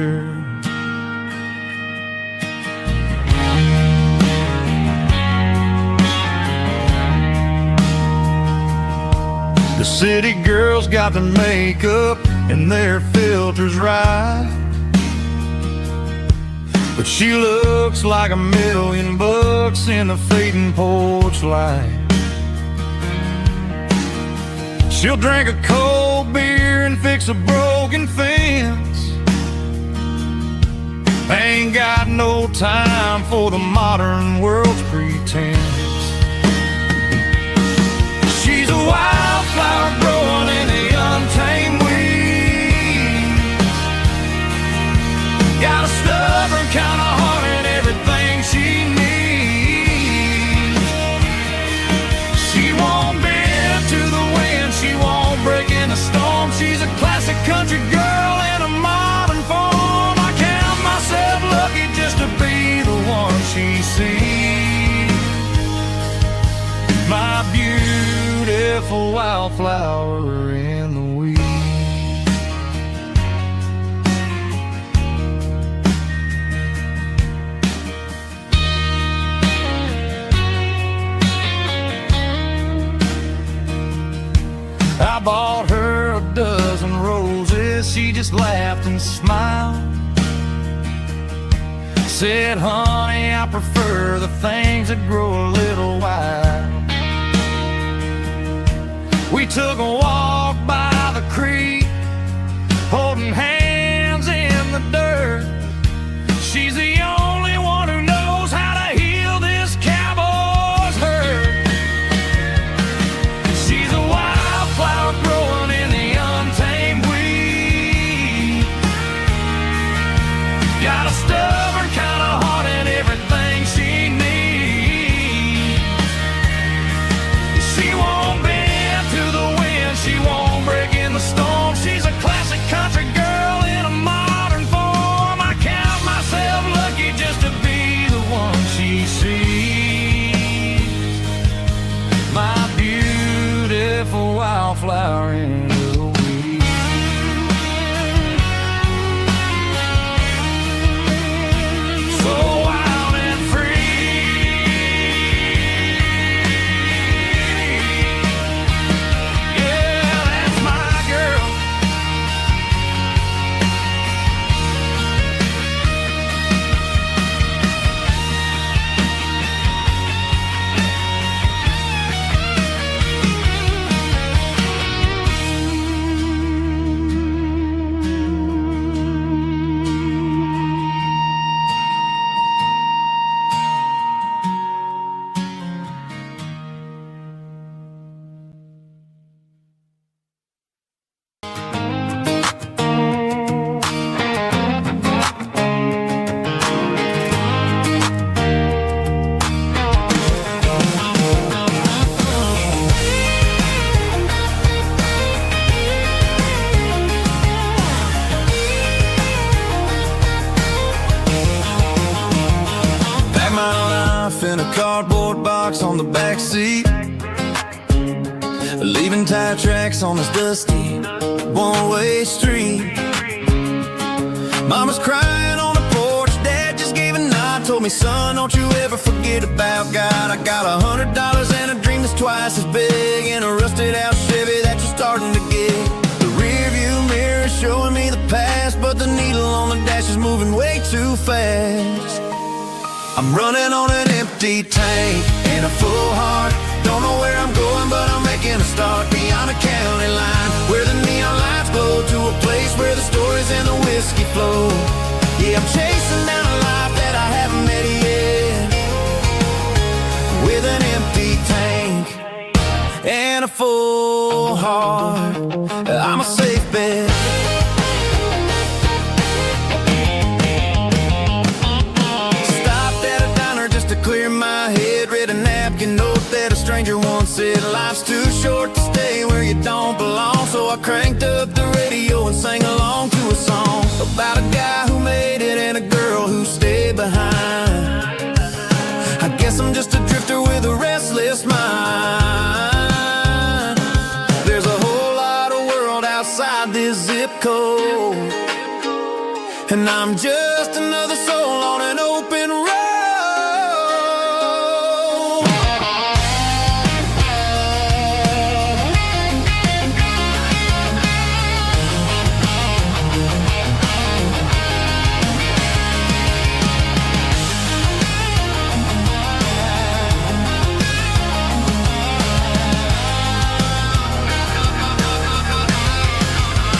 stranger. The city girls got the makeup and their filters right, but she looks like $1,000,000 in the fading porch light. She'll drink a cold beer and fix a broken fence. Ain't got no time for the modern world's pretense. She's a wildflower growing in the untamed weeds. Got a stubborn kind of heart and everything she needs. She won't bend to the wind, she won't break in the storm. She's a classic country girl in a modern form. I count myself lucky just to be the one she sees. My beautiful wildflower in the weeds. I bought her a dozen roses, she just laughed and smiled. Said, honey, I prefer the things that grow a little wild. We took a walk by the creek, holding hands in the dirt. She's the only one who knows how to heal this cowboy's hurt. She's a wildflower growing in the untamed weed. Got a stubborn kind of heart and everything she needs. She won't bend to the wind, she won't break in the storm. She's a classic country girl in a modern form. I count myself lucky just to be the one she sees. My beautiful wildflower in the weeds. So wild and free. Yeah, that's my girl. Pack my life in a cardboard box on the back seat, leaving tire tracks on this dusty one-way street. Mama's crying on the porch, Dad just gave a nod, told me, son, don't you ever forget about God. I got $100 and a dream that's twice as big, and a rusted out Chevy that you're starting to get. The rear view mirror is showing me the past, but the needle on the dash is moving way too fast. I'm running on an empty tank and a full heart. Don't know where I'm going, but I'm making a start beyond a county line, where the neon lights glow, to a place where the stories and the whiskey flow. Yeah, I'm chasing down a life that I haven't met yet, with an empty tank and a full heart. I'm a safe bet. To clear my head, read a napkin note that a stranger once said, life's too short to stay where you don't belong. So I cranked up the radio and sang along to a song about a guy who made it and a girl who stayed behind. I guess I'm just a drifter with a restless mind. There's a whole lot of world outside this zip code, and I'm just another soul on an open road.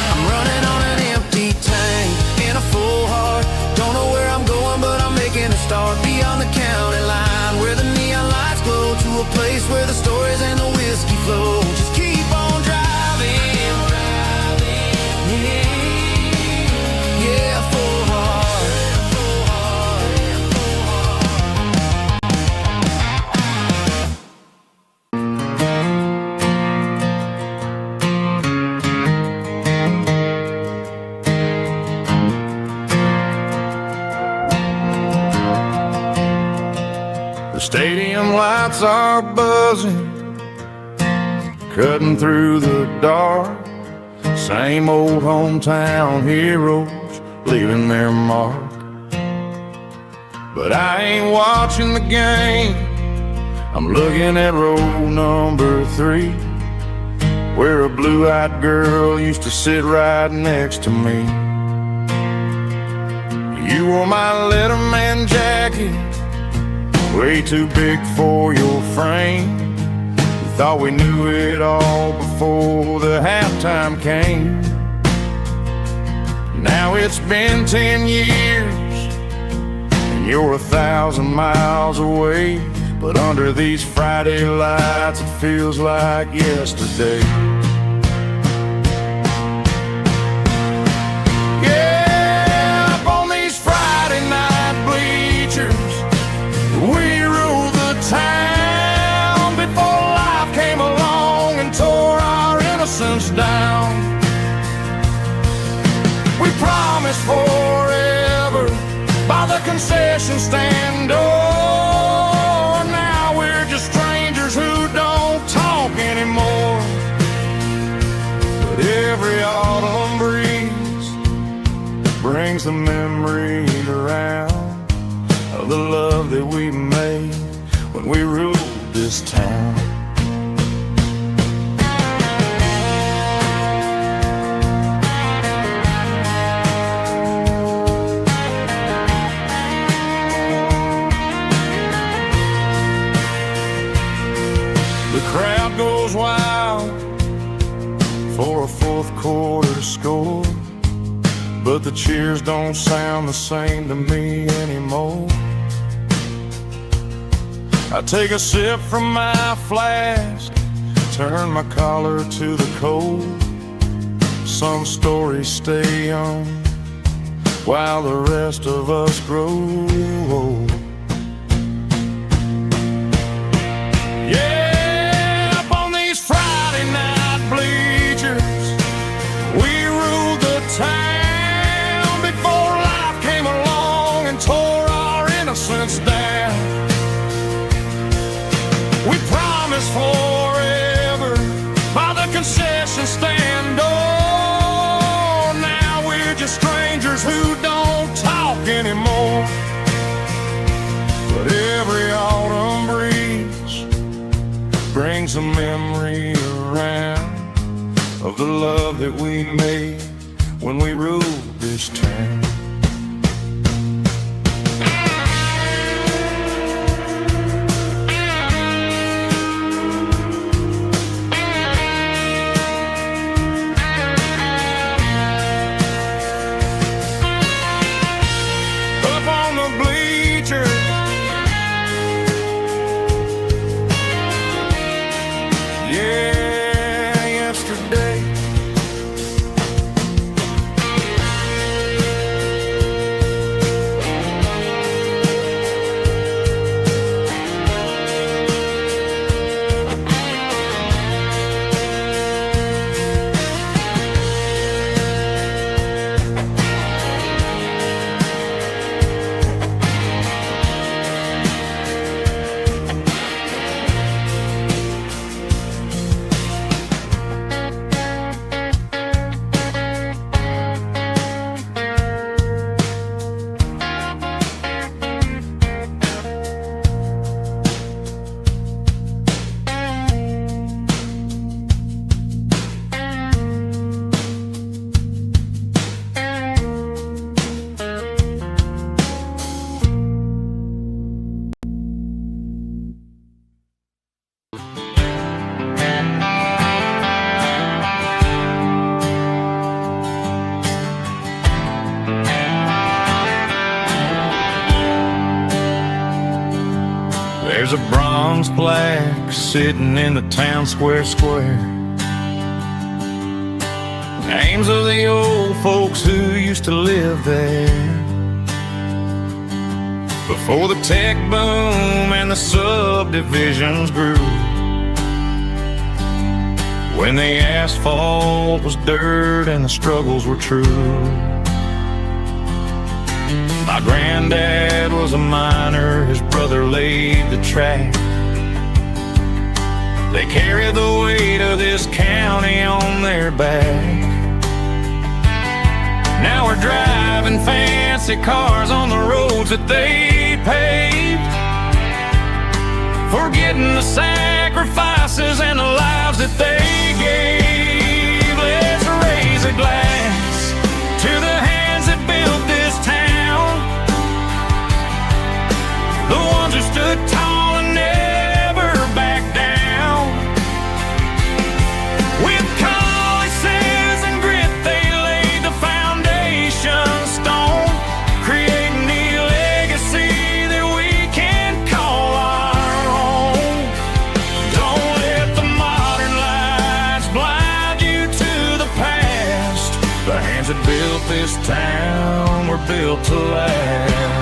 I'm running on an empty tank in a full heart. Don't know where I'm going, but I'm making a start beyond the county line, where the neon lights glow, to a place where the stories and the whiskey flow. Just keep on driving, yeah, full heart. The stadium lights are buzzing, cutting through the dark. Same old hometown heroes leaving their mark. But I ain't watching the game, I'm looking at row number 3, where a blue-eyed girl used to sit right next to me. You wore my Letterman jacket, way too big for your frame. We thought we knew it all before the halftime came. Now it's been 10 years, and you're 1,000 miles away. But under these Friday lights, it feels like yesterday. Yeah, up on these Friday night bleachers, we ruled the town before life came along and tore our innocence down. We promised forever by the concession stand door. Now we're just strangers who don't talk anymore. But every autumn breeze brings the memory around of the love that we made when we ruled this town. The crowd goes wild for a fourth quarter score, but the cheers don't sound the same to me anymore. I take a sip from my flask, turn my collar to the cold. Some stories stay young while the rest of us grow old. Yeah, up on these Friday night bleachers, we ruled the town before life came along and tore our innocence down. We promised forever by the concession stand door. Now we're just strangers who don't talk anymore. But every autumn breeze brings a memory around of the love that we made when we ruled this town. There's a bronze plaque sitting in the town square. Names of the old folks who used to live there before the tech boom and the subdivisions grew, when the asphalt was dirt and the struggles were true. My granddad was a miner, his brother laid the track. They carried the weight of this county on their back. Now we're driving fancy cars on the roads that they paved, forgetting the sacrifices and the lives that they gave. Let's raise a glass to the hands that built this town, the ones who stood tall and never backed down. With calluses and grit they laid the foundation stone, creating the legacy that we can call our own. Don't let the modern lights blind you to the past. The hands that built this town were built to last.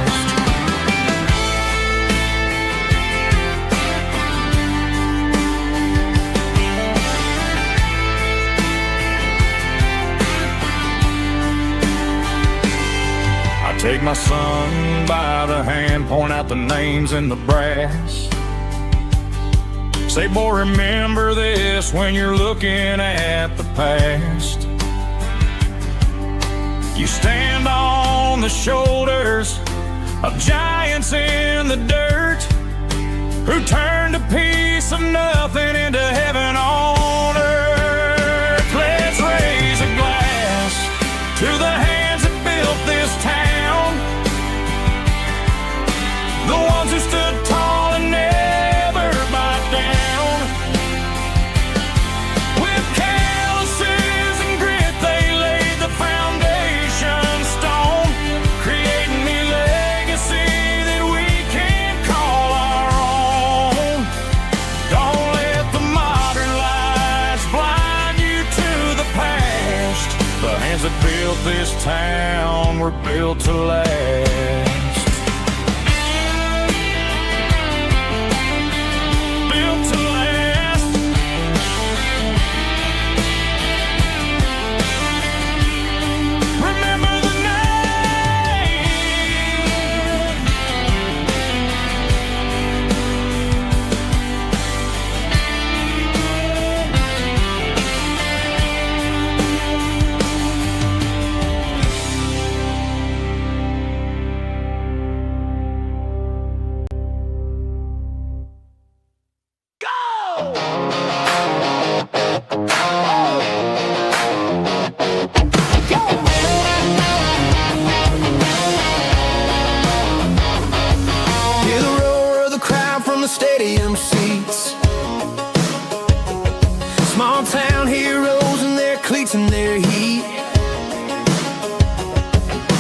Take my son by the hand, point out the names in the brass. Say, boy, remember this when you're looking at the past. You stand on the shoulders of giants in the dirt, who turned a piece of nothing into heaven on earth. Let's raise a glass to the hands that built this town, the ones who stood tall and never backed down. With calluses and grit they laid the foundation stone, creating the legacy that we can call our own. Don't let the modern lights blind you to the past. The hands that built this town were built to last. Stadium seats, small town heroes in their cleats and their heat.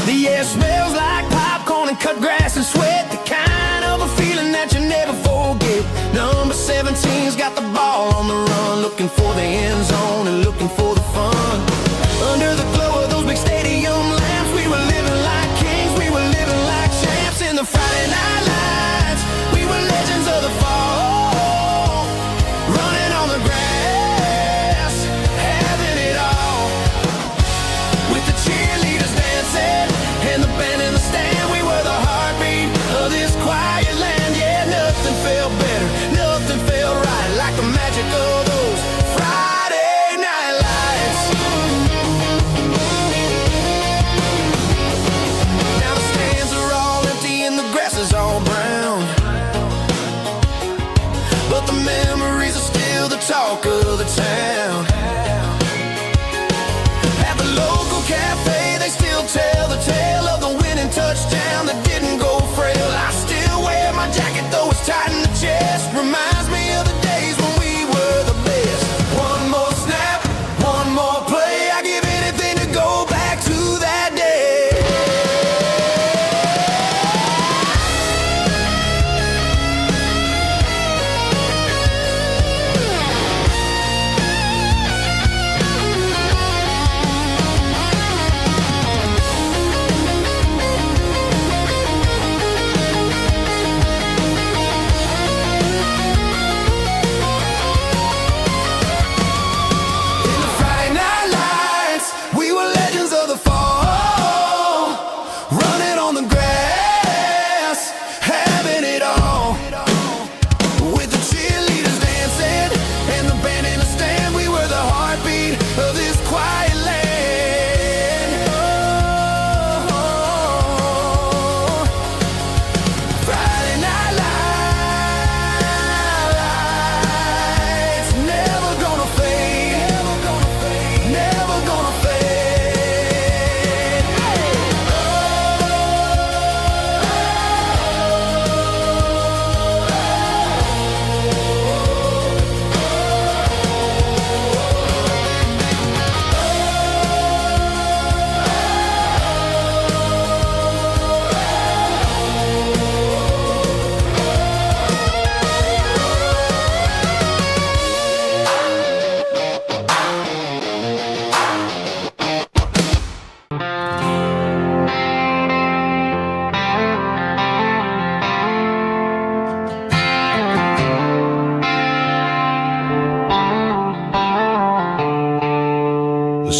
The air smells like popcorn and cut grass and sweat, the kind of a feeling that you never forget. Number 17's got the ball on the run, looking for the end zone and looking for the fun. Under the glow of those big stadium lamps, we were living like kings, we were living like champs in the Friday night lights. We were legends of the fall, running on the grass, having it all. With the cheerleaders dancing and the band in the stand, we were the heartbeat of this quiet land. Yeah, nothing felt better, nothing felt right like the magic of those Friday night lights.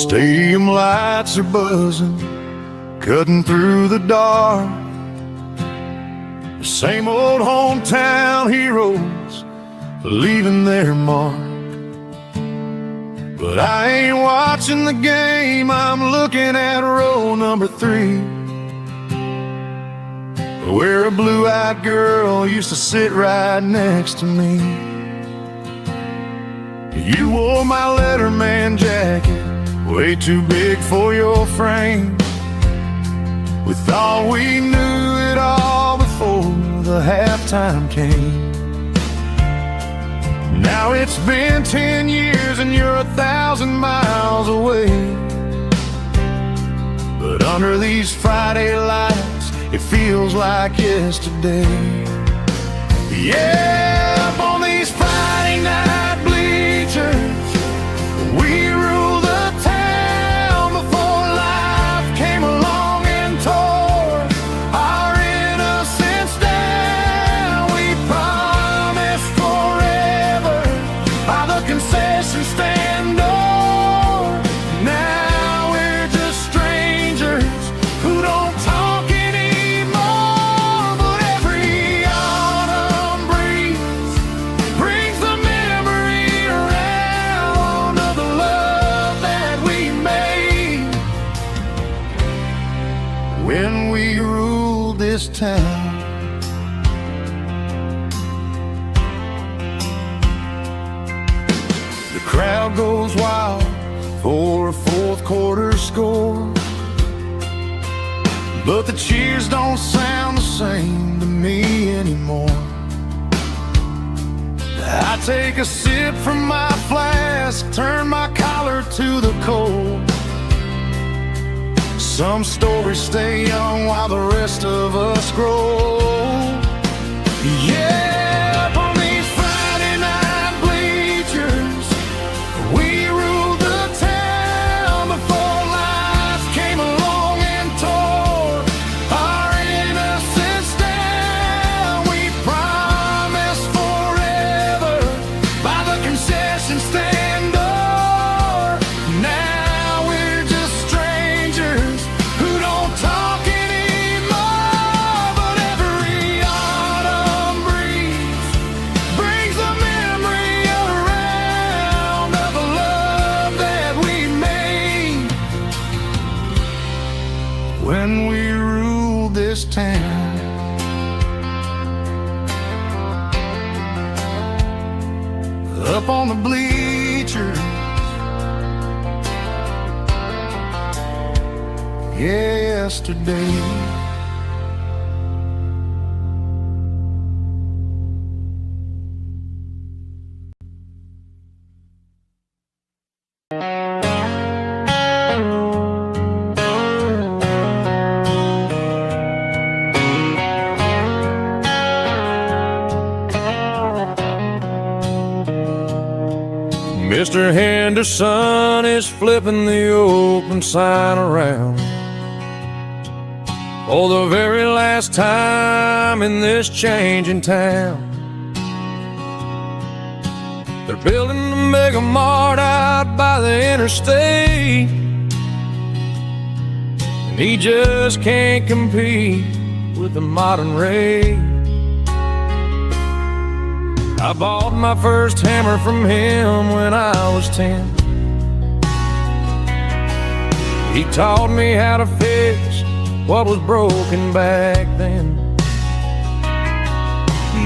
Stadium lights are buzzing, cutting through the dark. The same old hometown heroes leaving their mark. But I ain't watching the game, I'm looking at row number 3, where a blue-eyed girl used to sit right next to me. You wore my Letterman jacket, way too big for your frame. We thought we knew it all before the halftime came. Now it's been 10 years and you're 1,000 miles away. But under these Friday lights, it feels like yesterday. Yeah, up on these Friday night bleachers, we rule the town before life came along and tore our innocence down. We promised forever by the concession stand door. Now we're just strangers who don't talk anymore. But every autumn breeze brings the memory around of the love that we made when we ruled this town. The crowd goes wild for a fourth quarter score, but the cheers don't sound the same to me anymore. I take a sip from my flask, turn my collar to the cold. Some stories stay young while the rest of us grow. Yeah, up on these Friday night bleachers, we ruled the town before life came along and tore our innocence down. We promised forever by the concession stand door. Now we're just strangers who don't talk anymore. But every autumn breeze brings the memory around of the love that we made when we ruled this town. Up on the bleachers, yesterday. Mr. Henderson is flipping the open sign around for the very last time in this changing town. They're building the mega mart out by the interstate, and he just can't compete with the modern rate. I bought my first hammer from him when I was 10. He taught me how to fix what was broken back then.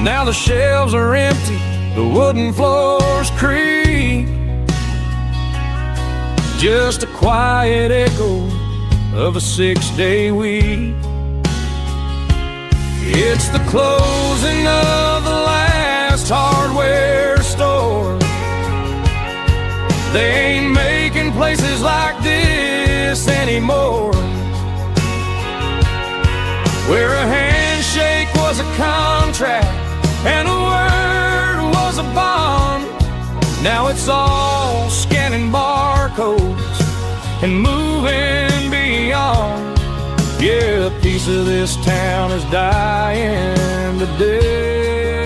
Now the shelves are empty, the wooden floors creak, just a quiet echo of a 6-day week. It's the closing of the last hardware store. They ain't making places like this anymore, where a handshake was a contract and a word was a bond. Now it's all scanning barcodes and moving beyond. Yeah, a piece of this town is dying today,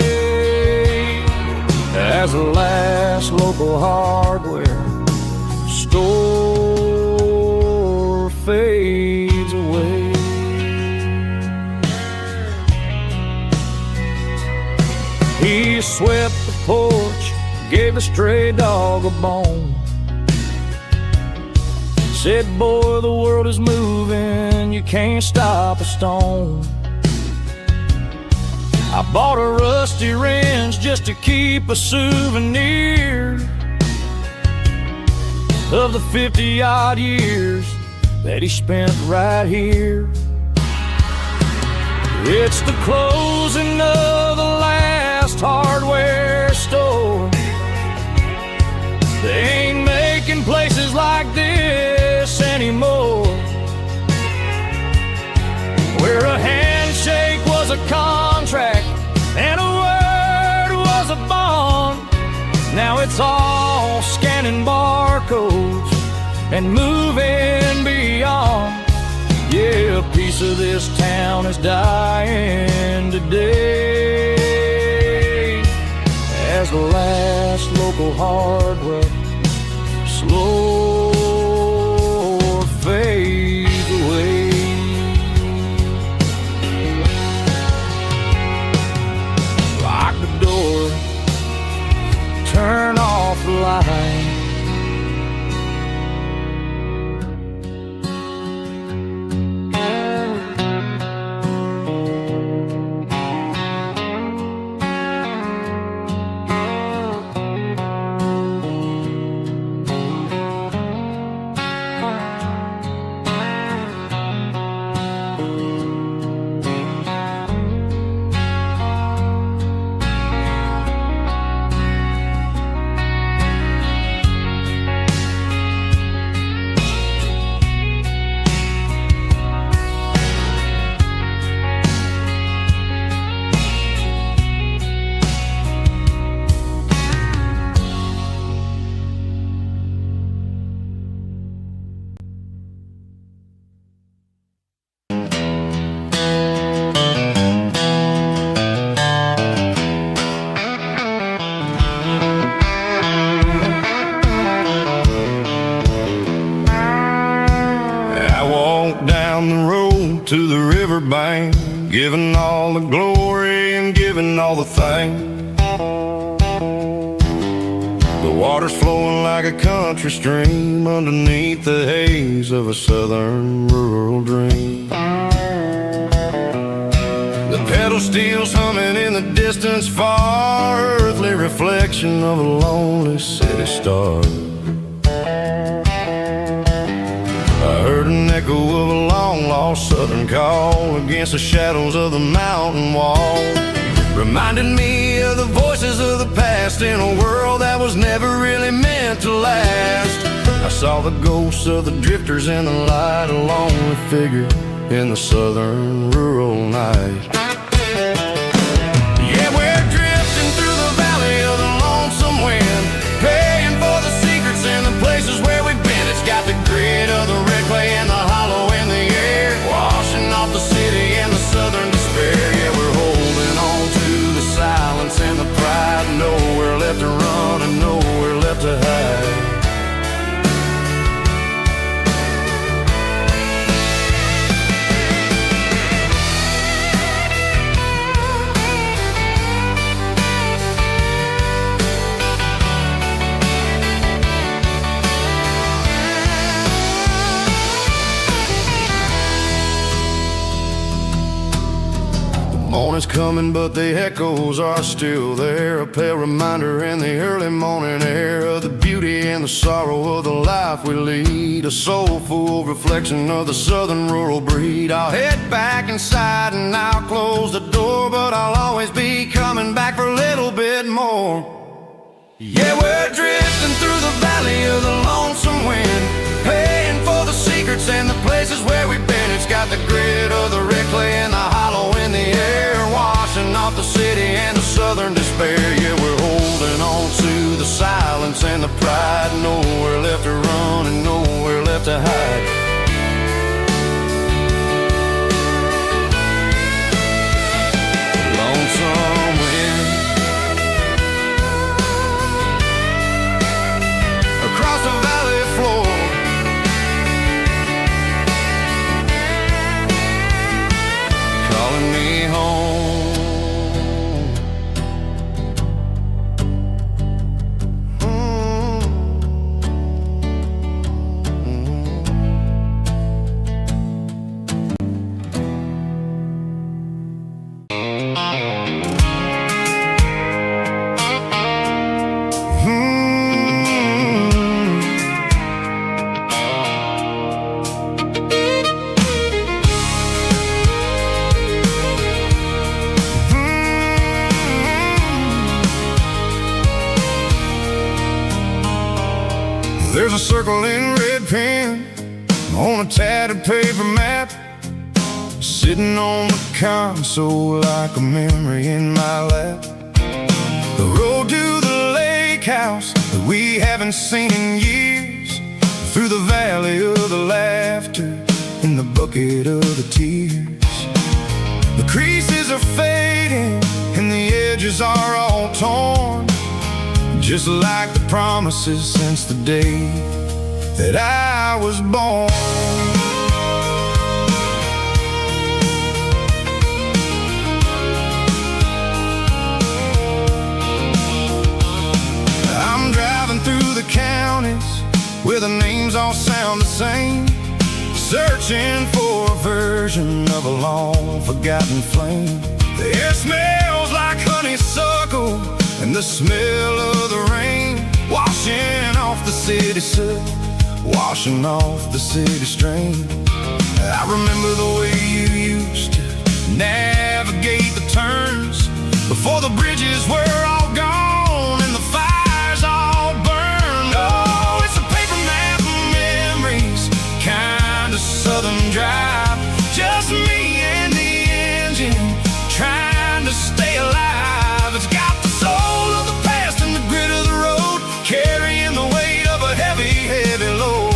as the last local hardware store fades away. He swept the porch, gave the stray dog a bone. Said, boy, the world is moving, you can't stop a stone. I bought a rusty wrench just to keep a souvenir of the 50-odd years that he spent right here. It's the closing of the last hardware store. They ain't making places like this anymore, where a handshake was a contract and a word was a bond. Now it's all scanning barcodes and moving beyond. Yeah, a piece of this town is dying today as the last local hardware slow fades away. Lock the door, turn off the light. To the riverbank, giving all the glory and giving all the thanks. The water's flowing like a country stream underneath the haze of a southern rural dream. The pedal steel's humming in the distance far, earthly reflection of a lonely city star. I heard an echo of a long-lost southern call against the shadows of the mountain wall. Reminded me of the voices of the past in a world that was never really meant to last. I saw the ghosts of the drifters in the light, a lonely figure in the southern rural night. Yeah, we're drifting through the valley of the lonesome wind, paying for the secrets and the places where we've been. It's got the grit of the red clay and the hollow in the air, washing off the city and the southern despair. Yeah, we're holding on to the silence and the pride, nowhere left to run and nowhere left to hide. Morning's coming, but the echoes are still there. A pale reminder in the early morning air of the beauty and the sorrow of the life we lead. A soulful reflection of the southern rural breed. I'll head back inside and I'll close the door, but I'll always be coming back for a little bit more. Yeah, we're drifting through the valley of the lonesome wind, paying for the secrets and the places where we've been. It's got the grit of the red clay and the hollow in the air, washing off the city and the southern despair. Yeah, we're holding on to the silence and the pride, nowhere left to run and nowhere left to hide. Lonesome wind across the valley floor, There's a circle in red pen on a tattered paper map, sitting on the console like a memory in my lap. The road to the lake house that we haven't seen in years, through the valley of the laughter, in the bucket of the tears. The creases are fading and the edges are all torn, just like the promises since the day that I was born. I'm driving through the counties where the names all sound the same, searching for a version of a long forgotten flame. The air smells like honeysuckle and the smell of the rain, washing off the city soot, washing off the city strain. I remember the way you used to navigate the turns before the bridges were all gone and the fires all burned. Oh, it's a paper map of memories, kind of southern drive, just me and the engine trying to stay alive. It's got the soul of the past and the grit of the road, carrying the weight of a heavy, heavy load.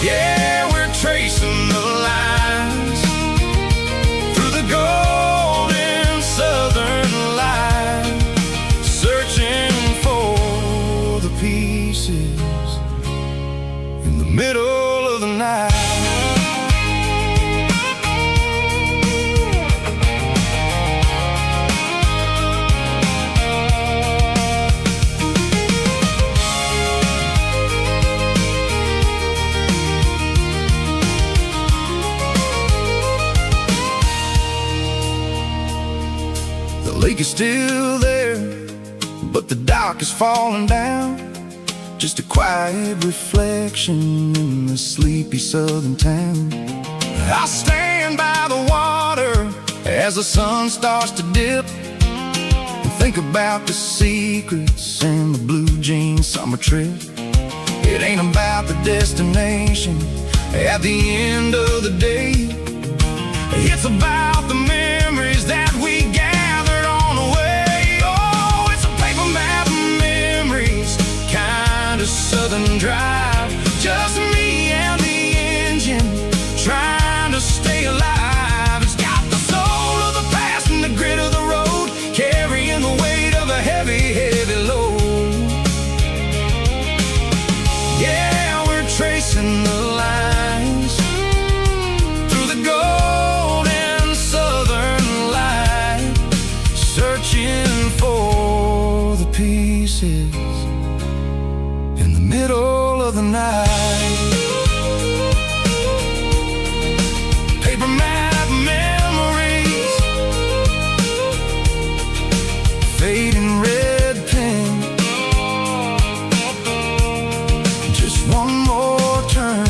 Yeah, we're tracing the lines through the golden southern light, searching for the pieces in the middle of the night. The lake is still there, but the dock is falling down, just a quiet reflection in the sleepy southern town. I stand by the water as the sun starts to dip, and think about the secrets and the blue jean summer trip. It ain't about the destination at the end of the day, it's about the memories that we gathered on the way. Oh, it's a paper map of memories, kind of southern drive, just me and the engine trying to stay alive. It's got the soul of the past and the grit of the road, carrying the weight of a heavy, heavy load. Yeah, we're tracing the lines through the golden southern light, searching for the pieces in the middle of the night. Paper map memories, fading red pen, just one more turn.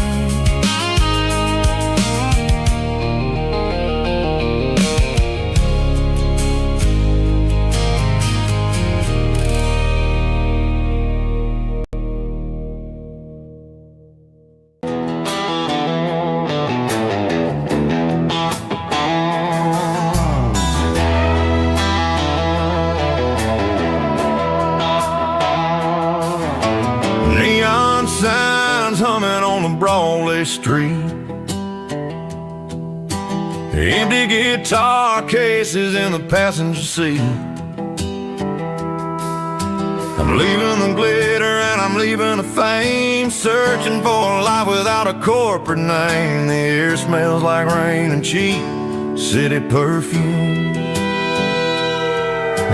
Neon signs humming on the Broadway street, empty guitar cases in the passenger seat. I'm leaving the glitter and I'm leaving the fame, searching for a life without a corporate name. The air smells like rain and cheap city perfume,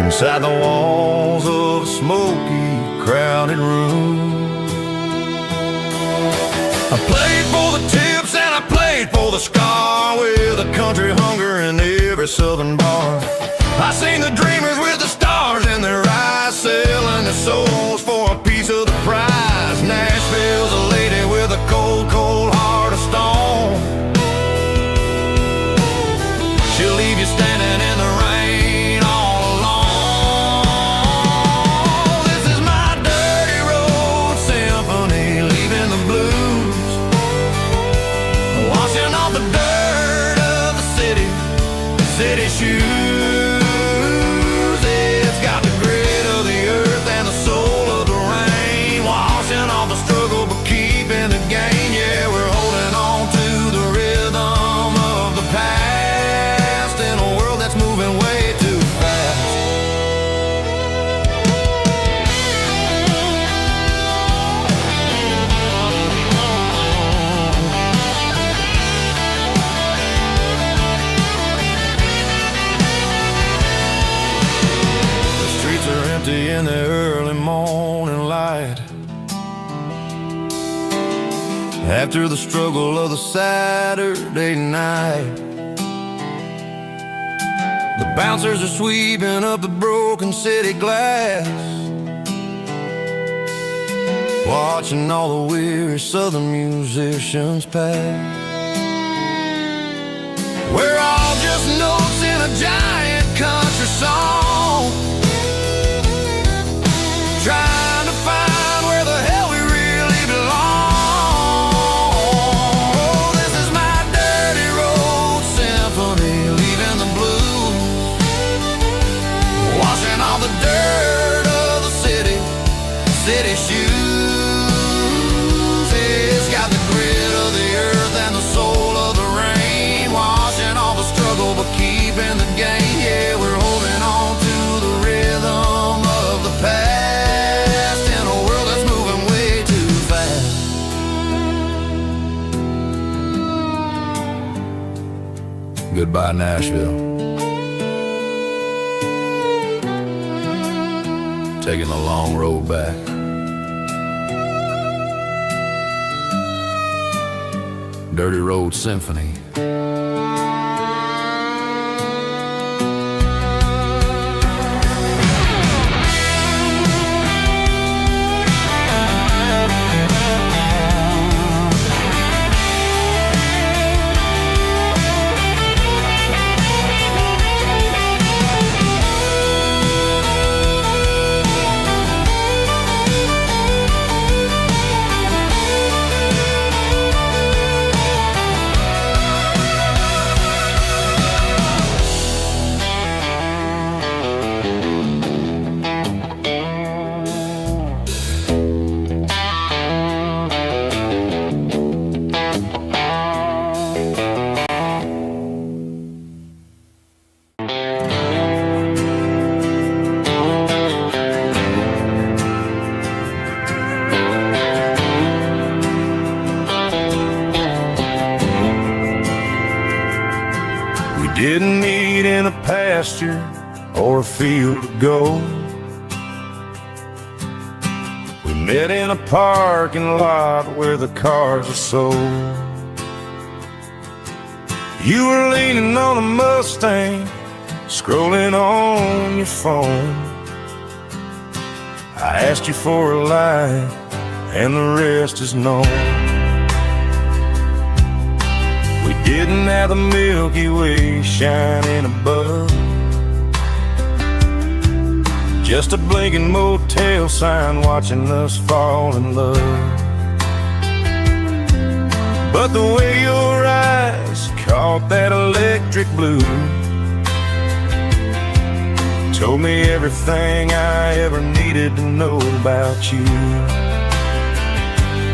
inside the walls of a smoky, crowded room. I played for the tips and I played for the scar, with a country hunger in every southern bar. I seen the dreamers with the stars in their eyes, selling their souls for a piece of the prize. Nashville's a lady with a cold, cold heart of stone. She'll leave you standing in the rain all alone. This is my dirty road. city shoes. It's got the grit of the earth and the soul of the rain, washing off the struggle but keeping the gain. Yeah, we're holding on to the rhythm of the past in a world that's moving way too fast. In the early morning light, after the struggle of the Saturday night, the bouncers are sweeping up the broken city glass, watching all the weary southern musicians pass. We're all just notes in a giant country song, trying to find where the hell we really belong. Oh, this is my dirty road symphony, leaving the blues, washing all the dirt of the city shoes. It's got the grit of the earth and the soul of the rain, washing all the struggle but keeping the gain. Yeah, we're holding on to the rhythm of the past. Goodbye, Nashville. Taking the long road back. Dirty Road Symphony. Didn't meet in a pasture or a field to go. We met in a parking lot where the cars are sold. You were leaning on a Mustang, scrolling on your phone. I asked you for a light, and the rest is known. We didn't have the Milky Way shining above, just a blinking motel sign watching us fall in love. But the way your eyes caught that electric blue told me everything I ever needed to know about you.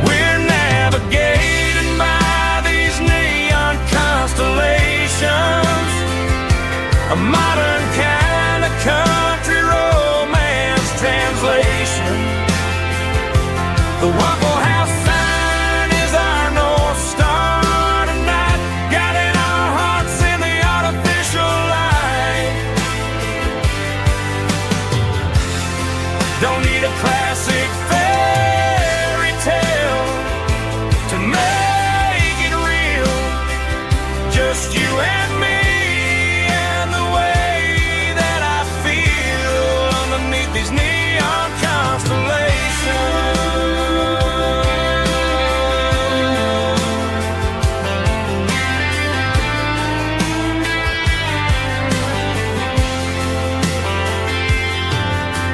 We're navigating by these neon constellations, a modern kind of country romance translation. The Waffle House sign is our North Star tonight, guiding our hearts in the artificial light. Don't need a classic fairy tale to make it real, just you and me and the way that I feel underneath these neon constellations.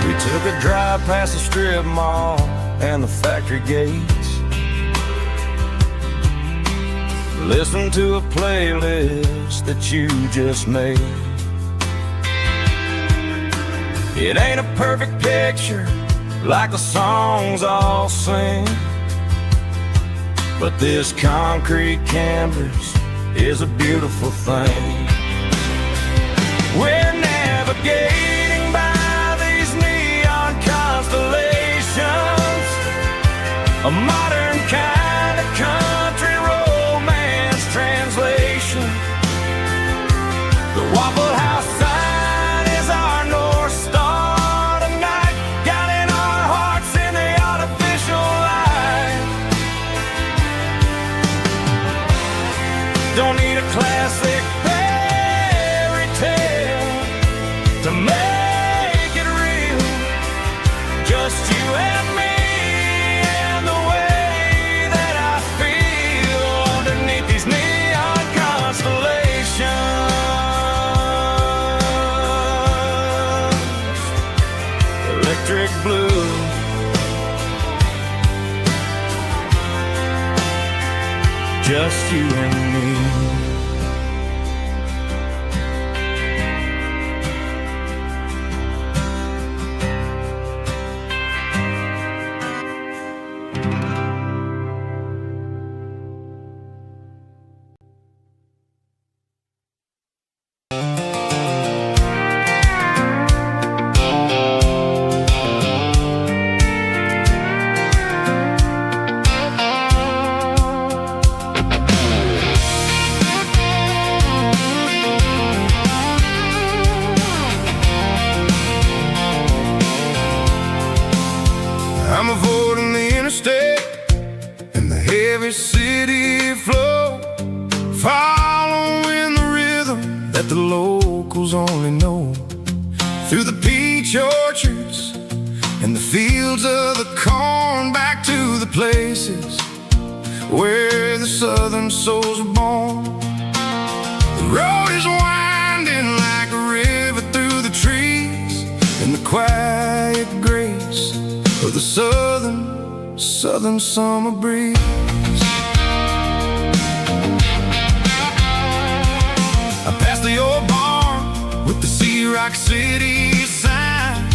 We took a drive past the strip mall and the factory gates, listened to a playlist that you just made. It ain't a perfect picture like the songs all sing, but this concrete canvas is a beautiful thing. We're navigating by these neon constellations, a modern kind of country romance translation. The Waffle House sign is our North Star tonight, guiding our hearts in the artificial light. Don't need a classic fairy tale to make it real, just you and me and the way that I feel underneath these neon constellations. Electric blue, just you and me. I'm avoiding the interstate and the heavy city flow, following the rhythm that the locals only know. Through the peach orchards and the fields of the corn, back to the places where the southern souls are born. The road is winding like a river through the trees, and the quiet grace of the southern summer breeze. I passed the old barn with the Sea Rock City sign,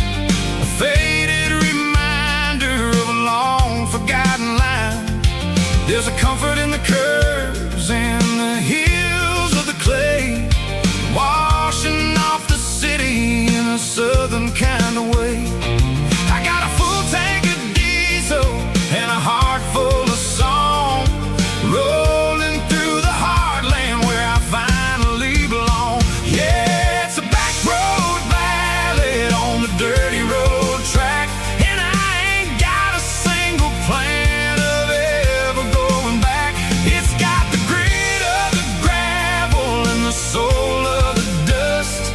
a faded reminder of a long forgotten line. There's a comfort in the curves and the hills of the clay, washing off the city in a southern kind of way. I got a full tank of diesel and a heart full of song, rolling through the heartland where I finally belong. Yeah, it's a back road ballad on the dirty road track, and I ain't got a single plan of ever going back. It's got the grit of the gravel and the soul of the dust,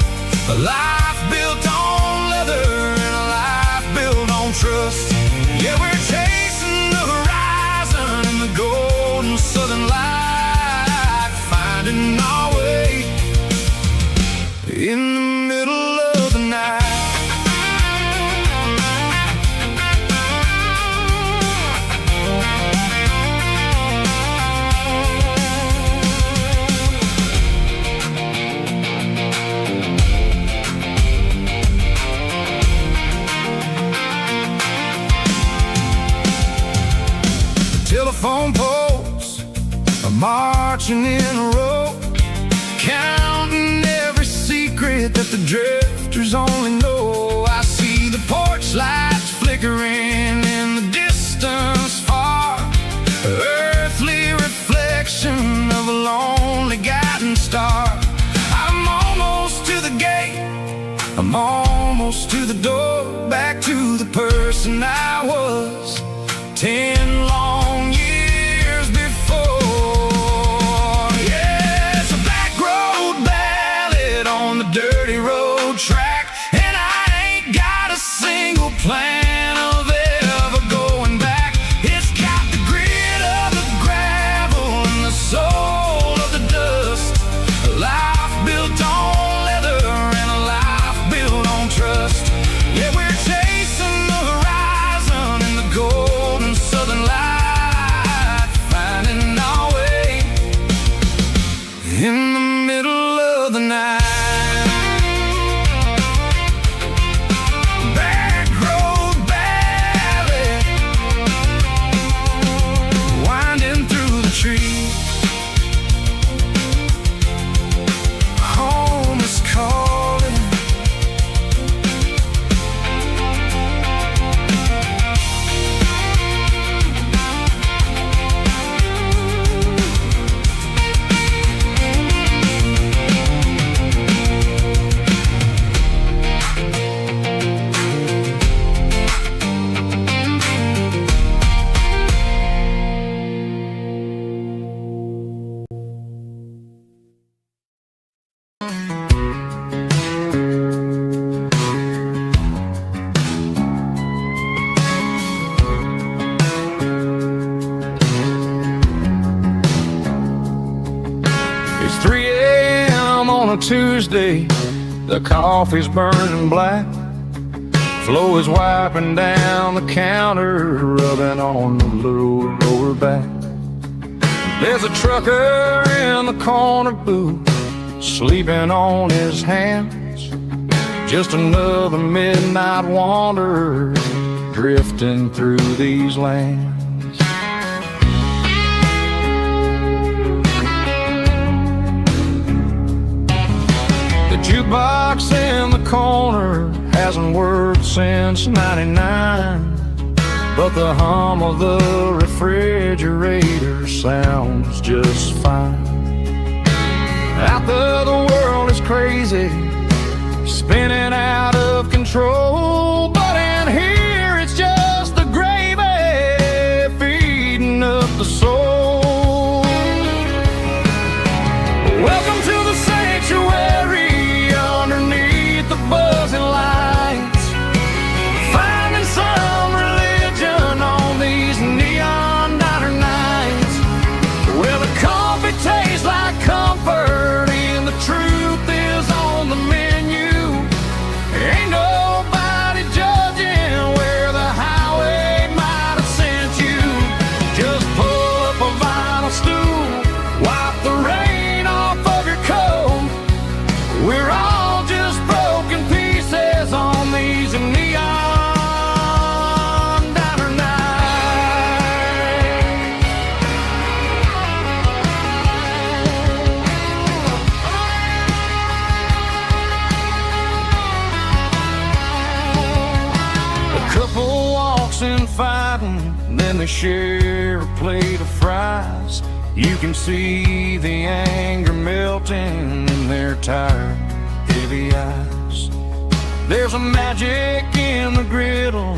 a life built on leather and a life built on trust. Yeah, we're chasing the horizon in the golden southern light, finding our way in the middle of the night. Telephone poles are marching in a row, counting every secret that the drifters only know. I see the porch lights flickering in the distance far, earthly reflection of a lonely guiding star. I'm almost to the gate, I'm almost to the door, back to the person I was 10 long years before. Yeah, it's a back road ballad on the dirty road track, and I ain't got a single plan of ever going back. It's got the grit of the gravel and the soul of the dust, a life built on leather and a life built on trust. Yeah, we're chasing the horizon in the golden southern light, finding our way in the middle of the night. on a Tuesday, the coffee's burning black. Flo is wiping down the counter, rubbing on the little lower back. There's a trucker in the corner booth, sleeping on his hands. Just another midnight wanderer, drifting through these lands. The jukebox in the corner hasn't worked since '99, but the hum of the refrigerator sounds just fine. Out there the world is crazy, spinning out of control, but in here it's just the gravy feeding up the soul. Welcome to the sanctuary underneath the buzzing lights, finding some religion on these neon diner nights, where the coffee tastes like comfort and the truth is on the menu. Ain't nobody judging where the highway might have sent you. Just pull up a vinyl stool, wipe the rain off of your coat. We're all just broken pieces on these neon diner nights. A couple walks in fighting, then they share a plate of fries. You can see the anger melting in their tired, heavy eyes. There's a magic in the griddle,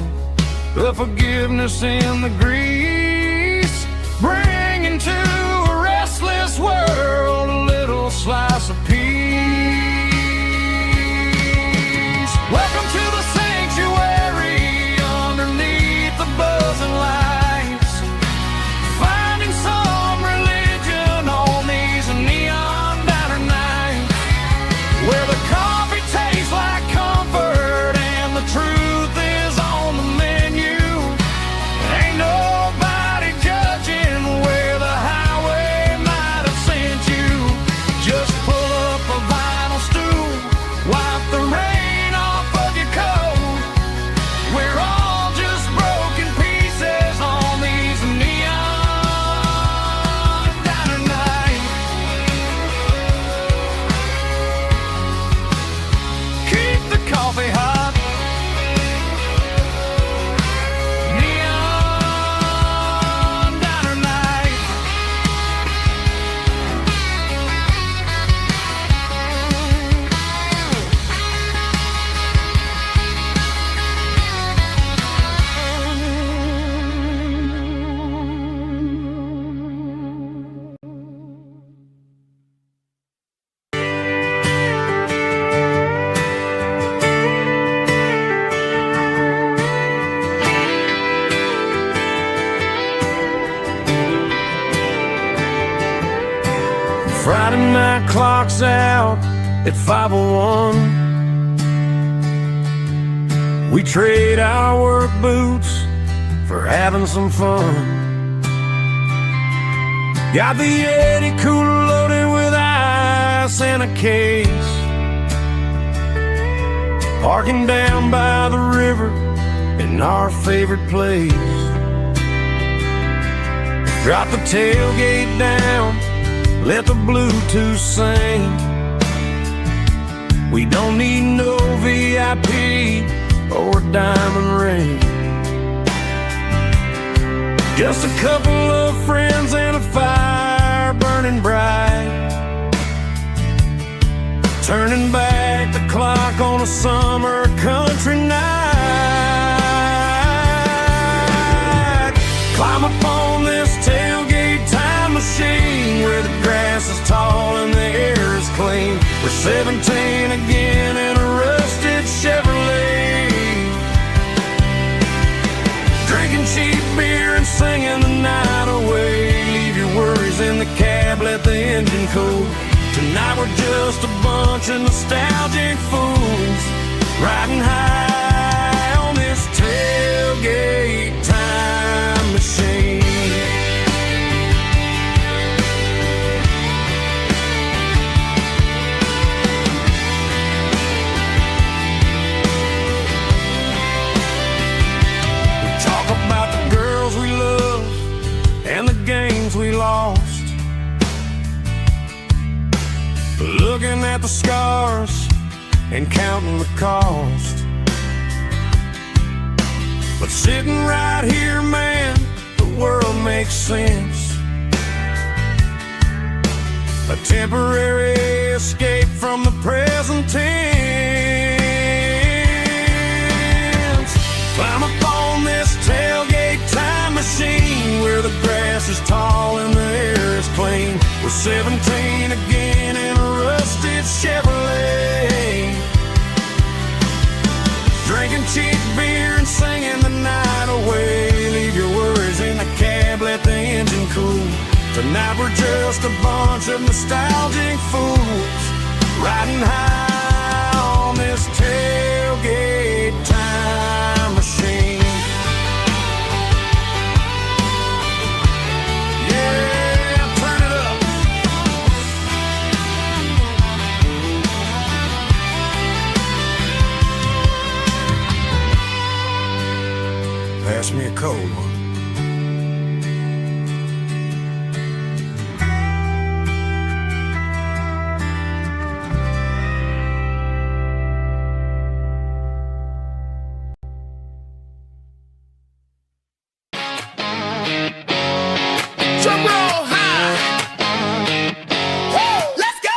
a forgiveness in the grease, bringing to a restless world a little slice of peace. Welcome to the sanctuary underneath the buzzing lights, finding some religion on these neon diner nights, where the coffee tastes like comfort and the truth is on the menu. Ain't nobody judging where the highway might have sent you. Just pull up a vinyl stool, wipe the rain off of your coat. We're all just broken pieces on these neon diner nights. Keep the coffee hot. Neon diner nights. Friday night clock's out at 5:01. We trade our work boots for having some fun. Got the Yeti cooler loaded with ice and a case, parking down by the river in our favorite place. Drop the tailgate down, let the Bluetooth sing. We don't need no VIP or a diamond ring. Just a couple of friends and a fire burning bright, turning back the clock on a summer country night. Climb up on this tailgate time machine, where the grass is tall and the air is clean. We're 17 again in a rusted Chevrolet, drinking cheap beer and singing the night away. Leave your worries in the cab, let the engine cool. Tonight we're just a bunch of nostalgic fools riding high on this tailgate time machine. We talk about the girls we love and the games we lost, looking at the scars and counting the cost. But sitting right here, man, the world makes sense. A temporary escape from the present tense. Climb up on this tailgate time machine where the grass is tall and the air is clean. We're 17 again in a rusted Chevrolet, drinking cheap beer and singing the night away. Leave your worries in the cab, let the engine cool. Tonight we're just a bunch of nostalgic fools riding high on this tailgate time machine. Yeah, turn it up. Pass me a cold one. Drum roll high. Woo, let's go.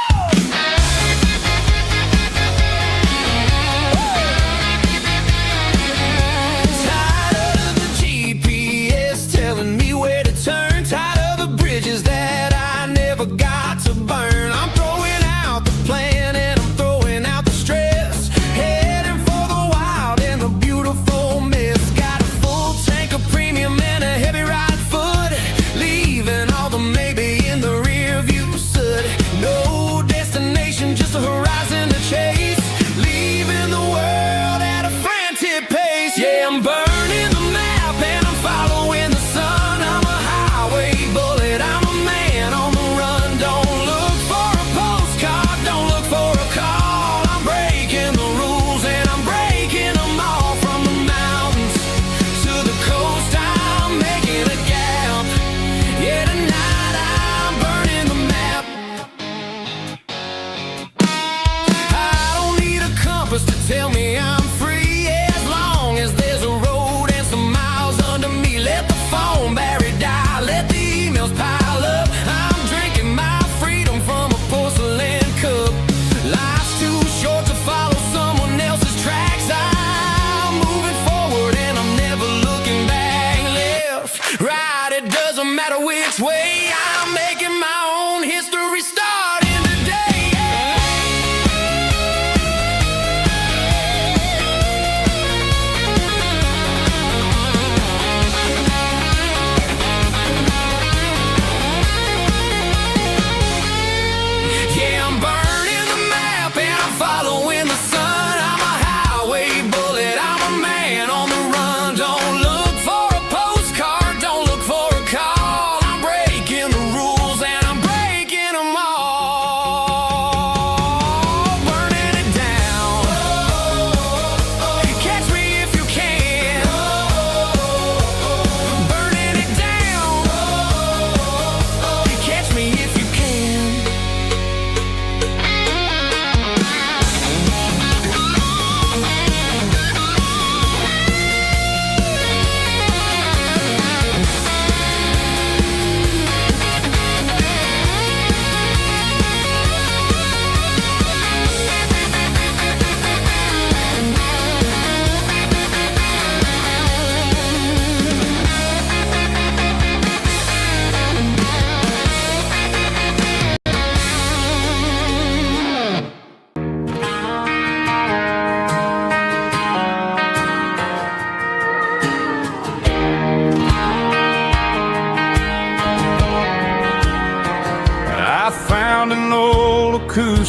Tired of the GPS telling me where to turn. Tired of the bridges that I never got to burn. I'm throwing out the plan and I'm throwing out the stress. Heading for the wild and the beautiful mist. Got a full tank of premium and a heavy right foot. Leaving all the maybe in the rear view soot. No destination, just a horizon to chase. Leaving the world at a frantic pace. Yeah, I'm burning the map and I'm following the sun. I'm a highway bullet, I'm a man on the run. Don't look for a postcard, don't look for a call. I'm breaking the rules and I'm breaking them all. From the mountains to the coast, I'm making a gap. Yeah, tonight I'm burning the map.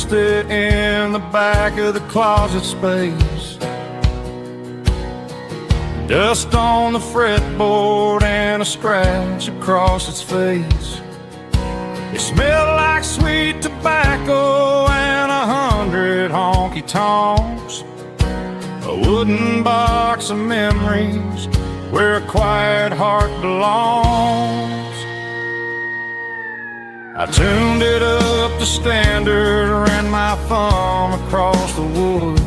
lost it in the back of the closet space. Dust on the fretboard and a scratch across its face. It smelled like sweet tobacco and 100 honky-tonks. A wooden box of memories where a quiet heart belongs. I tuned it up to standard, ran my thumb across the wood,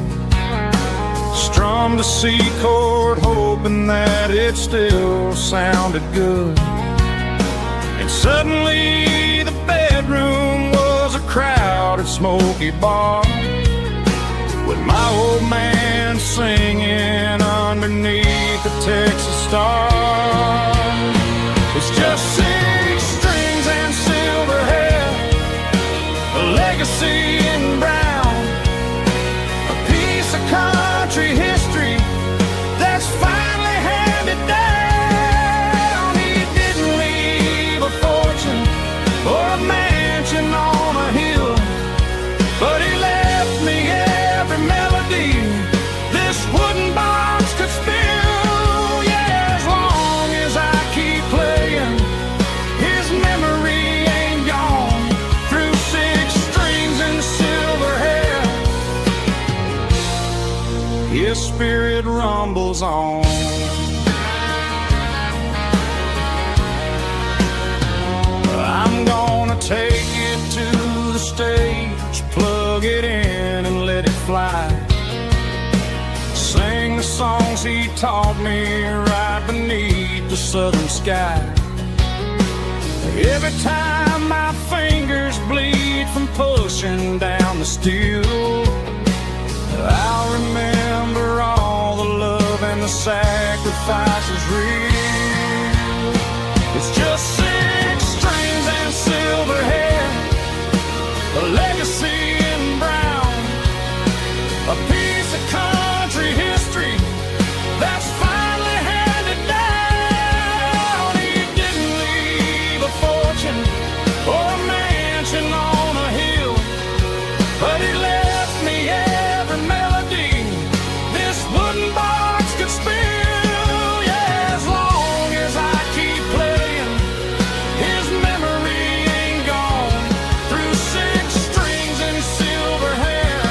strummed a C chord hoping that it still sounded good. And suddenly the bedroom was a crowded smoky bar, with my old man singing underneath the Texas stars. It's just 6 strings and silver hair, a legacy in brown, a piece of country history that's finally handed down. He didn't leave a fortune or a mansion on a hill, but he left me every melody this wooden box could spill. Yeah, as long as I keep playing, his memory ain't gone. Through 6 strings and silver hair, his spirit rumbles on. I'm gonna take it to the stage, plug it in and let it fly. Sing the songs he taught me right beneath the southern sky. Every time my fingers bleed from pushing down the steel, I'll remember all the love and the sacrifices real. It's just 6 strings and silver hair, a legacy in brown, a piece of country history that's finally handed down. He didn't leave a fortune or a mansion on a hill, but he left me every melody this wooden box could spill. Yeah, as long as I keep playing, his memory ain't gone. Through 6 strings and silver hair,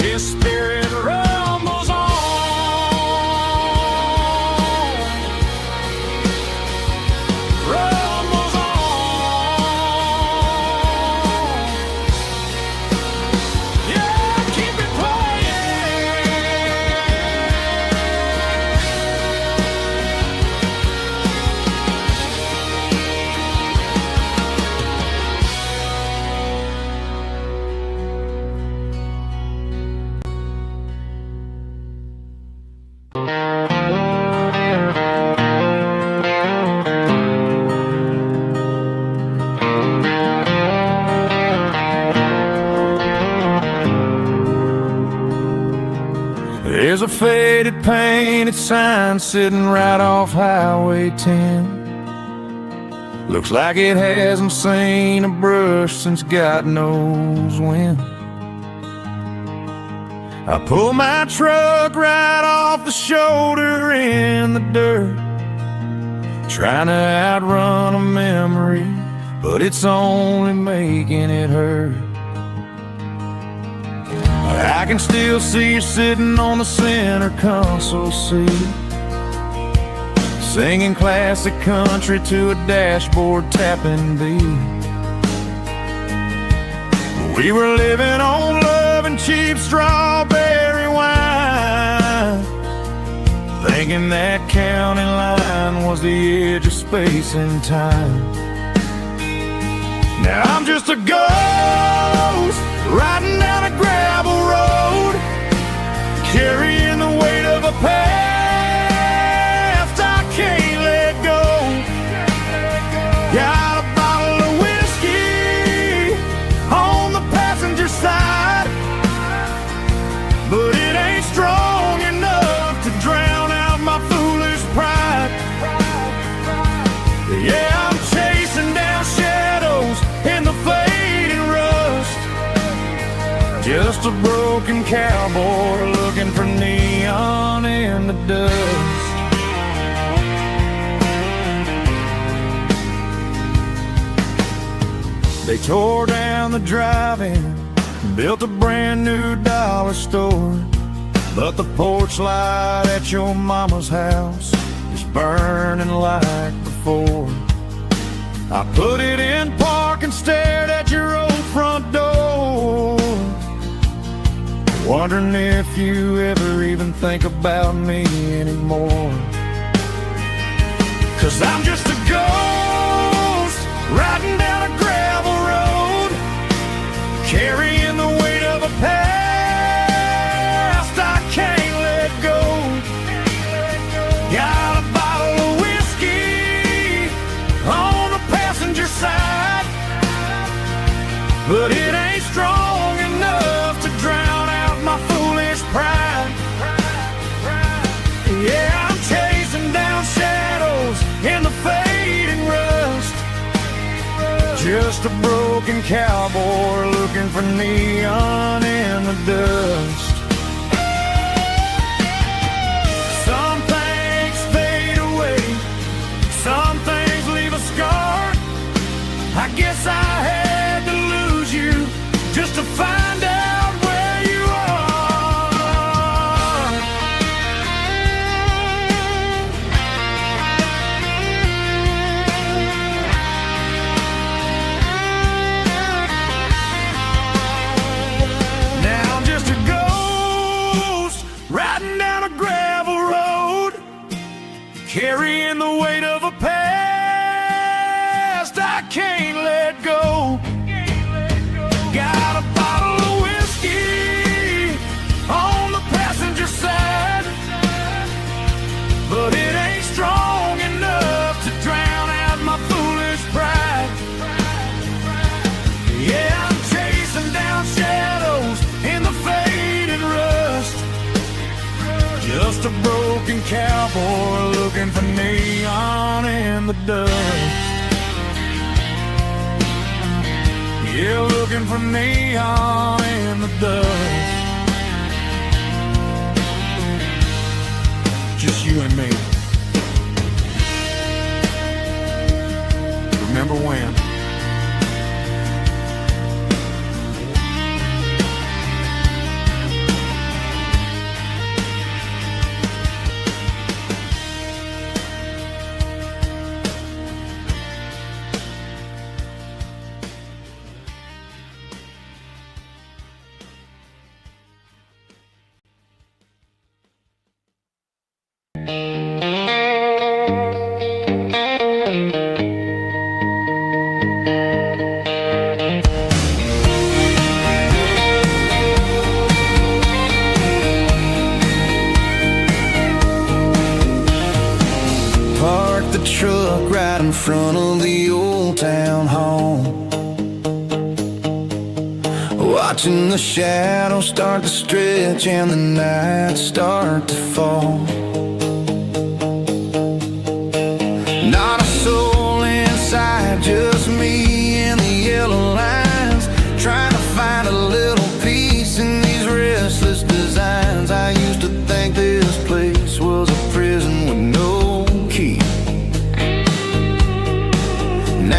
his spirit rumbles on. Rumbles on. Yeah, keep it There's a faded painted sign sitting right off Highway 10. Looks like it hasn't seen a brush since God knows when. I pull my truck right off the shoulder in the dirt, trying to outrun a memory, but it's only making it hurt. I can still see you sitting on the center console seat, singing classic country to a dashboard tapping beat. We were living on love and cheap strawberry wine, thinking that county line was the edge of space and time. Now I'm just a ghost riding down a gravel road, carrying the weight of a past I can't let go. Got a bottle of whiskey on the passenger side, but it ain't strong enough to drown out my foolish pride. Yeah, I'm chasing down shadows in the fading Just a broken cowboy looking for neon in the dust. They tore down the drive-in, built a brand new dollar store, but the porch light at your mama's house is burning like before. I put it in park and stared at your old front door, wondering if you ever even think about me anymore. 'Cause I'm just a ghost riding down a gravel road, carrying the weight of a past I can't let go. Got a bottle of whiskey on the passenger side, but it ain't strong enough to drown out my foolish pride. Yeah, I'm chasing down shadows in the fading rust, just a broken cowboy looking for neon in the dust. Some things fade away, some things leave a scar. I guess I had to lose you just to find out where you are. Now I'm just a ghost riding down a gravel road, carrying the weight of a past I can't let go. Got a bottle of whiskey on the passenger side, but it ain't strong enough to drown out my foolish pride. Yeah, I'm chasing down shadows in the fading rust, just a broken cowboy looking for neon in the dust. Yeah, looking for neon in the dust. Just you and me. Remember when? Park the truck right in front of the old town hall, watching the shadows start to stretch and the nights start to fall. Not a soul inside, just me and the yellow lines, trying to find a little peace in these restless designs. I used to think this place was a prison with no key.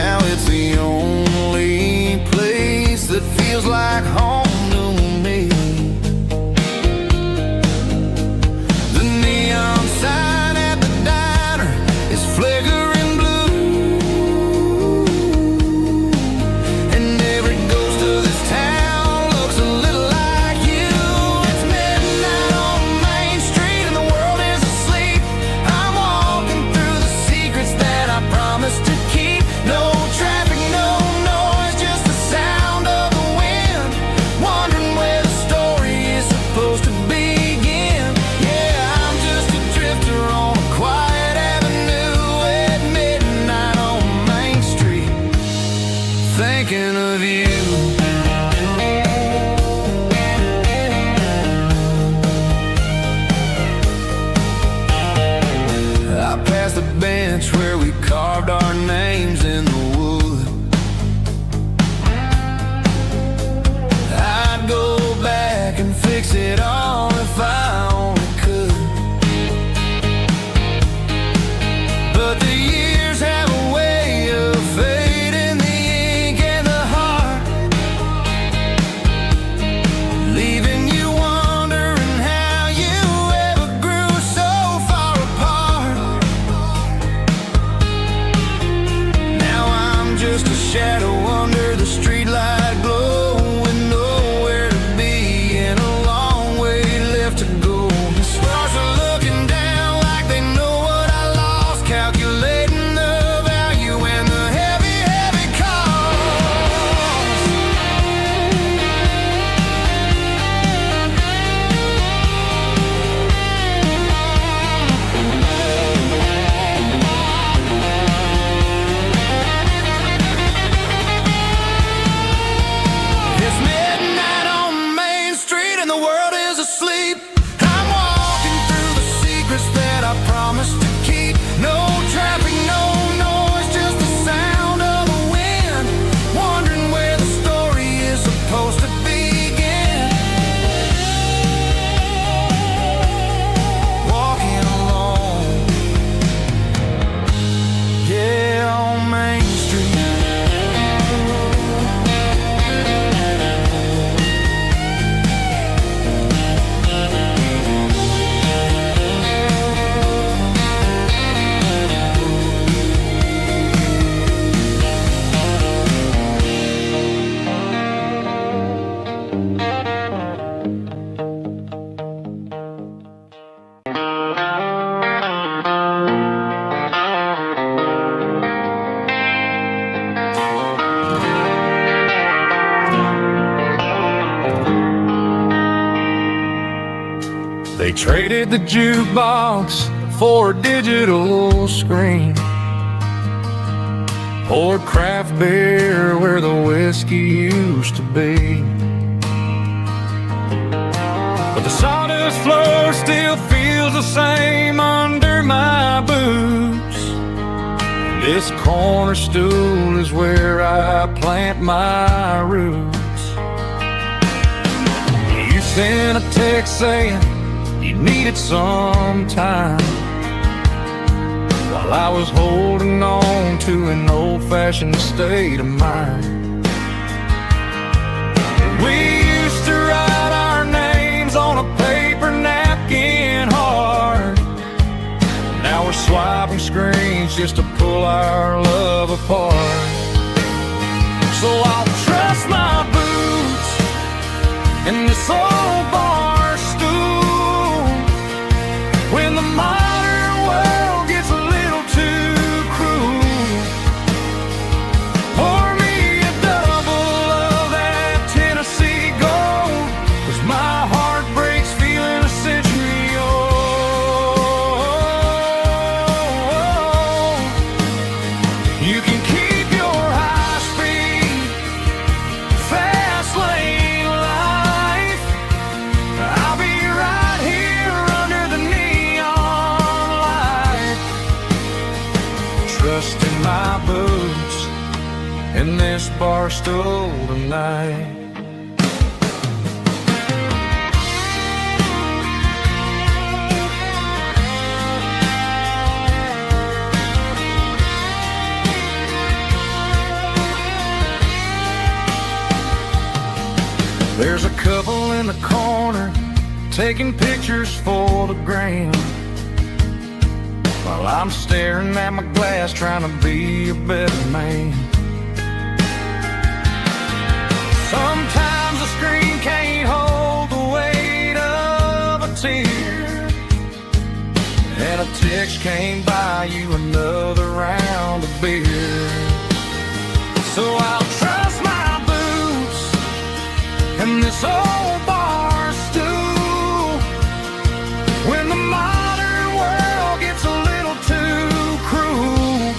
Now it's the only place that feels like home to me. The neon sign at the diner is flickering blue, and every ghost of this town looks a little like you. It's midnight on Main Street and the world is asleep. I'm walking through the secrets that I promised to keep. No traffic, no noise, just the sound of the wind They traded the jukebox for a digital screen, poured craft beer where the whiskey used to be. But the sawdust floor still feels the same under my boots. This corner stool is where I plant my roots. You sent a text saying you needed some time, while I was holding on to an old-fashioned state of mind. We used to write our names on a paper napkin hard. Now we're swiping screens just to pull our love apart. So I'll trust my boots in this old bar stool when the modern world gets a little too cruel. Pour me a double of that Tennessee Gold, 'cause my heart breaks feeling a century old. You can keep your high-speed, fast lane life. I'll be right here under the neon light, trusting my boots in this bar stool tonight. There's a couple in the corner taking pictures for the gram, while I'm staring at my glass trying to be a better man. Sometimes the screen can't hold the weight of a tear, and a text can't buy you another round of beer. So I'll trust my boots in this old bar stool when the modern world gets a little too cruel.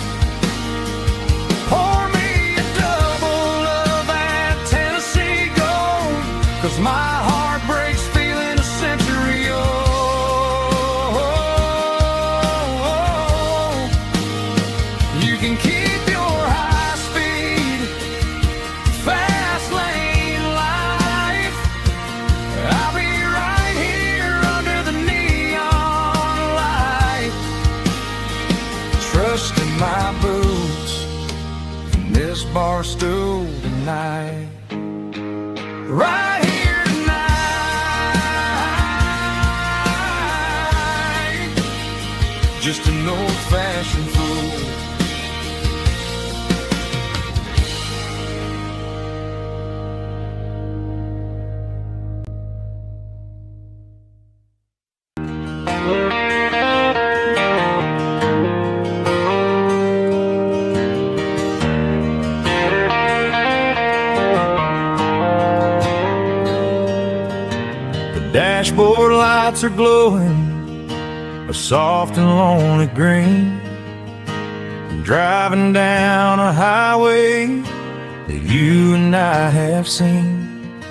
Pour me a double of that Tennessee Gold, 'cause my heart breaks feeling a century old. You can keep your high speed, fast lane life. I'll be right here under the neon light, trusting my boots in this bar stool tonight. Right here tonight, just an old-fashioned fool. Dashboard lights are glowing a soft and lonely green. I'm driving down a highway that you and I have seen.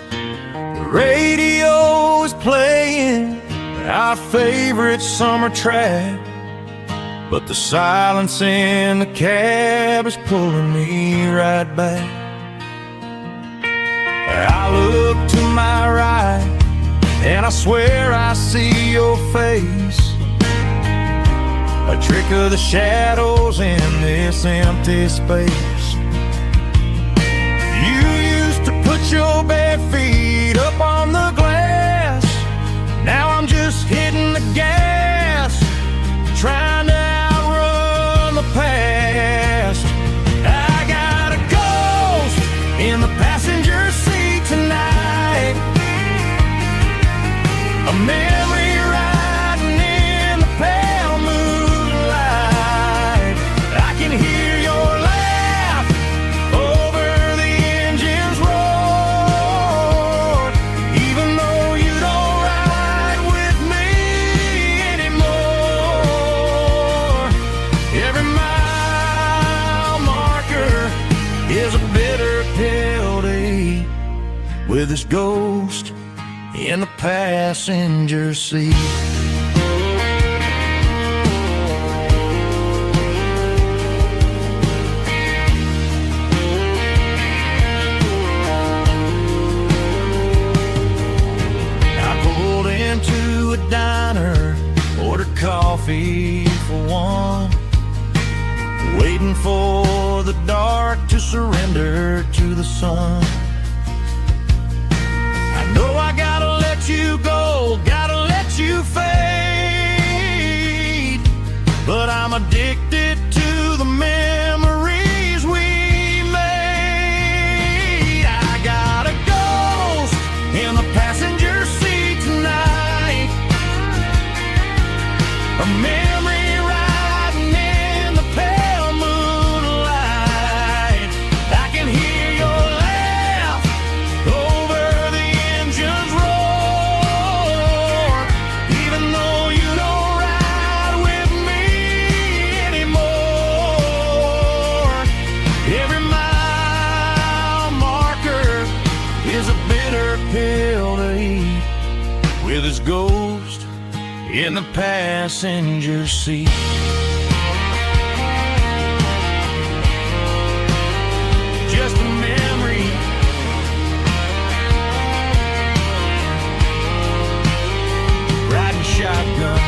The radio is playing our favorite summer track, but the silence in the cab is pulling me right back. I look to my right and I swear I see your face, a trick of the shadows in this empty space. You used to put your bare feet up on the glass. Now I'm just hitting the gas, trying to outrun the past. I got a ghost in the passenger seat tonight, a memory riding in the pale moonlight. I can hear your laugh with his ghost in the passenger seat. I pulled into a diner, ordered coffee for one, waiting for the dark to surrender to the sun. I know I gotta let you go, gotta let you fade, but I'm addicted to the memories we made. I got a ghost in the passenger seat tonight, a memory riding in the pale moonlight. I can hear your laugh over the engine's roar, even though you don't ride with me anymore. Every mile marker is a bitter pill to eat, with his ghost in the passenger seat. Just a memory, riding shotgun.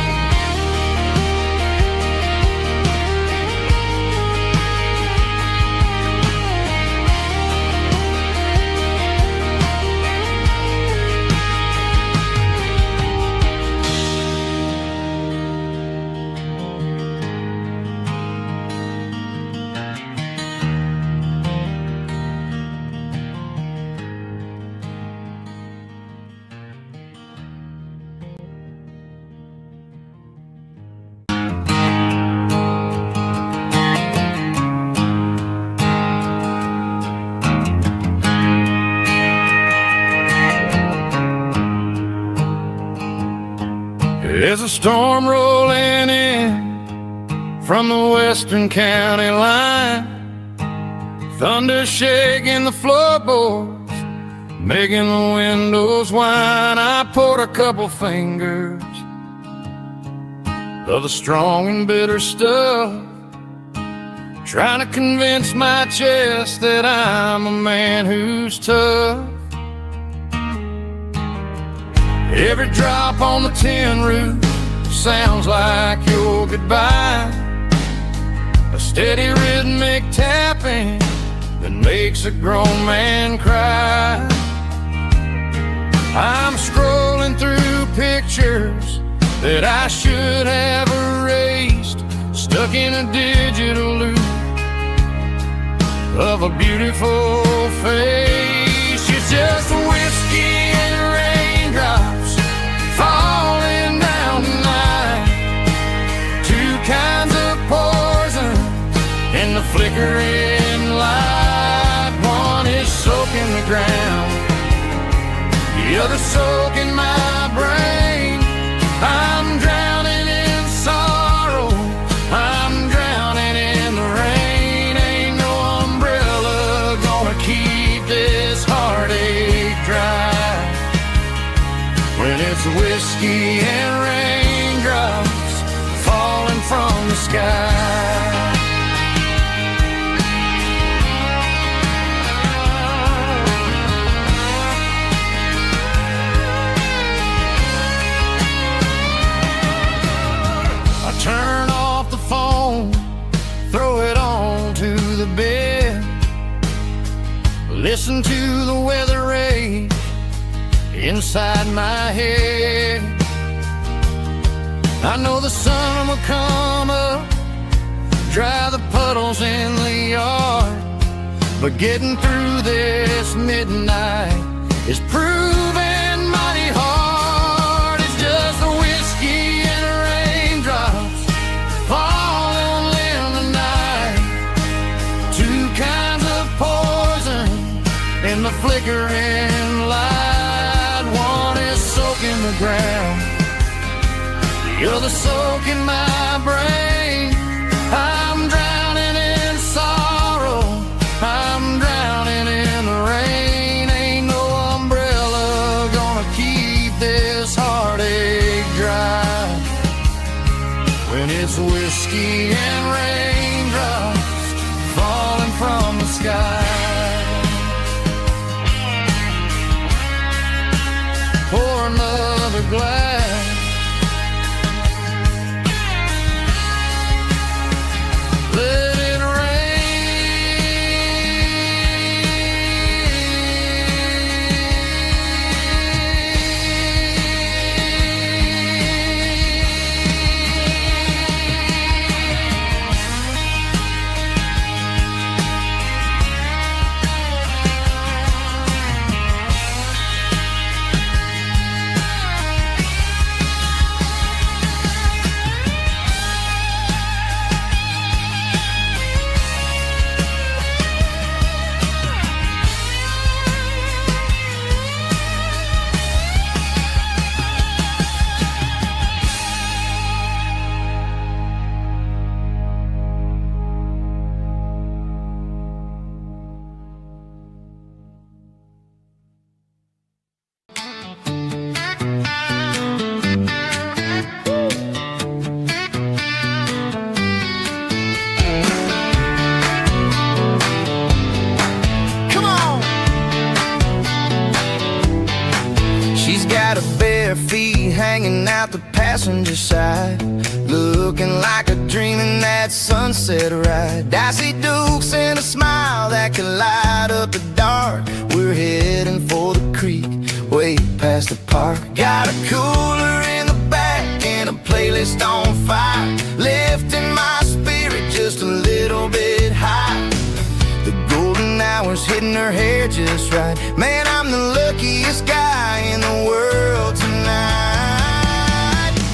There's a storm rolling in from the western county line, thunder shaking the floorboards, making the windows whine. I poured a couple fingers of the strong and bitter stuff, trying to convince my chest that I'm a man who's tough. Every drop on the tin roof sounds like your goodbye, a steady rhythmic tapping that makes a grown man cry. I'm scrolling through pictures that I should have erased, stuck in a digital loop of a beautiful face. It's just whiskey and raindrops falling down tonight, two kinds of poison in the flickering light. One is soaking the ground, the other soaking my brain. I'm drowning in sorrow, I'm drowning in the rain. Ain't no umbrella gonna keep this heartache dry when it's whiskey and raindrops falling from the sky. I turn off the phone, throw it on to the bed, listen to the weather rage inside my head. I know the sun will come up, dry the puddles in the yard, but getting through this midnight is proving mighty hard. It's just the whiskey and raindrops falling in the night, two kinds of poison in the flickering light. One is soaking the ground, the other soaking my brain. I'm drowning in sorrow, I'm drowning in the rain. Ain't no umbrella whiskey and raindrops falling from the sky. Pour another glass. Let it hanging out the passenger side, looking like a dream in that sunset ride. I see Dukes and a smile that can light up the dark. We're heading for the creek, way past the park. Got a cooler in the back and a playlist on fire, lifting my spirit just a little bit high. The golden hour's hitting her hair just right. Man, I'm the luckiest guy in the world tonight.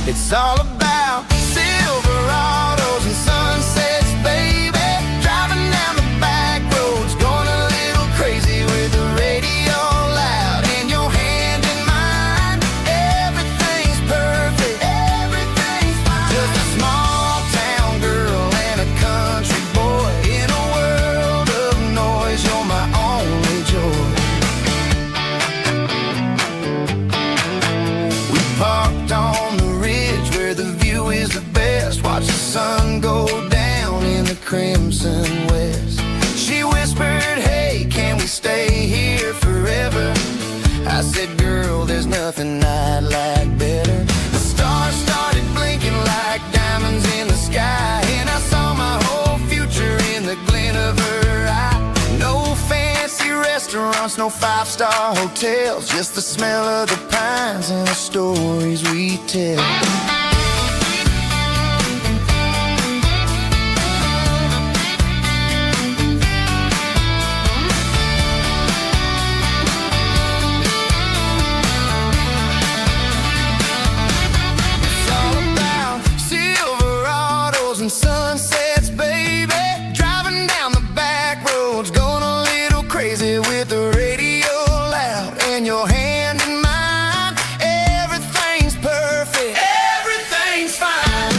It's all about Silverados and sunsets, baby. Driving down the back roads, going a little crazy with the radio loud and your hand in mine. Everything's perfect, everything's fine. Just a small town girl and a country boy in a world of noise. You're my only joy. We parked on the ridge where the view is the best. Watch the sun go down in the crimson west. She whispered, hey, can we stay here forever? I said, girl, there's nothing I'd like better. The stars started blinking like diamonds in the sky, and I saw my whole future in the glint of her eye. No fancy restaurants, no five-star hotels, just the smell of the pines and the stories we tell. It's all about Silverados and sunsets, baby. Driving down the back roads, going a little crazy with the radio loud and your hand in mine. Everything's perfect, everything's fine.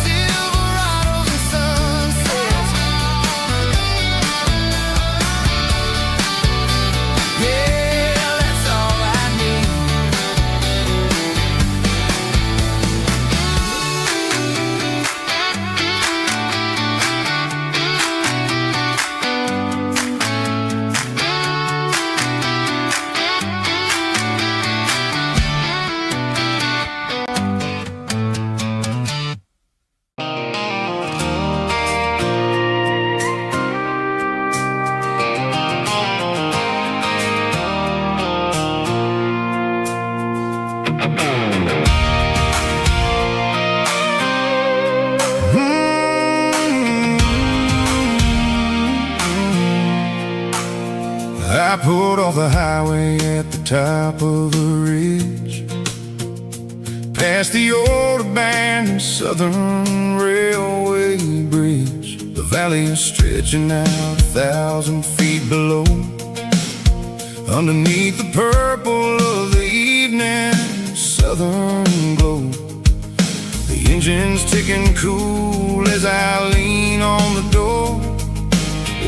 Silverados and sunsets. Yeah, that's all I need. I pulled off the highway at the top of the ridge, past the old abandoned Southern Railway bridge. The valley is stretching out 1,000 feet below, underneath the purple of the evening southern glow. The engine's ticking cool as I lean on the door,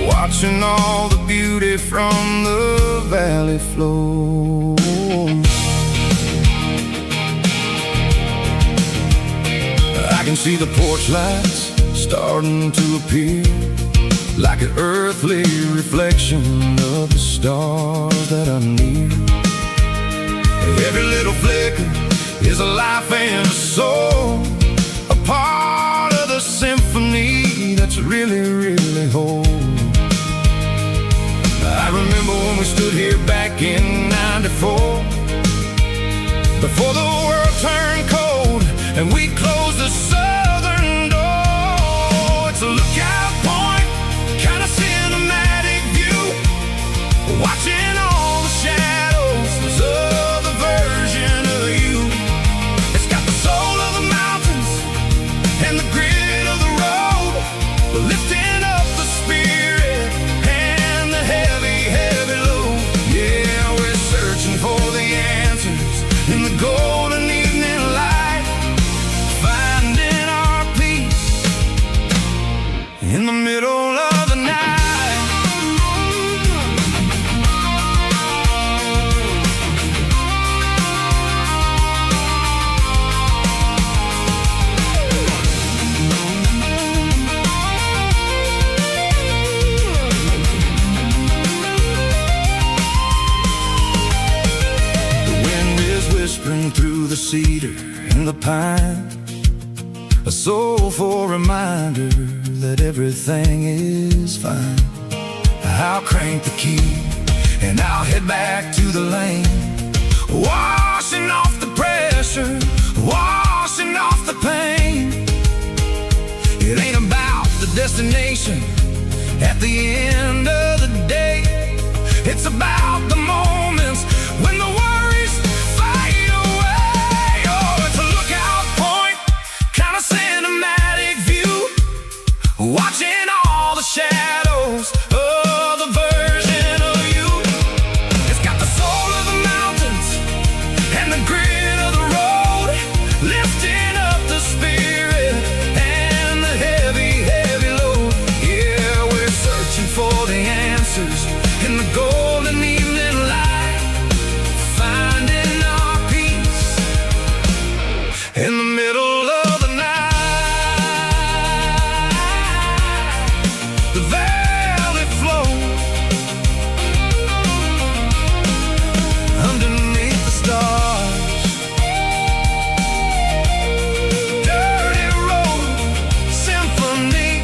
watching all the beauty from the valley flow. see the porch lights starting to appear, like an earthly reflection of the stars that are near. Every little flicker is a life and a soul, a part of the symphony that's really, really whole. I remember when we stood here back in '94, before the world turned cold and we closed the southern door. It's a lookout point, kind of cinematic view, watching all the shadows of the version of you. It's got the soul of the mountains and the grit of the road, lifting up the spirit and the heavy, heavy load. Yeah, we're searching for the answers in the golden evening light, finding our peace in the middle of the night. Whispering through the cedar and the pine, a soulful reminder that everything is fine. I'll crank the key and I'll head back to the lane, washing off the pressure, washing off the pain. It ain't about the destination at the end of the day, it's about the moments when the worries fade away. Oh, it's a lookout point, kind of cinematic view, watching all the shadows of the version of you. It's got the soul of the mountains and the grit of the road, lifting up the spirit and the heavy, heavy load. Yeah, we're searching for the answers in the golden evening light, finding our peace in the middle of the night. The valley flows underneath the stars, dirty road symphony.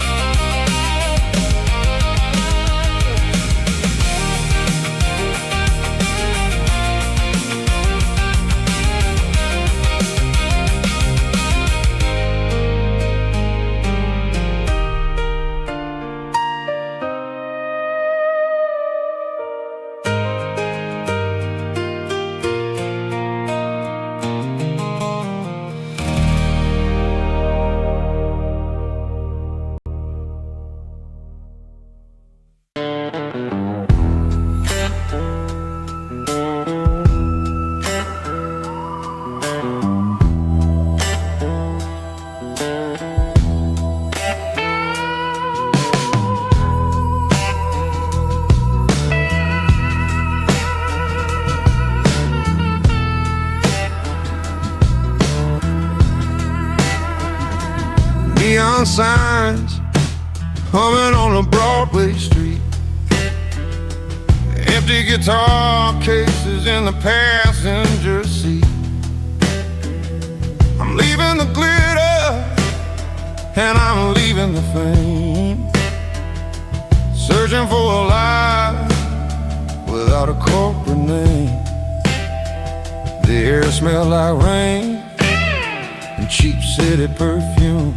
Neon signs humming on a Broadway street, empty guitar cases in the passenger seat. I'm leaving the glitter and I'm leaving the fame, searching for a life without a corporate name. The air smells like rain and cheap city perfume.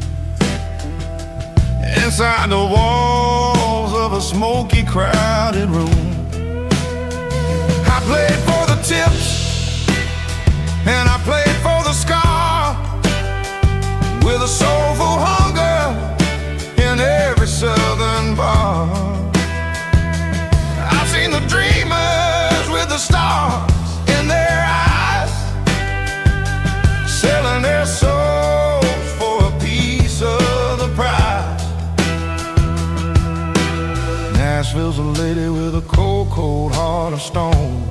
Inside the walls of a smoky, crowded room, I played for the tips and I played for the scar, with a soulful hunger in every southern bar. I've seen the dreamers with the stars in their eyes, selling their souls for a piece of the prize. Nashville's a lady with a cold, cold heart of stone.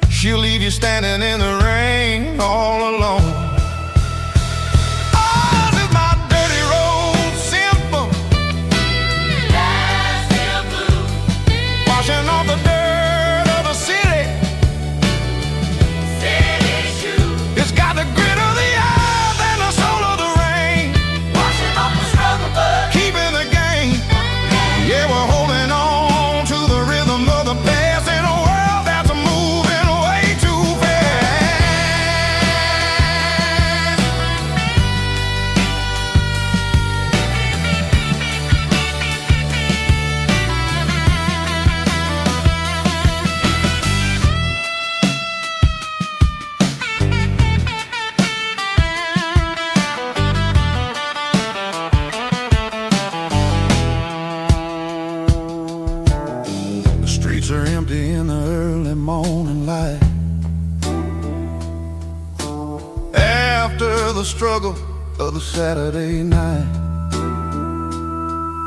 She'll leave you standing in the rain all alone. streets are empty in the early morning light. After the struggle of the Saturday night,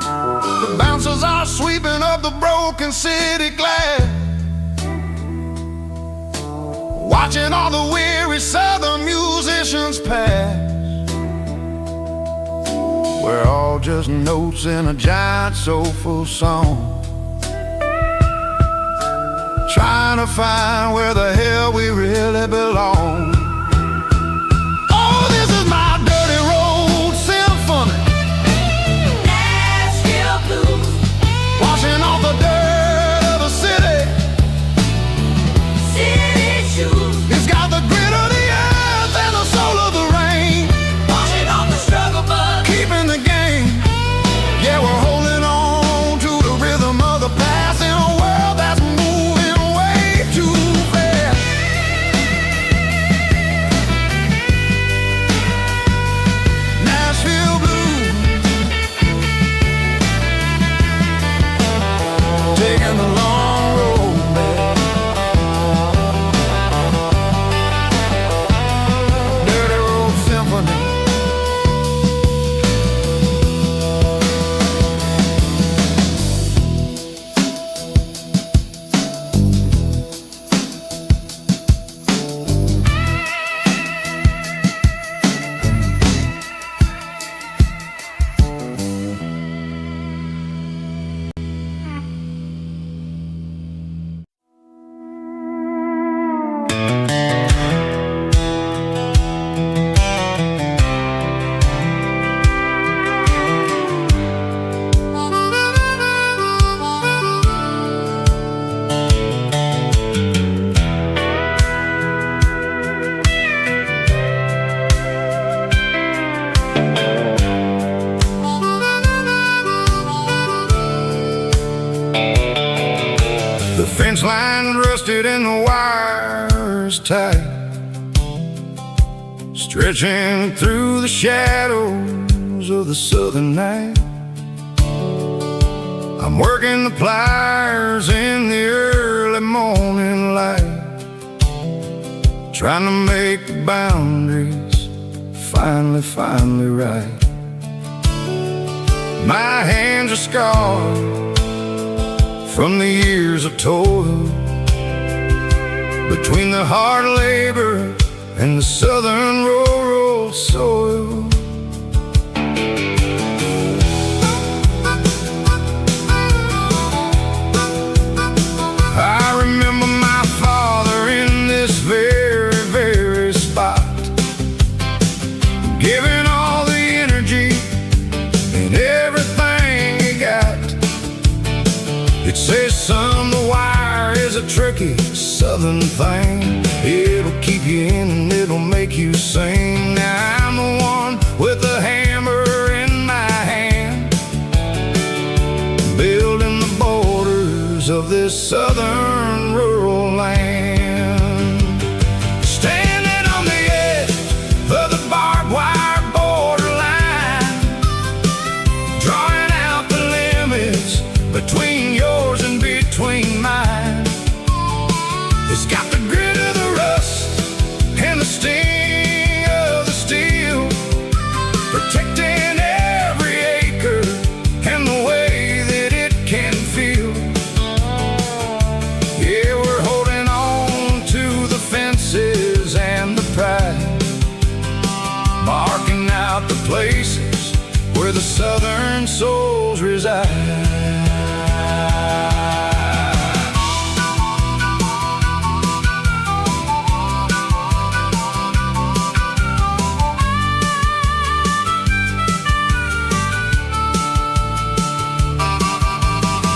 the bouncers are sweeping up the broken city glass, watching all the weary southern musicians pass. We're all just notes in a giant soulful song, trying to find where the hell we really belong. Oh, this is my dirty road symphony, Nashville blues, washing off the dirt of the city. city shoes, It's got the grit of the earth and the soul of the rain, washing off the struggle bug. keeping the game. Yeah, we're holding on to the rhythm of the past in a world that's moving way too fast. Nashville blues, taking the long road back. Dirty road symphony. The fence line rusted and the wires tight, stretching through the shadows of the southern night. I'm working the pliers in the early morning light, trying to make the boundaries finally right. My hands are scarred from the years of toil, between the hard labor and the southern rural soil. I remember my father in this very spot, giving all the energy and everything he got. It says, son, the wire is a tricky southern thing. It'll keep you in and it'll make you sing. Now I'm the one with the hammer in my hand, building the borders of this southern rural land. Standing on the edge of the barbed wire borderline, drawing out the limits between yours and between mine. It's got the grit of the rust and the sting of the steel, protecting every acre and the way that it can feel. Yeah, we're holding on to the fences and the pride, marking out the places where the southern souls reside.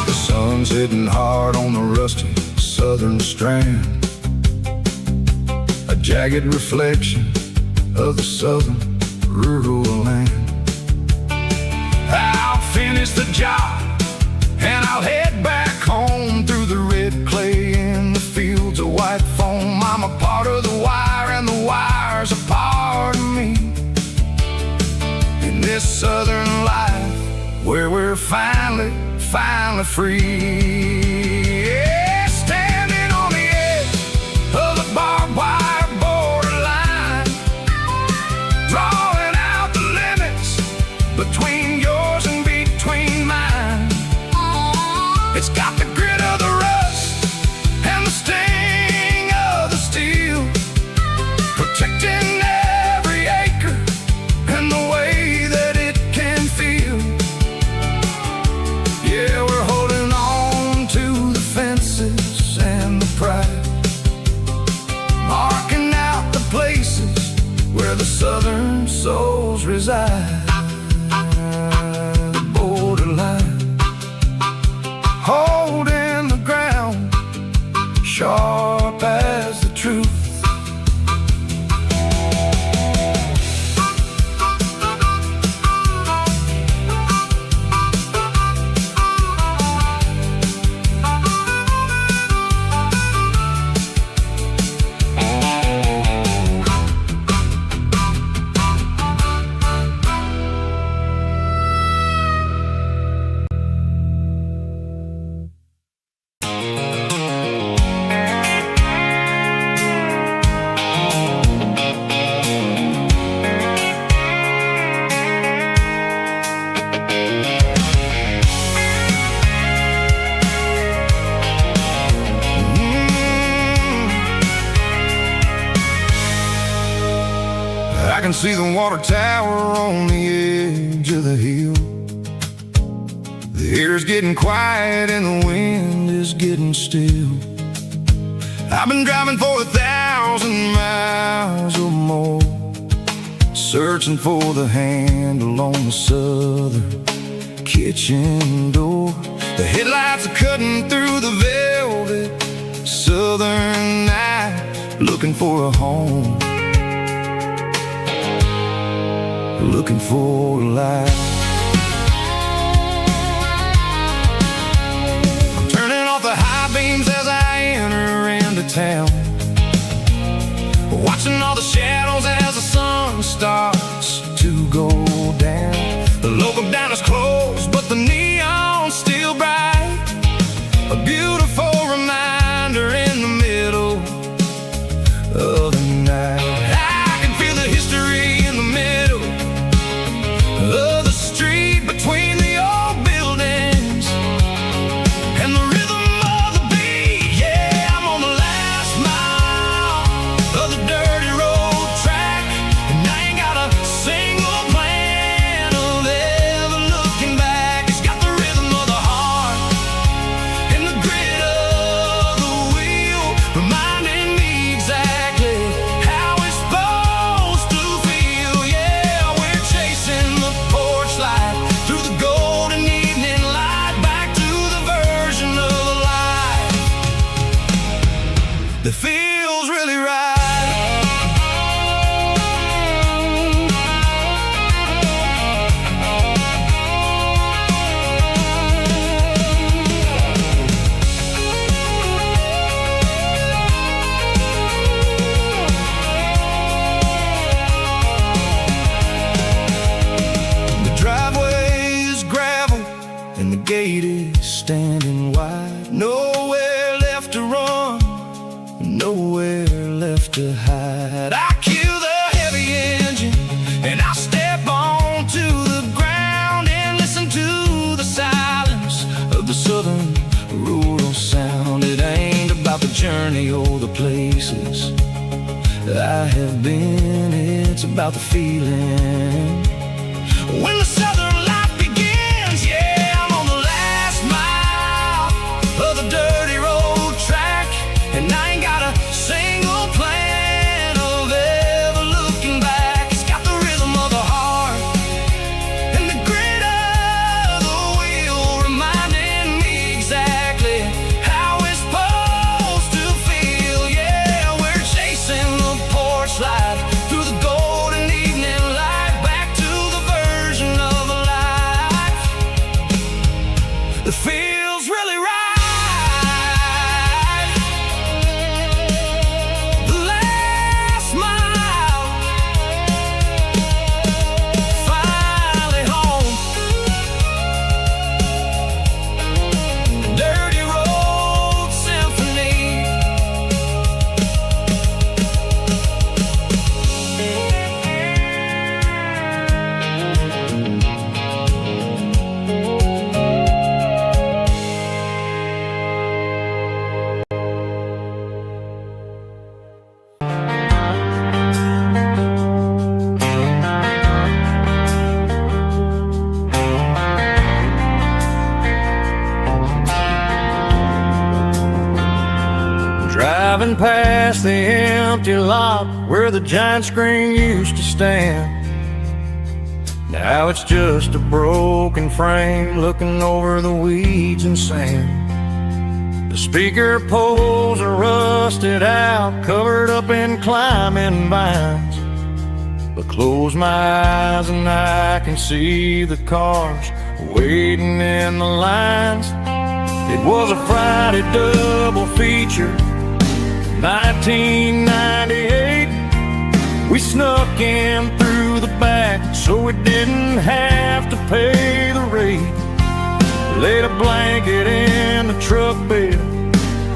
The sun's hitting hard on the rusty southern strand, a jagged reflection of the southern rural land. I'll finish the job and I'll head back home through the red clay in the fields of white foam. I'm a part of the wire and the wire's a part of me, in this southern life where we're finally free. Yeah. the southern souls reside. The borderline, holding the ground, sharp as the truth. I can see the water tower on the edge of the hill. The air's getting quiet and the wind is getting still. I've been driving for 1,000 miles or more, searching for the handle on the southern kitchen door. The headlights are cutting through the velvet southern night, looking for a home, looking for a life. I'm turning off the high beams as I enter into town, watching all the shadows as the sun starts to go down. The local diner's closed, but the neon's still bright, a beautiful reminder in the middle of the night. I can feel the history in the middle of the street between the old buildings and the rhythm of the beat. Yeah, I'm on the last mile of the dirty road track, and I ain't got a single plan of ever looking back. It's got the rhythm of the heart and the grit of the wheel, reminding me exactly how it's supposed to feel. Yeah, we're chasing the porch light through the golden evening light, back to the version of life that feels really right. The driveway is gravel and the gate is standing wide. Nowhere left to run, nowhere left to hide. I kill the heavy engine and I step onto the ground and listen to the silence of the southern rural sound. It ain't about the journey or the places I have been, it's about the feeling when the southern life begins. Yeah, I'm on the last mile of the dirty road track, and I ain't got a single plan of ever looking back. It's got the rhythm of the heart and the grit of the wheel, reminding me exactly how it's supposed to feel. Yeah, we're chasing the porch light through the golden evening light, back to the version of Driving past the empty lot where the giant screen used to stand. Now it's just a broken frame looking over the weeds and sand. The speaker poles are rusted out, covered up in climbing vines. But close my eyes and I can see the cars waiting in the lines. It was a Friday double feature, 1998. We snuck in through the back so we didn't have to pay the rate. Laid a blanket in the truck bed,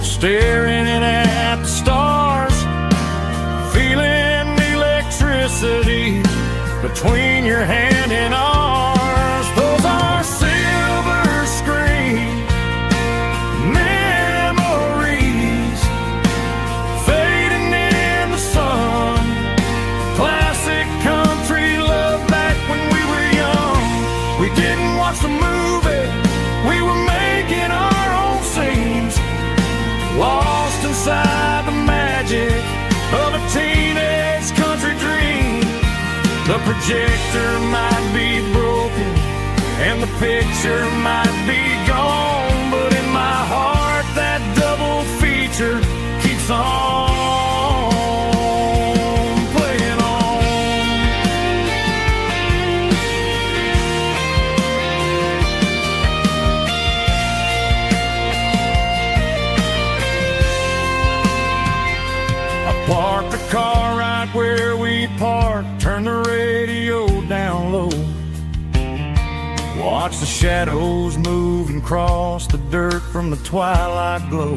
staring at the stars, feeling the electricity between your hand and ours. Those are silver screen memories fading in the sun. Classic country love back when we were young. We didn't watch the movie, we were making our own scenes, lost inside the magic of a teenage country dream. The projector might be broken and the picture might be gone, but in my heart that double feature keeps on playing on. I parked the car right where we parked, turned the radio down low, watch the shadows move and cross the dirt from the twilight glow.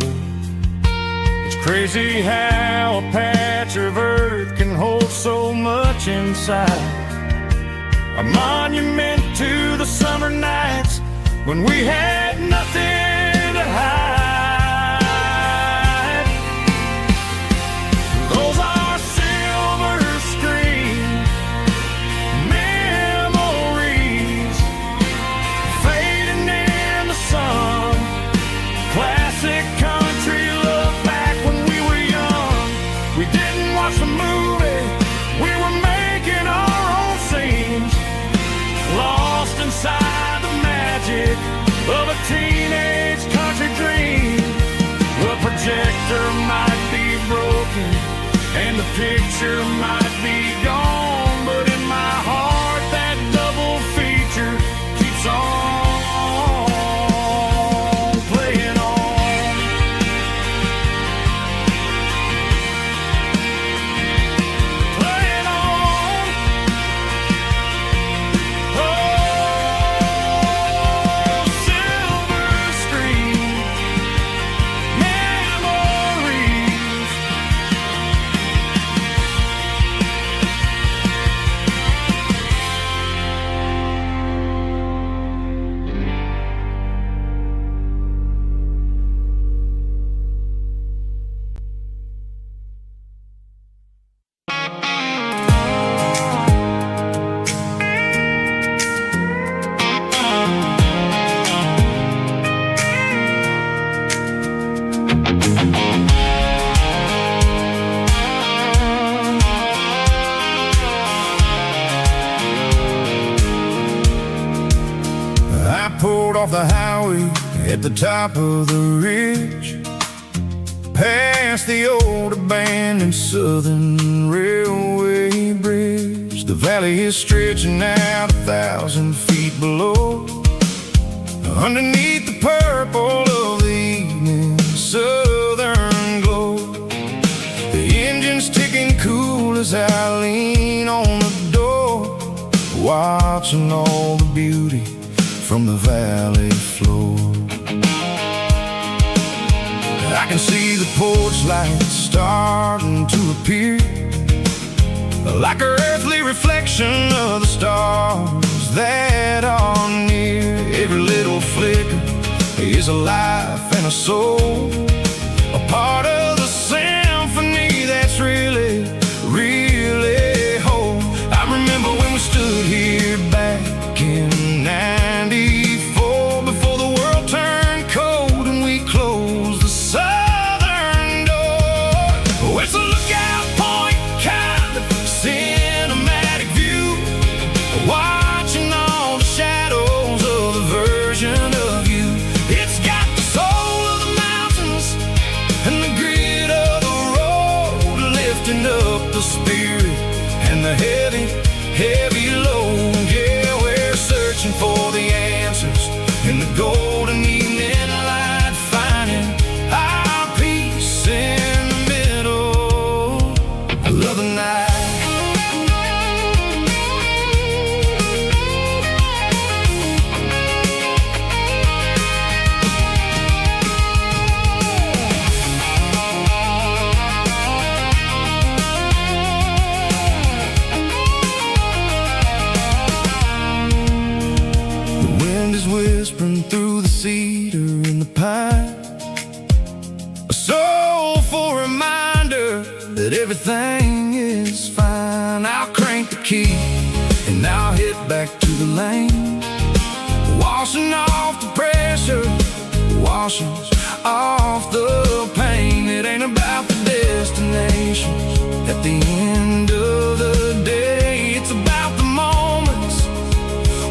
It's crazy how a patch of earth can hold so much inside. A monument to the summer nights when we had nothing to hide. Those are silver screen memories fading in the sun. Classic country love back when we were young. We didn't watch the movie, we were making our own scenes, lost inside the magic of a teenage country dream. The projector might be broken and the picture might be gone, but in my heart that double feature keeps on playing on. Playing on. Oh, silver screen memories. I pulled off the highway at the top of the ridge, past the old abandoned Southern Railway bridge. The valley is stretching out 1,000 feet below, underneath the purple of the evening southern glow. The engine's ticking cool as I lean on the door, watching all the beauty from the valley floor. I can see the porch lights starting to appear, like an earthly reflection of the stars that are near. Every little flicker is a life and a soul, a part of the symphony that's really, really whole. I remember when we stood here back in '94, before the world turned cold and we closed the southern door. lifting up the spirit and the heavy, heavy load. Yeah, we're searching for the answers in the golden evening light, finding our peace in the middle of the night. Whispering through the cedar and the pine, a soulful reminder that everything is fine. I'll crank the key and I'll head back to the lane, washing off the pressure, washing off the pain. It ain't about the destinations at the end of the day. It's about the moments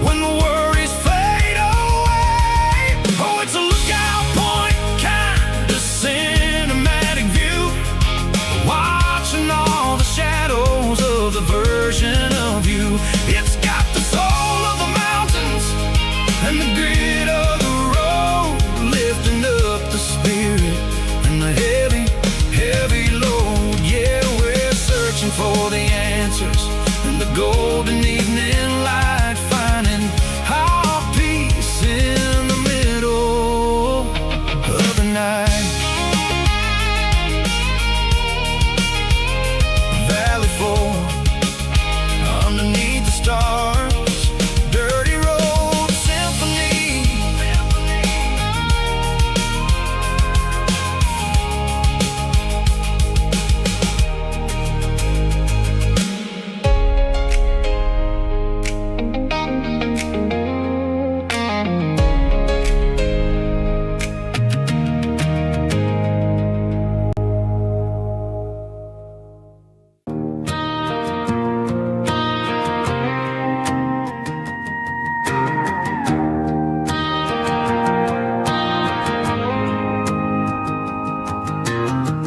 when the worries fade away. Oh, it's a lookout point, kind of cinematic view, watching all the shadows of the version of you. It's got the soul of the mountains and the grit of the road, lifting up the spirit and the heavy, heavy load. Yeah, we're searching for the answers in the golden evening light, finding our peace in the middle of the night. Valley floor, underneath the stars, dirty road symphony.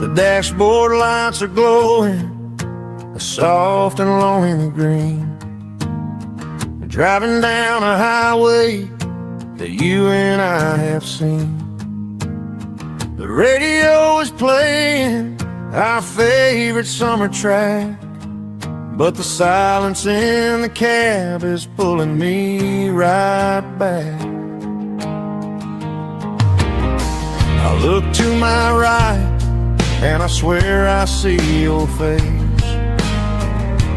The dashboard lights are glowing a soft and lonely green. We're driving down a highway that you and I have seen. The radio is playing our favorite summer track, but the silence in the cab is pulling me right back. I look to my right and I swear I see your face,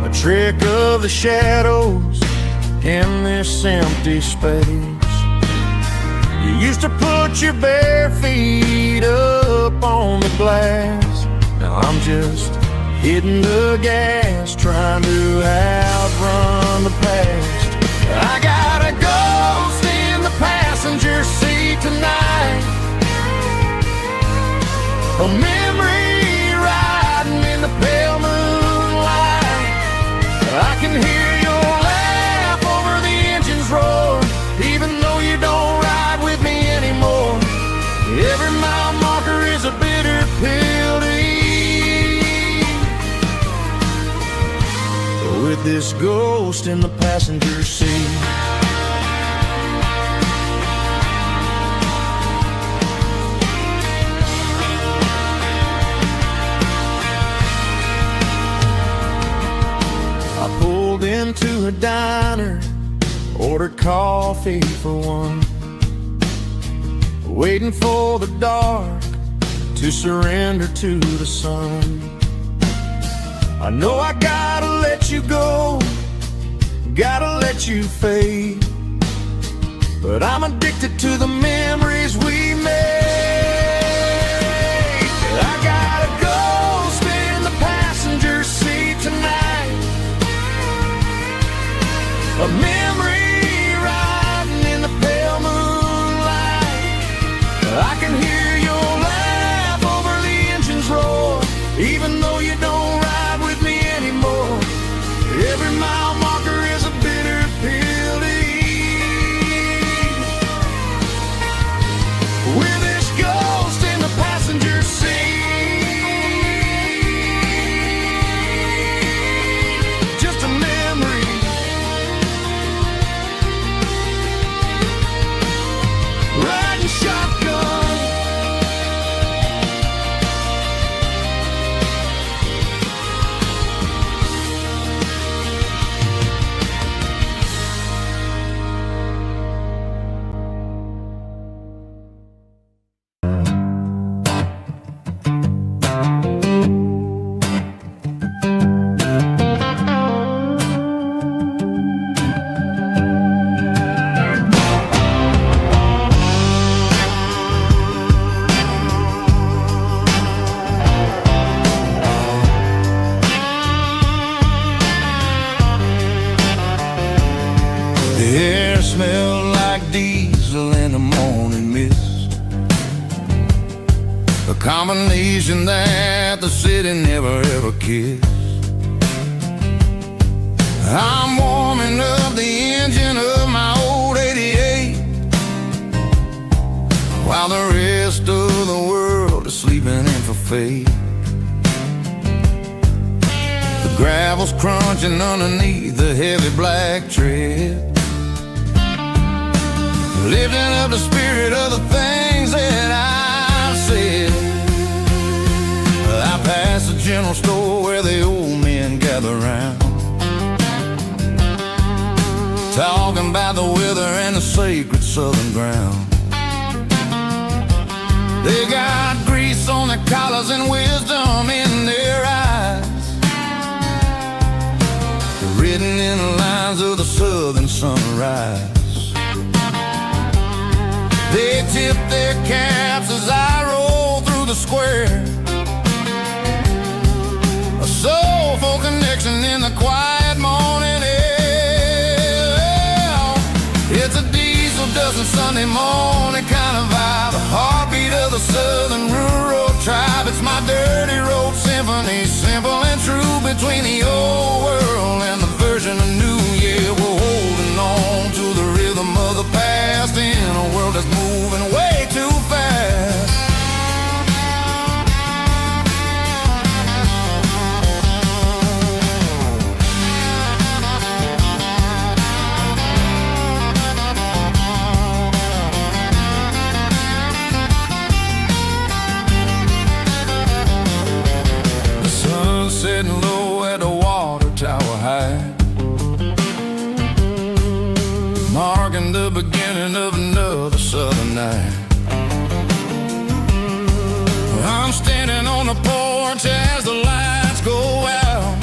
a trick of the shadows in this empty space. You used to put your bare feet up on the glass. Now I'm just hitting the gas, trying to outrun the past. I got a ghost in the passenger seat tonight, a memory riding in the pale moonlight. I can hear your laugh over the engine's roar, even though you don't ride with me anymore. Every mile marker is a bitter pill to eat, with this ghost in the passenger seat. I pulled into a diner, ordered coffee for one, waiting for the dark to surrender to the sun. I know I gotta let you go, gotta let you fade, but I'm addicted to the memories we made. I got a ghost in the passenger seat tonight, a memory riding in the pale moonlight. I can hear your laugh over the engine's roar, even though you don't ride with me anymore. Every mile marker is a bitter pill to eat, with combination that the city never ever kissed. I'm warming up the engine of my old 88, while the rest of the world is sleeping in for fate. The gravel's crunching underneath the heavy black tread, lifting up the spirit of the things that I've said. I pass the general store where the old men gather round, talking about the weather and the sacred southern ground. They got grease on their collars and wisdom in their eyes, written in the lines of the southern sunrise. They tip their caps as I roll through the square, a soulful connection in the quiet morning air. It's a diesel dozen Sunday morning kind of vibe, a heartbeat of the southern rural tribe. It's my dirty road symphony, simple and true, between the old world and the version of new. Yeah, we're holding on to the rhythm of the past in a world that's moving way too fast. Sitting low at the water tower high, marking the beginning of another southern night. I'm standing on the porch as the lights go out,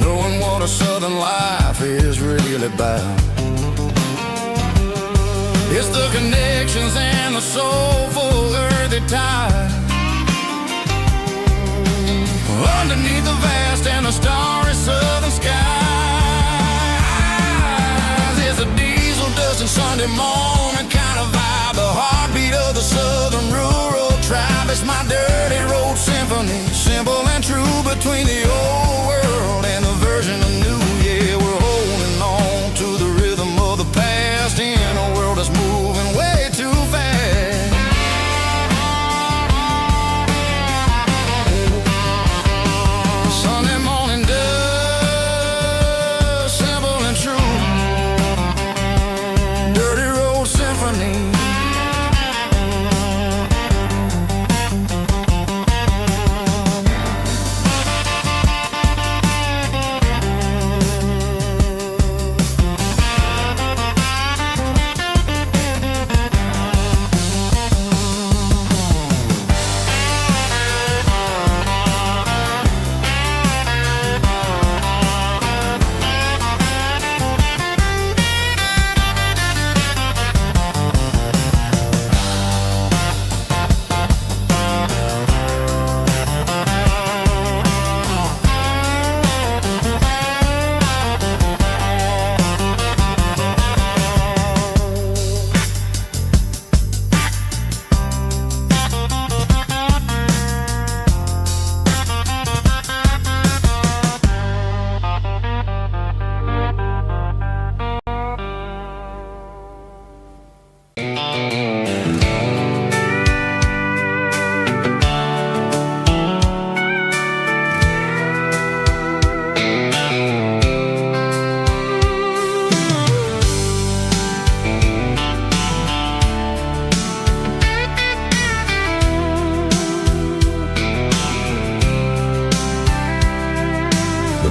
knowing what a southern life is really about. It's the connections and the soulful earthy tide, underneath the vast and the starry southern skies. It's a diesel dusting Sunday morning kind of vibe, the heartbeat of the southern rural tribe. It's my dirty road symphony, simple and true, between the old world and the version of new. Yeah, we're holding on to the rhythm of the past in a world that's moving way too fast. Sunday morning dust, simple and true, dirty road symphony.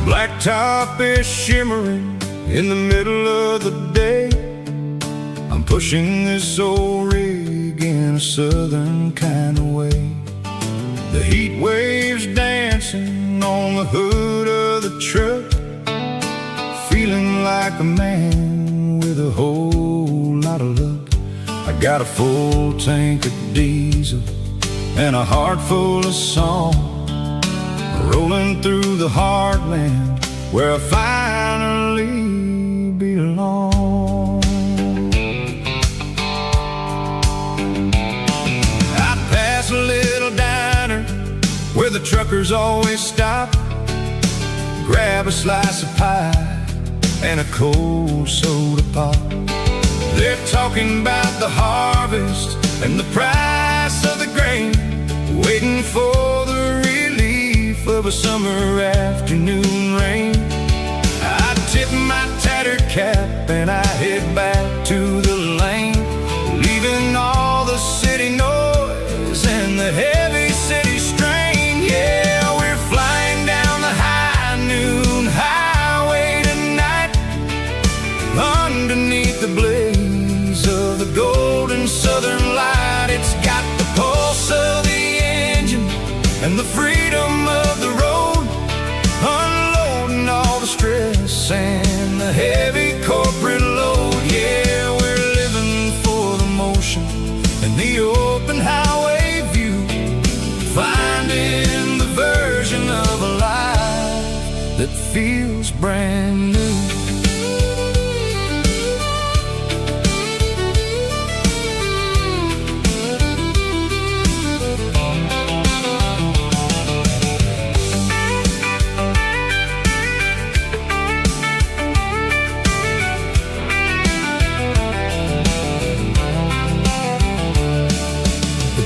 Blacktop is shimmering in the middle of the day. I'm pushing this old rig in a southern kind of way. The heat waves dancing on the hood of the truck, feeling like a man with a whole lot of luck. I got a full tank of diesel and a heart full of song, rolling through the heartland where I finally belong. truckers always stop, grab a slice of pie and a cold soda pop. They're talking about the harvest and the price of the grain, waiting for the relief of a summer afternoon rain. I tip my tattered cap and I head back to the lane, leaving all the city noise and the heavy city strain. Yeah, we're flying down the high noon highway tonight, underneath the blaze of the golden southern light. It's got the pulse of the engine and the freedom of the road, unloading all the stress and the heavy corporate load. Yeah, we're living for the motion and the open highway view, finding the version of a life that feels brand new.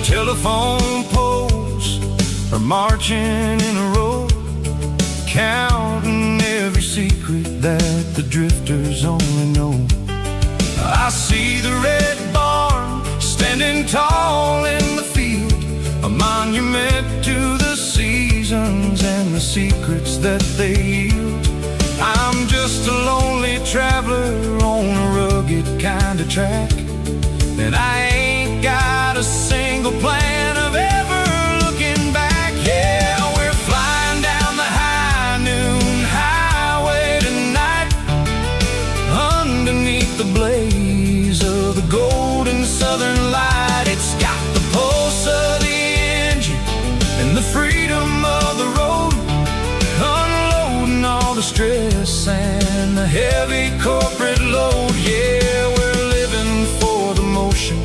Telephone poles are marching in a row, counting every secret that the drifters only know. I see the red barn standing tall in the field, a monument to the seasons and the secrets that they yield. I'm just a lonely traveler on a rugged kind of track, and I ain't got a single plan of ever looking back. Yeah, we're flying down the high noon highway tonight, underneath the blaze of the golden southern light. It's got the pulse of the engine and the freedom of the road, unloading all the stress and the heavy corporate load. Yeah, we're living for the motion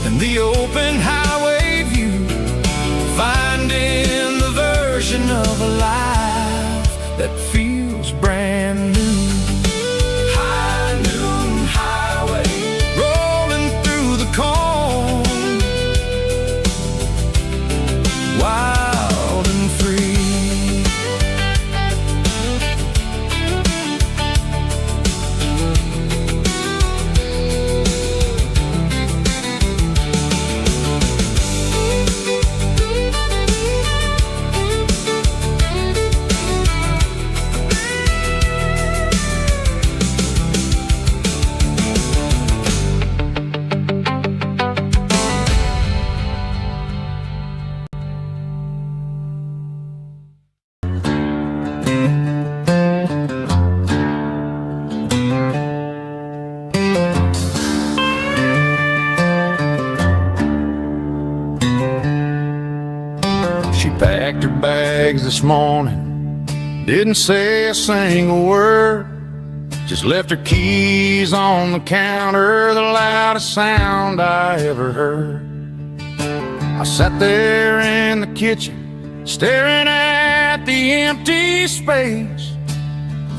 and the open highway view, finding the version of a life that feels brand new. High noon highway, rolling through the corn, wild and free. Packed her bags this morning, didn't say a single word, just left her keys on the counter, the loudest sound I ever heard. I sat there in the kitchen, staring at the empty space,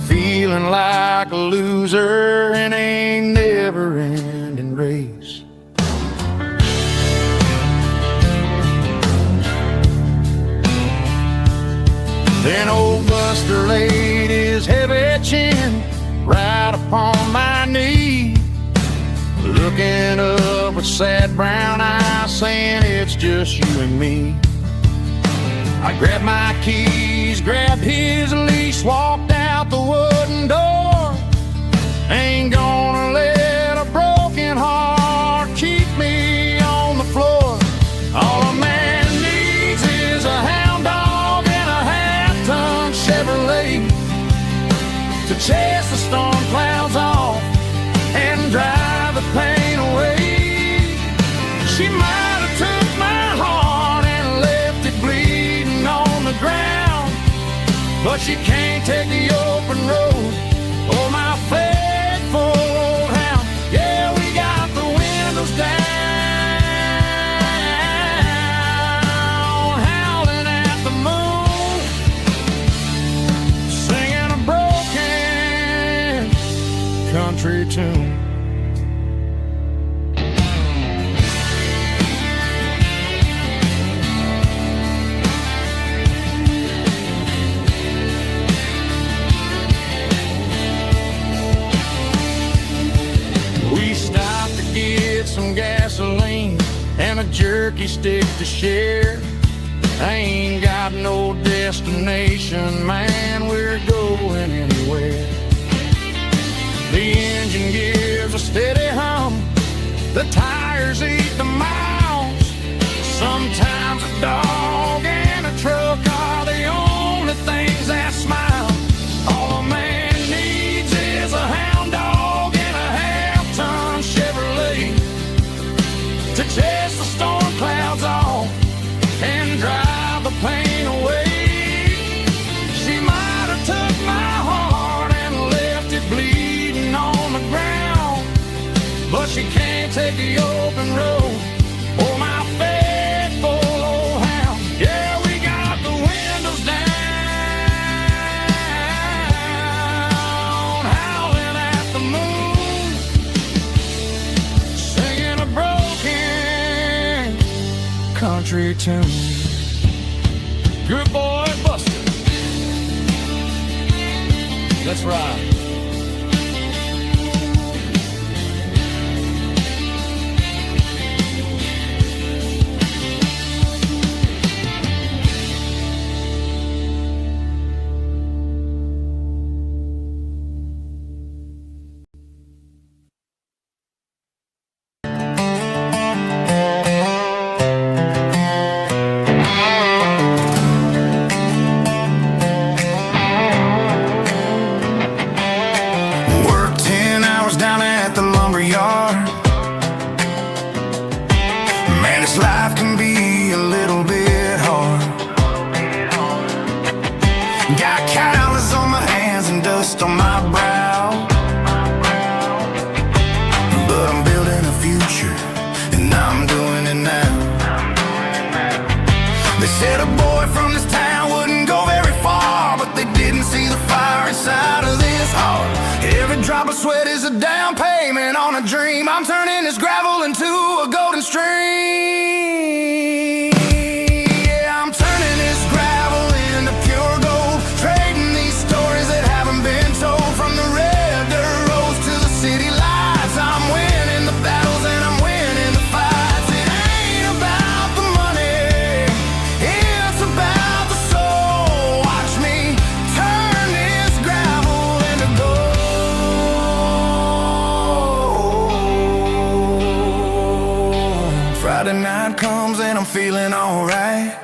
feeling like a loser in a never-ending race. Then old Buster laid his heavy chin right upon my knee, looking up with sad brown eyes, saying it's just you and me. I grabbed my keys, grabbed his leash, walked out the wooden door. Ain't gonna let a broken heart keep me on the floor. All a man needs is a hound dog and a half-ton Chevrolet to chase the storm clouds off and drive the pain away. She might have took my heart and left it bleeding on the ground, but she can't take the open road or my faithful country tune. We stopped to get some gasoline and a jerky stick to share. I ain't got no destination, man, we're going anywhere. The engine gives a steady hum, the tires eat the miles. Sometimes a dog and a truck are the only things that smile. All a man needs is a hound dog and a half-ton Chevrolet to chase the storm clouds off and drive the pain away. She might have took my heart and left it bleeding on the ground, but she can't take the open road or my faithful old hound. Yeah, we got the windows down, howling at the moon, singing a broken country tune. Good boy, Buster. Let's ride. I'm turning this gravel into a golden stream. Yeah, I'm turning this gravel into pure gold, trading these stories that haven't been told. From the red dirt roads to the city lights, I'm winning the battles and I'm winning the fights. It ain't about the money, it's about the soul. Watch me turn this gravel into gold. Friday night comes and I'm feeling alright.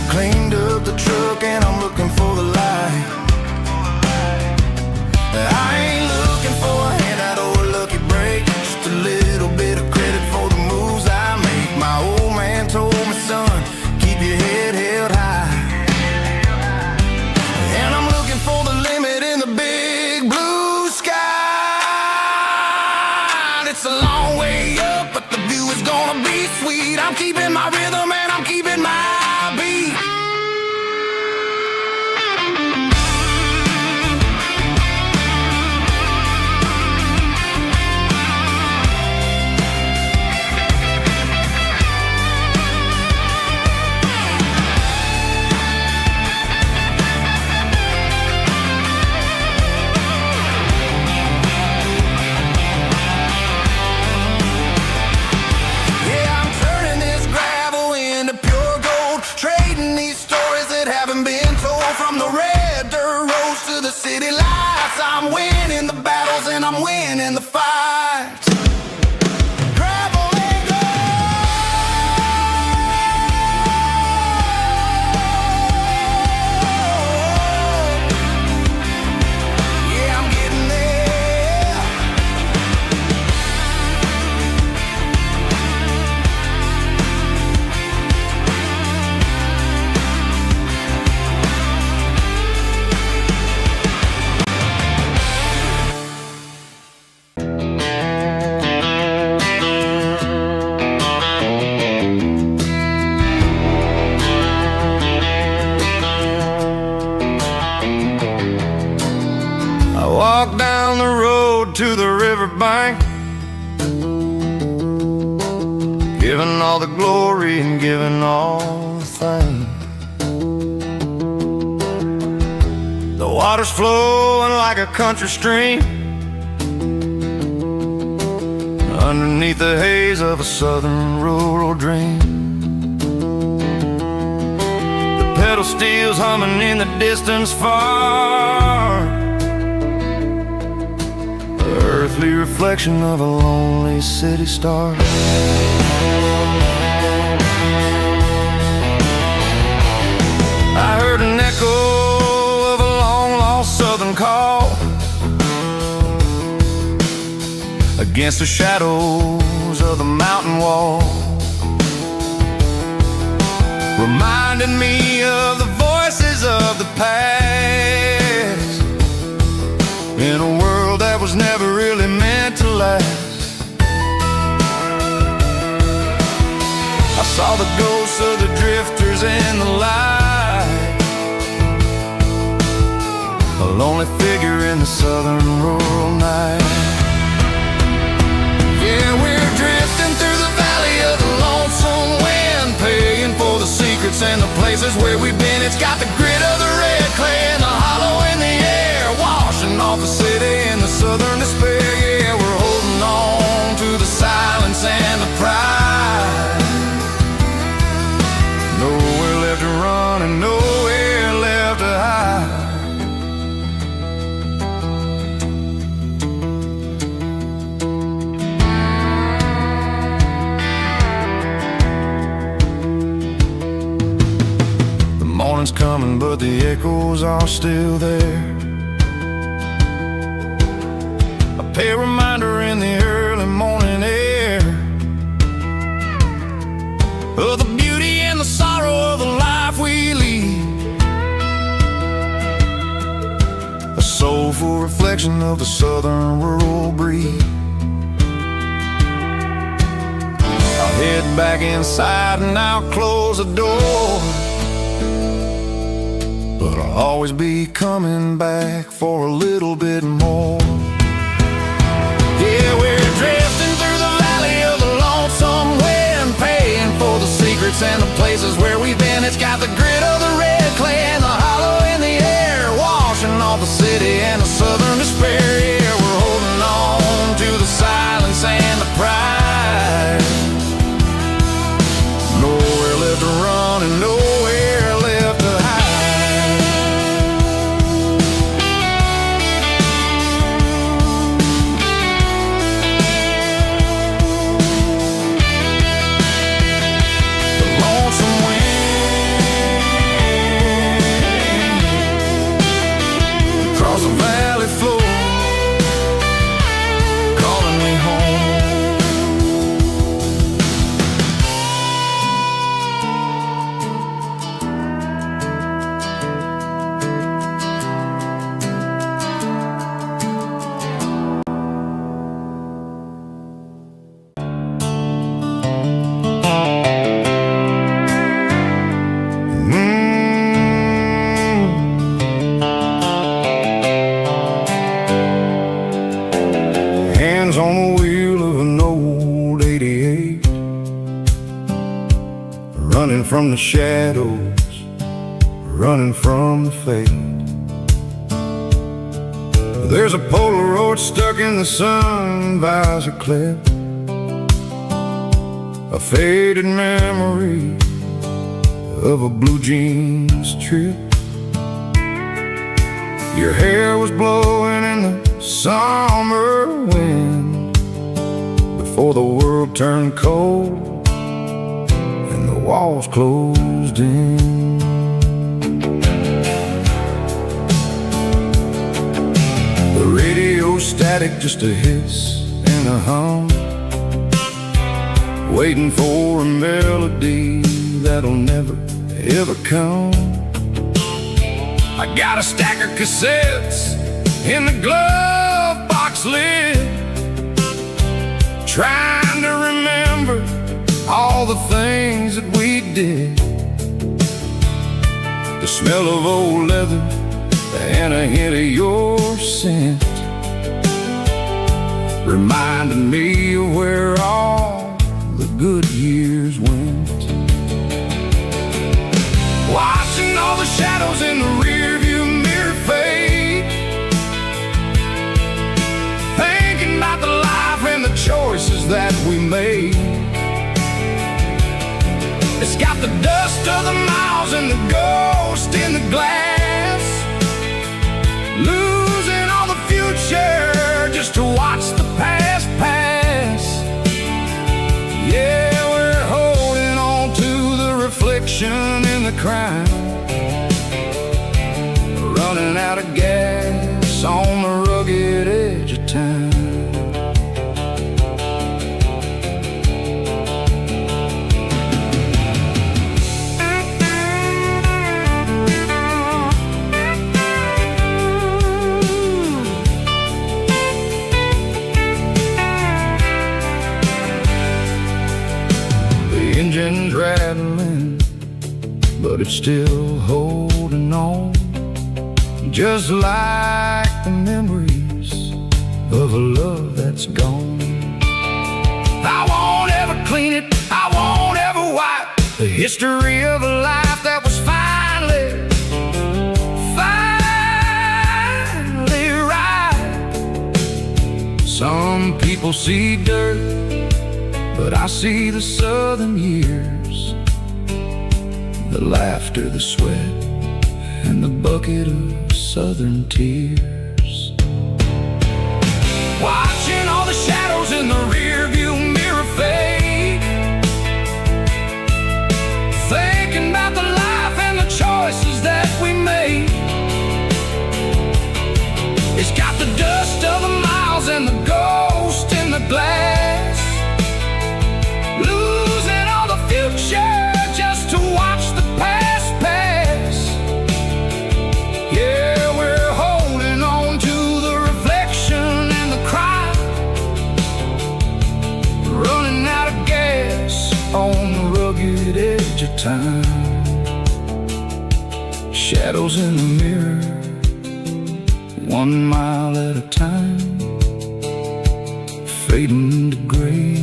Cleaned up the truck and I'm looking for the light. I ain't looking for a handout or a lucky break, just a little bit of credit for the moves I make. My old man told me, son, keep your head held high. And I'm looking for the limit in the big blue sky. It's a long way up, but the view is gonna be sweet. I'm keeping my rhythm and I'm keeping my beat. Yeah, I'm turning this gravel into pure gold, trading these stories that haven't been told. From the red dirt roads to the city lights, I'm winning the battles and I'm winning the fights. Gravel and gold. Yeah, I'm getting there. giving all the glory and giving all the thanks. The water's flowing like a country stream underneath the haze of a southern rural dream. The pedal steel's humming in the distance far, the earthly reflection of a lonely city star. I heard an echo of a long-lost southern call against the shadows of the mountain wall, reminding me of the voices of the past in a world that was never really meant to last. I saw the ghosts of the drifters in the light, a lonely figure in the southern rural night. Yeah, we're drifting through the valley of the lonesome wind, paying for the secrets and the places where we've been. It's got the grit of the red clay and the hollow in the air, washing off the city in the southern despair. Yeah, we're holding on to the silence and the pride. Nowhere left to run and nowhere left to hide. Morning's coming, but the echoes are still there. A pale reminder in the early morning air of the beauty and the sorrow of the life we lead, a soulful reflection of the southern rural breed. I'll head back inside and I'll close the door, but I'll always be coming back for a little bit more. Yeah, we're drifting through the valley of the lonesome wind, paying for the secrets and the places where we've been. It's got the grit of the red clay and the hollow in the air, washing off the city and the southern despair. Yeah, we're holding on to the silence and the pride. Nowhere left to run and nowhere left to hide. On the wheel of an old 88, running from the shadows, running from the fate. There's a Polaroid stuck in the sun visor clip, a faded memory of a blue jeans trip. Your hair was blowing in the summer wind before the world turned cold and the walls closed in. The radio static, just a hiss and a hum, waiting for a melody that'll never ever come. I got a stack of cassettes in the glove box lid, trying to remember all the things that we did. The smell of old leather and a hint of your scent reminded me of where all the good years the dust of the miles and the ghost in the glass, losing all the future just to watch the past pass. Yeah, we're holding on to the reflection in the crowd, running out of gas on the rugged edge of town. Engine's rattling, but it's still holding on, just like the memories of a love that's gone. I won't ever clean it, I won't ever wipe the history of a life that was finally right. Some people see dirt, but I see the southern years, the laughter, the sweat, and the bucket of southern tears. Watching all the shadows in the rearview mirror fade, thinking about the life and the choices that we made. It's got the dust of the miles and the ghost in the glass, losing all the future just to watch the past pass. Yeah, we're holding on to the reflection and the crowd, running out of gas on the rugged edge of time. Shadows in the mirror, 1 mile at a time, fading to gray.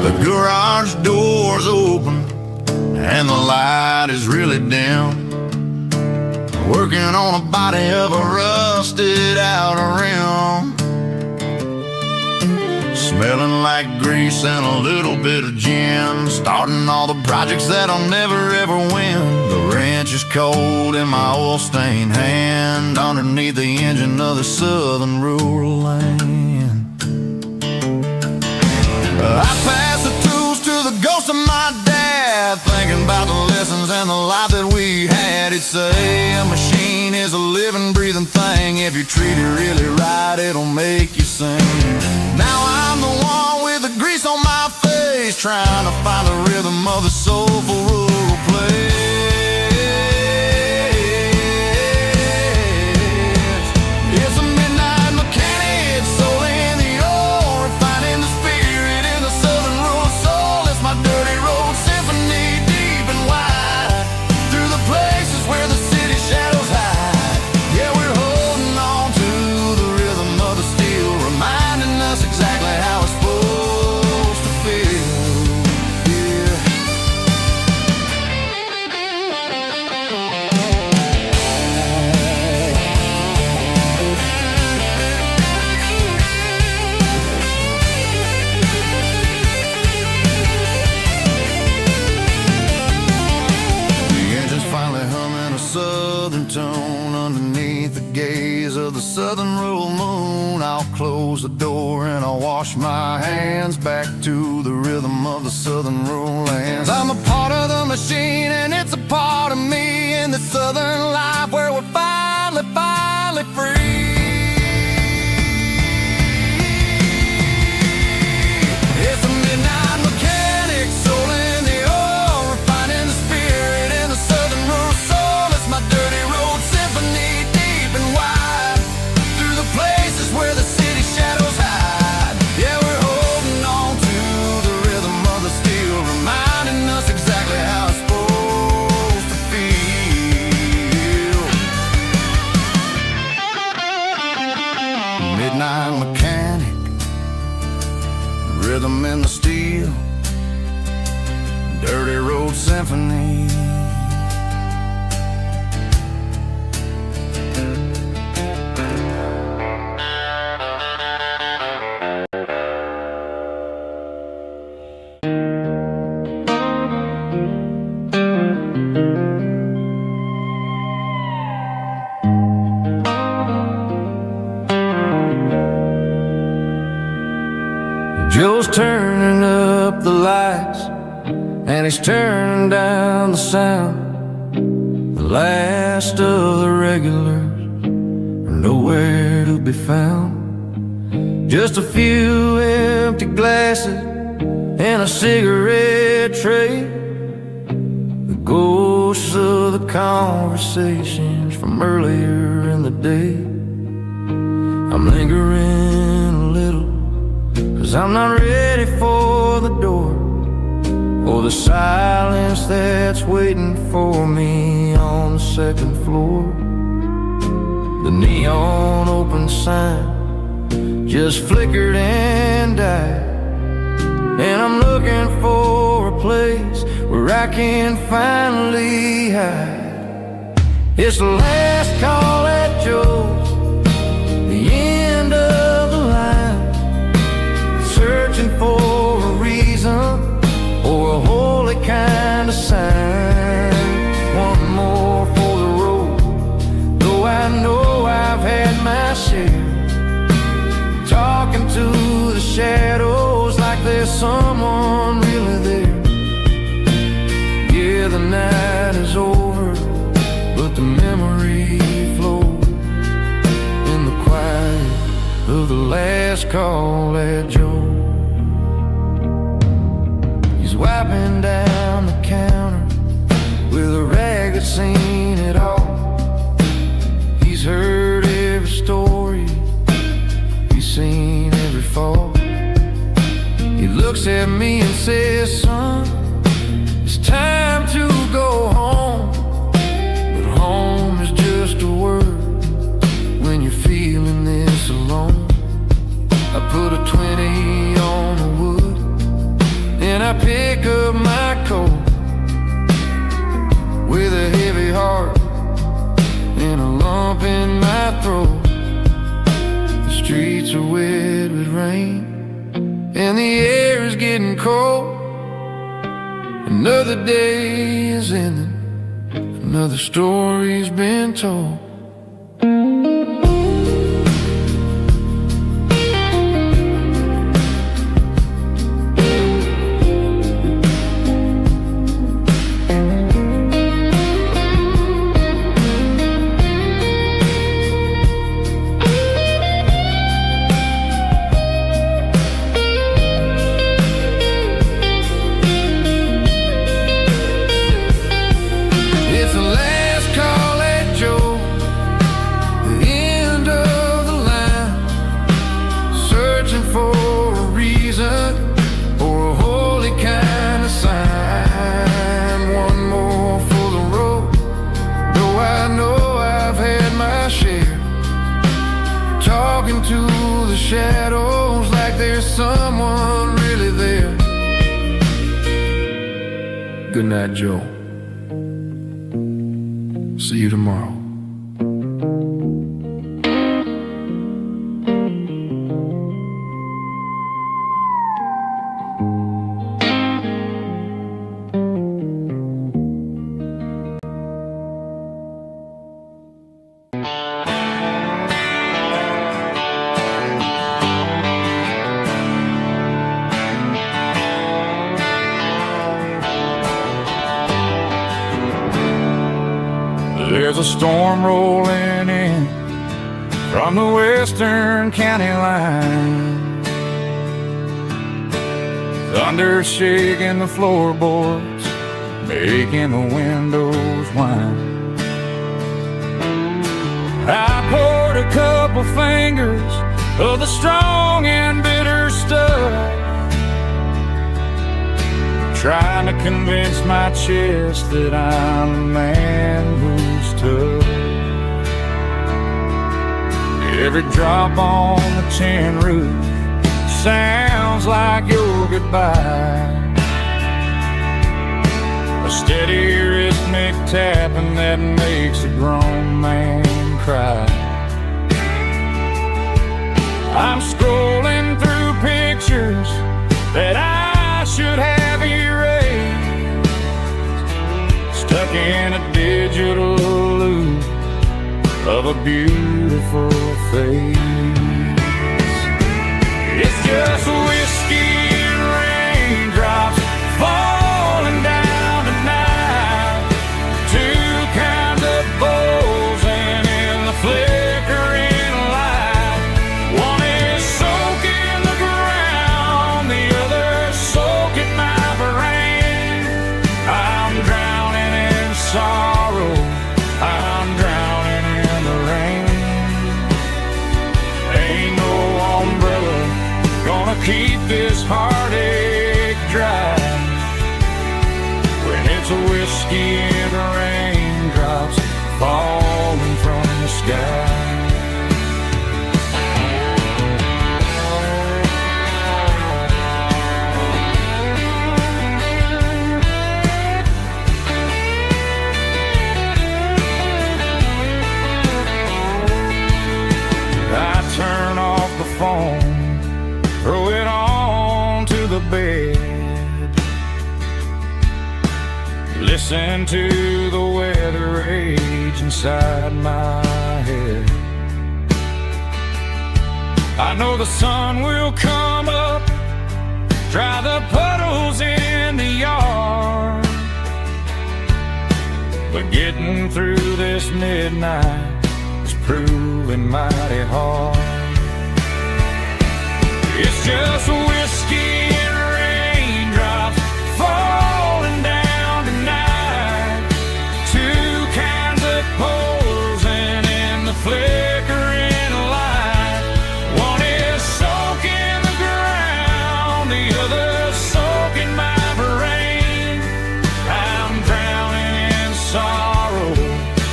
The garage door's open and the light is really dim, working on a body of a rusted out rim, smelling like grease and a little bit of gin, starting all the projects that I'll never ever win. The wrench is cold in my oil-stained hand, underneath the engine of the southern rural land. I pass the tools to the ghost of my dad, thinking about the lessons and the life that we had. He'd say a machine is a living, breathing thing. If you treat it really right, it'll make you sing. Now I'm the one with the grease on my face, trying to find the rhythm of the soulful rural place. It's a midnight mechanic, soul in the ore, refining the spirit in the southern rural soul. It's my dirty road symphony, deep and wide, through the places where the city shadows hide. Yeah, we're holding on to the rhythm of the steel, reminding us exactly how it's supposed to feel. Yeah. The engine's finally humming a southern tone underneath the gaze of the southern rural moon. I'll close the door and I'll wash my hands, back to the rhythm of the southern rural lands. I'm a part of the machine and it's a part of me in the southern life where we're finally free. It's a midnight mechanic, soul in the ore, refining the spirit in the southern rural soul. It's my dirty road symphony, deep and wide, through the places where the city shadows hide. late night mechanic, rhythm in the steel, dirty road symphony. Joe's turning up the lights, and he's turning down the sound. The last of the regulars are nowhere to be found. Just a few empty glasses and a cigarette tray, the ghosts of the conversations from earlier in the day. I'm lingering a little, 'cause I'm not ready for the door, or the silence that's waiting for me on the second floor. The neon open sign just flickered and died, and I'm looking for a place where I can finally hide. It's the last call at Joe's, the end of the line, searching for a reason or a holy kind of sign. One more for the road, though I know I've had my share. Talking to the shadows like there's someone really there. Yeah, the night is over, but the memory flows in the quiet of the last call at Joe. He's wiping down the counter with a rag that's seen it all. He's heard every story, he's seen every fall. He looks at me and says, son, it's time to go home. But home is just a word when you're feeling this alone. I put a 20 on the wood, and I pick up my coat with a heavy heart and a lump in my throat. The streets are wet with rain, and the air is getting cold. Another day is ending, another story's been told. Shadows like there's someone really there. Good night, Joe. See you tomorrow. There's a storm rolling in from the western county line. Thunder shaking the floorboards, making the windows whine. I poured a couple fingers of the strong and bitter stuff, trying to convince my chest that I'm a man who's tough. Every drop on the tin roof sounds like your goodbye. A steady rhythmic tapping that makes a grown man cry. I'm scrolling through pictures that I should have erased, stuck in a digital loop of a beautiful face. It's just whiskey and raindrops falling down tonight. Two kinds of bowls and in the flickering light. One is soaking the ground, the other soaking my brain. I'm drowning in sorrow, I'm drowning in the rain. Ain't no umbrella gonna keep this heartache dry when it's a whiskey and raindrops falling from the sky. I turn off the phone, throw it on to the bed, listen to the weather rage inside my head. I know the sun will come up, dry the puddles in the yard, but getting through this midnight is proving mighty hard. It's just whiskey and raindrops falling down tonight. Two kinds of poles and in the flickering light. One is soaking the ground, the other soaking my brain. I'm drowning in sorrow,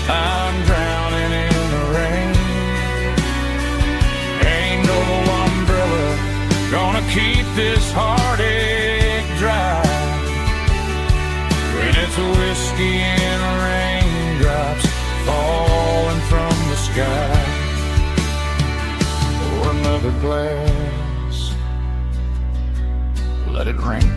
I'm drowning in the rain. Ain't no umbrella gonna keep this heartache dry when it's a whiskey and raindrops falling from the sky. Pour another glass, let it rain.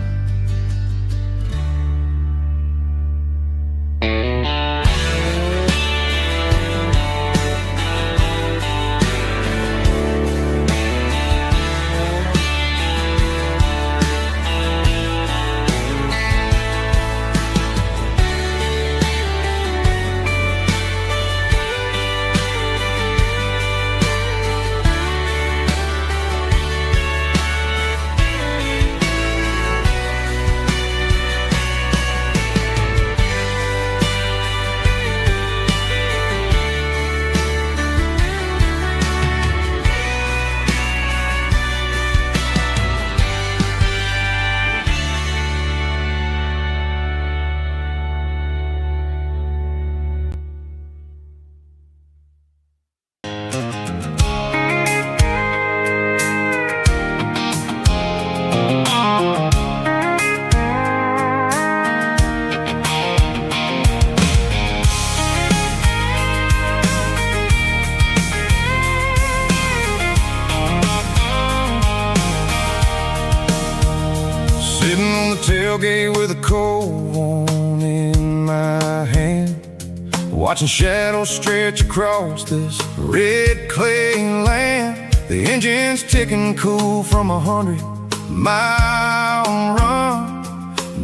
Tailgate with a cold one in my hand, watching shadows stretch across this red clay land. The engine's ticking cool from 100-mile run.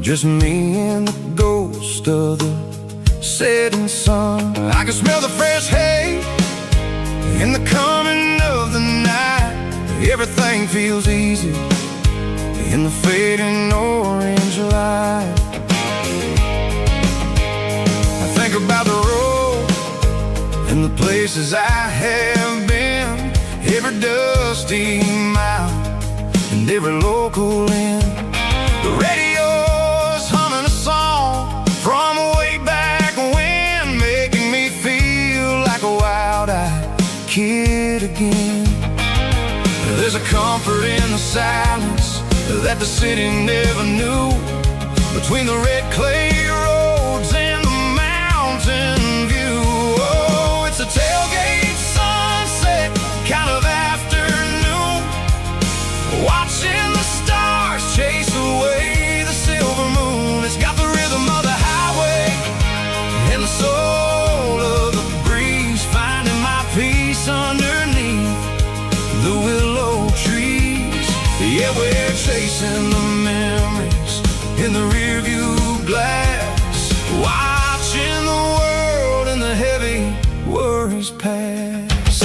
Just me and the ghost of the setting sun. I can smell the fresh hay in the coming of the night. Everything feels easy in the fading orange light. I think about the road and the places I have been, every dusty mile and every local inn. The radio's humming a song from way back when, making me feel like a wild-eyed kid again. There's a comfort in the silence that the city never knew, between the red clay roads and the mountain view. Oh, it's a tailgate sunset kind of afternoon, watching the stars chase away the silver moon. It's got the rhythm of the highway and the soul of the breeze, finding my peace underneath the willow trees. Yeah, we're chasing the memories in the rearview glass, watching the world and the heavy worries pass.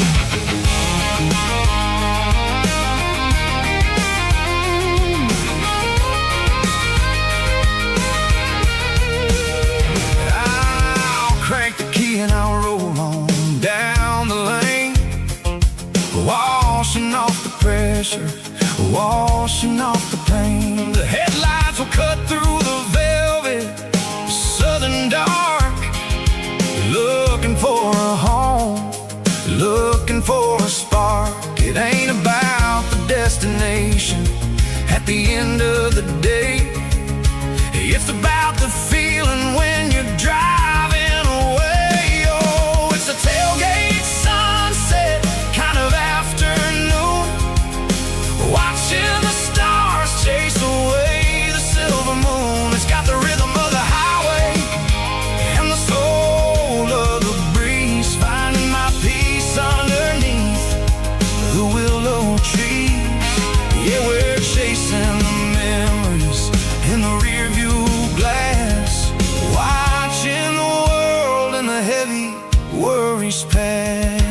I'll crank the key and I'll roll on down the lane, washing off the pressure, washing off the pain. The headlights will cut through the velvet southern dark, looking for a home, looking for a spark. It ain't about the destination at the end of the day, it's about the feeling when you're driving away. Oh, it's a tailgate sunset kind of afternoon, watching the stars chase away the silver moon. It's got the rhythm of the highway and the soul of the breeze, finding my peace underneath the willow trees. Yeah, we're chasing the memories in the rearview glass, watching the world and the heavy worries pass.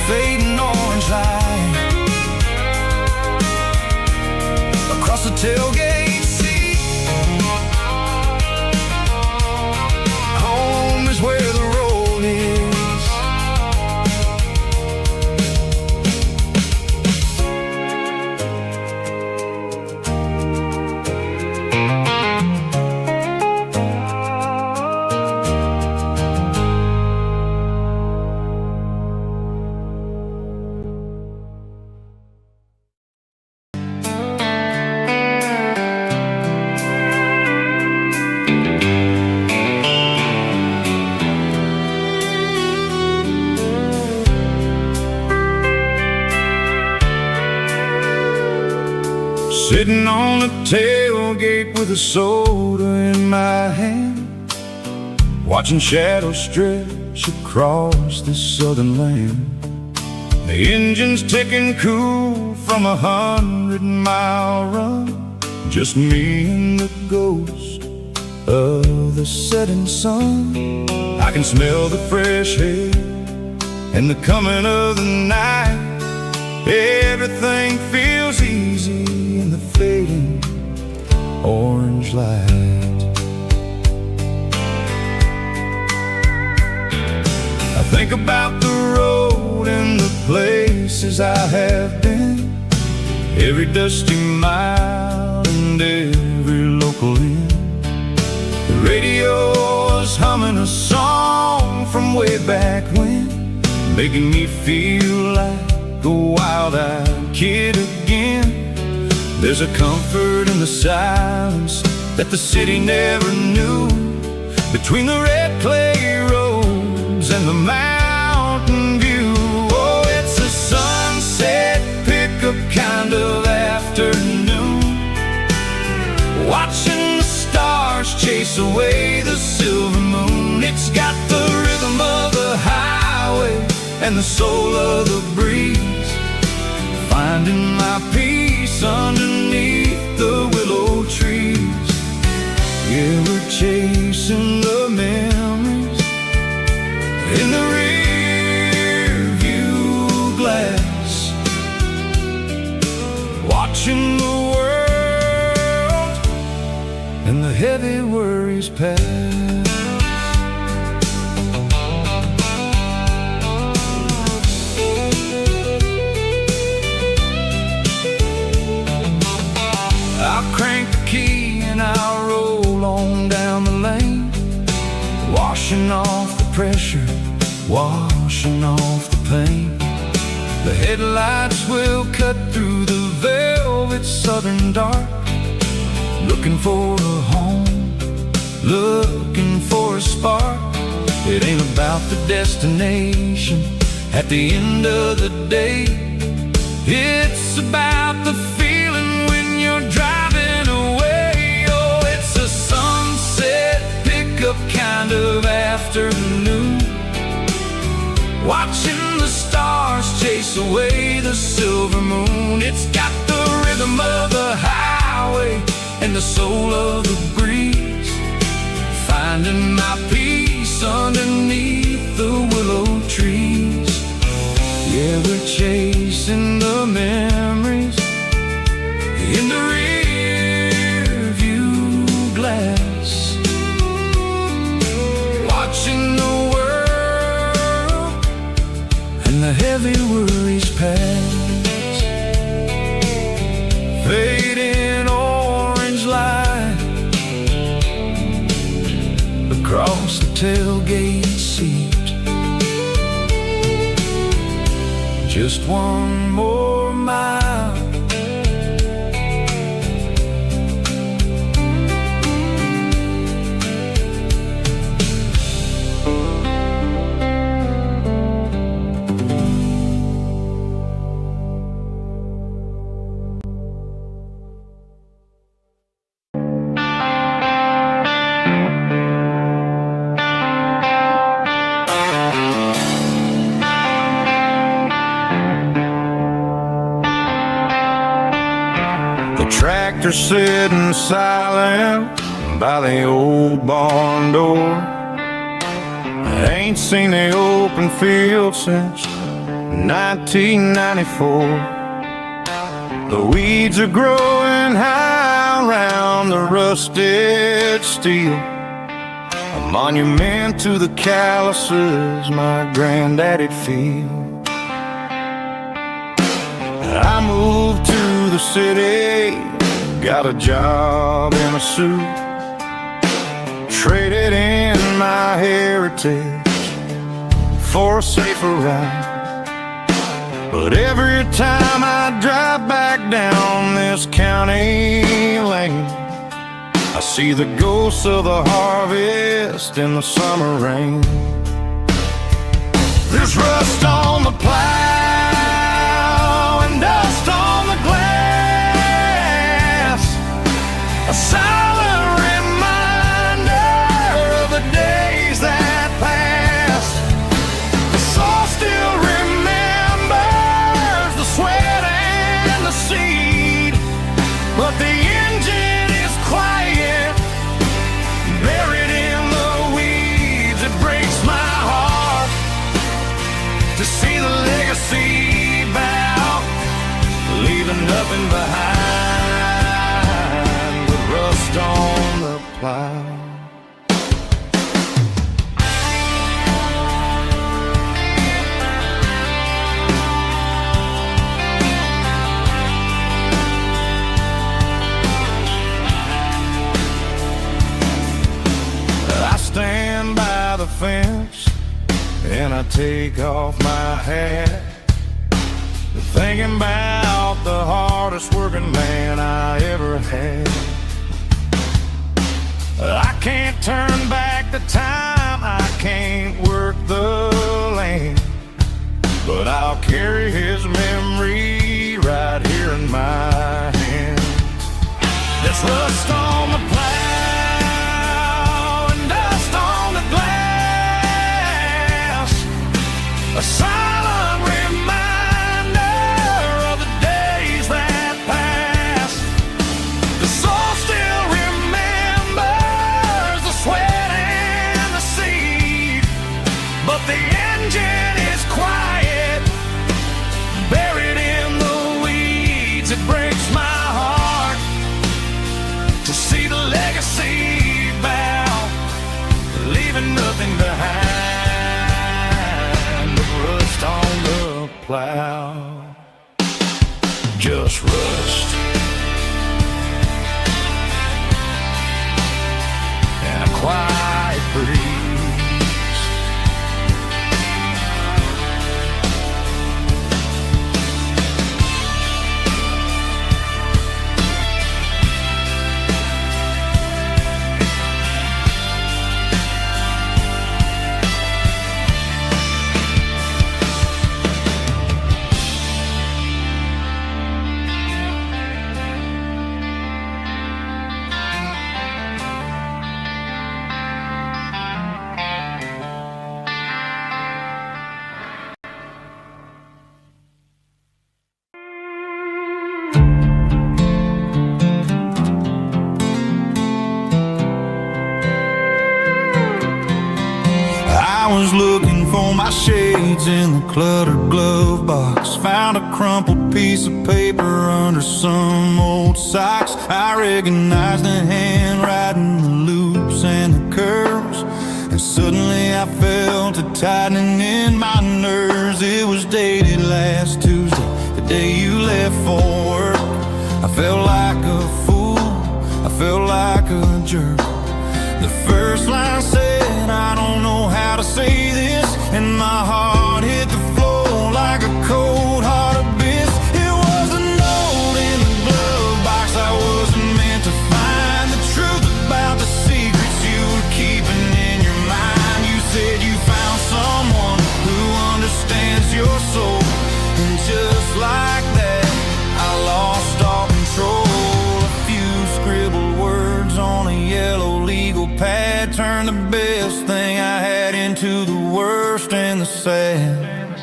Fading orange light across the tailgate seat. Home is where the road is. Sitting on the tailgate with a soda in my hand, watching shadows stretch across this southern land. The engine's ticking cool from 100-mile run, just me and the ghost of the setting sun. I can smell the fresh air and the coming of the night. Everything feels easy in the fading orange light. I think about the road and the places I have been, every dusty mile and every local inn. The radio is humming a song from way back when, making me feel like a wild-eyed kid again. There's a comfort in the silence that the city never knew, between the red clay roads and the mountain view. Oh, it's a sunset pickup kind of afternoon, watching the stars chase away the silver moon. It's got the rhythm of the highway and the soul of the breeze, finding my peace underneath the willow trees. Yeah, we're chasing the memories in the rear view glass, watching the world and the heavy worries pass. I'll crank the key and I'll roll on down the lane, washing off the pressure, washing pushing off the paint. The headlights will cut through the velvet southern dark, looking for a home, looking for a spark. It ain't about the destination at the end of the day. It's about the feeling when you're driving away. Oh, it's a sunset pickup kind of afternoon, watching the stars chase away the silver moon. It's got the rhythm of the highway and the soul of the breeze, finding my peace underneath the willow trees. Yeah, we're chasing the memories in the rear view glass, watching the world and the heavy worries pass. Fading orange light across the tailgate seat. Just one more mile. Tractor sitting silent by the old barn door. I ain't seen the open field since 1994. The weeds are growing high around the rusted steel, a monument to the calluses my granddaddy'd feel. I moved to the city, got a job in a suit, traded in my heritage for a safer ride. But every time I drive back down this county lane, I see the ghosts of the harvest in the summer rain. There's rust on the plow and dust on the glass, a silent reminder of the days that passed. The soul still remembers the sweat and the seed, but the engine is quiet, buried in the weeds. It breaks my heart to see the legacy bow, leaving nothing behind but rust on the plow. I stand by the fence and I take off my hat, thinking about the hardest working man I ever had. I can't turn back the time, I can't work the land, but I'll carry his memory right here in my hands. There's rust on the plow and dust on the glass, a silent reminder of the days that passed. The soul still remembers the sweat and the seed, but the engine is quiet, buried in the weeds. It breaks my heart to see the legacy bow, leaving nothing behind but rust on the plow. Just rust and a quiet breeze. all my shades in the cluttered glove box. Found a crumpled piece of paper under some old socks. I recognized the handwriting, the loops and the curves, and suddenly I felt a tightening in my nerves. It was dated last Tuesday, the day you left for work. I felt like a fool, I felt like a jerk. The first line said, I don't know how to say this, and my heart hit the floor like a cold heart abyss. It was a note in the glove box I wasn't meant to find. The truth about the secrets you were keeping in your mind. You said you found someone who understands your soul, and just like that I lost all control. A few scribbled words on a yellow legal pad turned the best thing I had into the worst and the sad.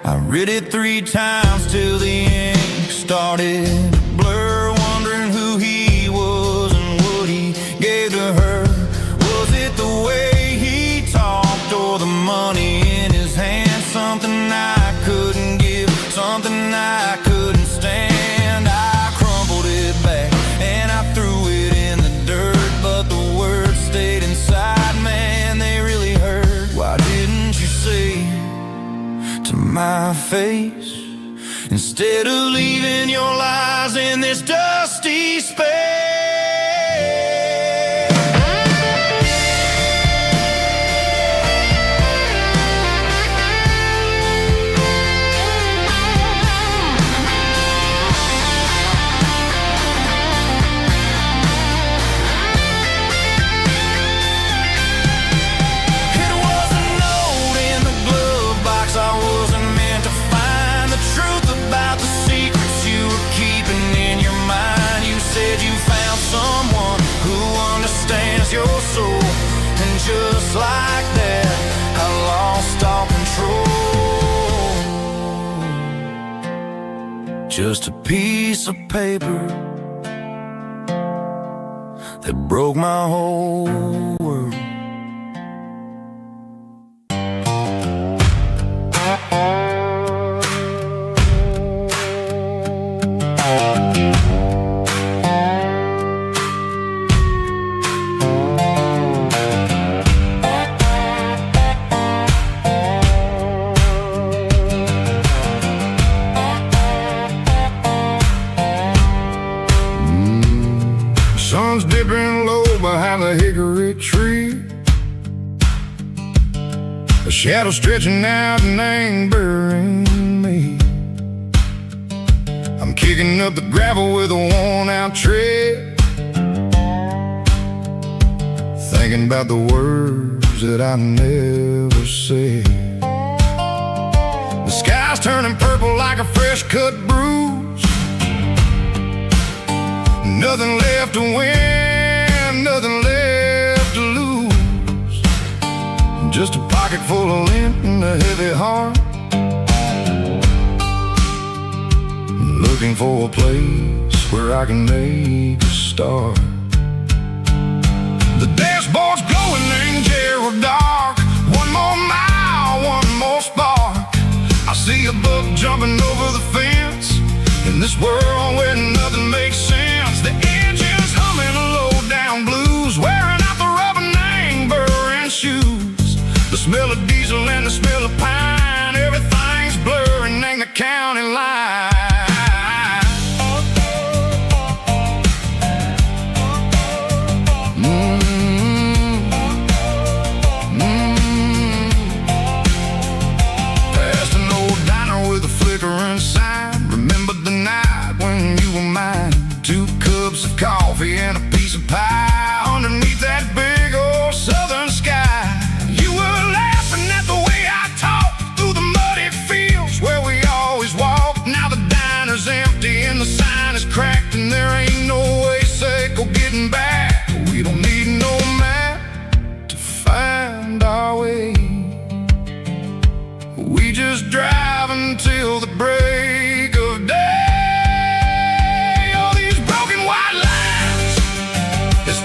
I read it 3 times till the ink started to blur, wondering who he was and what he gave to her. Was it the way he talked or the money in his hand? Something I couldn't give, something I couldn't stand. I crumpled it back and I threw it in the dirt, but the words stayed inside, man, they really hurt. Why didn't you say to my face, instead of leaving your lies in this dusty space? Your soul, and just like that I lost all control. Just a piece of paper that broke my whole world. Sun's dipping low behind the hickory tree, a shadow stretching out and angering me. I'm kicking up the gravel with a worn-out tread, thinking about the words that I never said. The sky's turning purple like a fresh-cut bruise. Nothing left to win, nothing left to lose. Just a pocket full of lint and a heavy heart, looking for a place where I can make a start. The dashboard's glowing in Gerald dark. One more mile, one more spark. I see a buck jumping over the fence in this world where nothing makes sense. The engine's humming a low-down blues, wearing out the rubber-name burring shoes. The smell of diesel and the smell of pine, everything's blurring in the county line. Past an old diner with a flickering sign, remembered the night when you were mine. 2 cups of coffee and a piece of pie underneath that big old southern sky. You were laughing at the way I talked through the muddy fields where we always walked. Now the diner's empty and the sign is cracked, and there ain't no way safe or getting back. We don't need no map to find our way. We just drive until the break of day.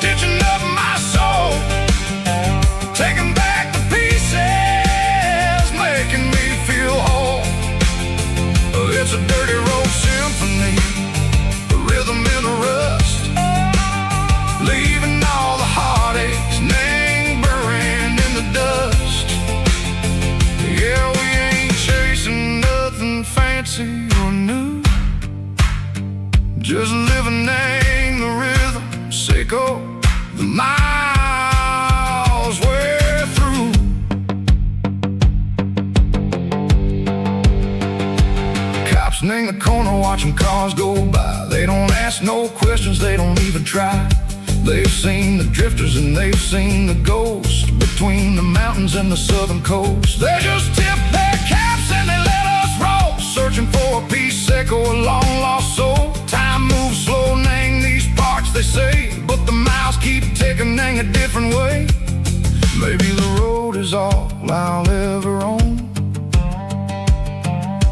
Stitching up my soul, taking back the pieces sitting in the corner watching cars go by. They don't ask no questions, they don't even try. They've seen the drifters and they've seen the ghosts between the mountains and the southern coast. They just tip their caps and they let us roll, searching for a piece echo, a long lost soul. Time moves slow, nang these parts they say, but the miles keep ticking, nang a different way. Maybe the road is all I'll ever own,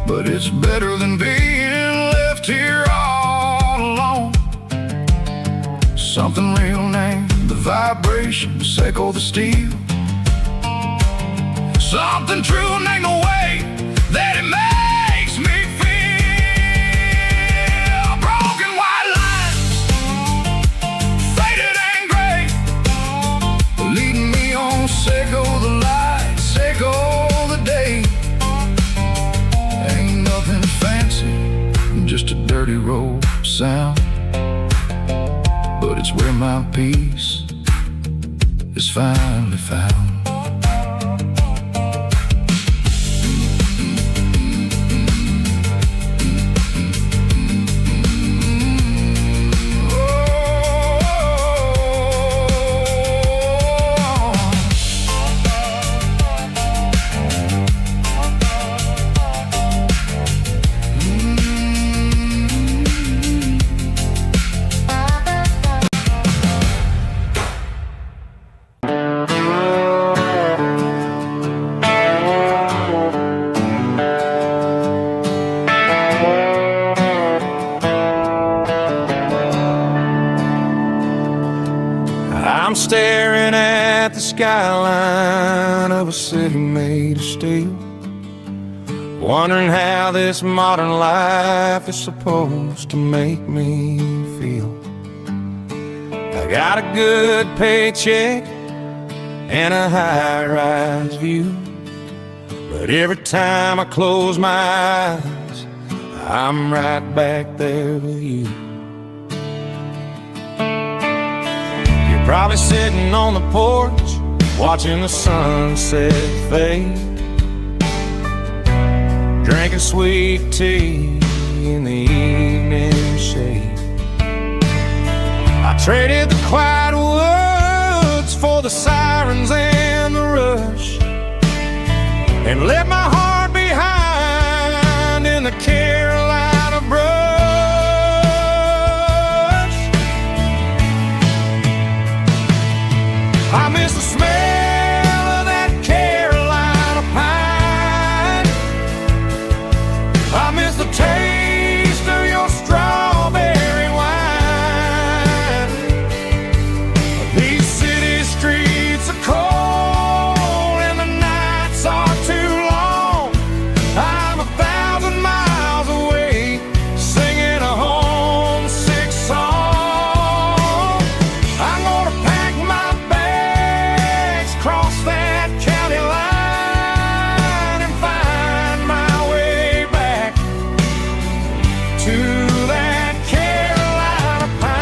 but it's better than being left here all alone. Something real named the vibrations echo the steel. Something true named the way that it makes me feel. Broken white lines, faded and gray, leading me on, echo the lights, echo the day. Ain't nothing fancy, just a dirty road sound, but it's where my peace is finally found. I'm staring at the skyline of a city made of steel, wondering how this modern life is supposed to make me feel. I got a good paycheck and a high-rise view, but every time I close my eyes, I'm right back there with you. Probably sitting on the porch, watching the sunset fade, drinking sweet tea in the evening shade. I traded the quiet woods for the sirens and the rush, and left my heart behind in the Carolina brush. I miss the smell of that Carolina pine. I miss the taste of your strawberry wine. These city streets are cold and the nights are too long. I'm 1,000 miles away, singing a homesick song. I'm gonna pack my cross that county line and find my way back to that Carolina pine.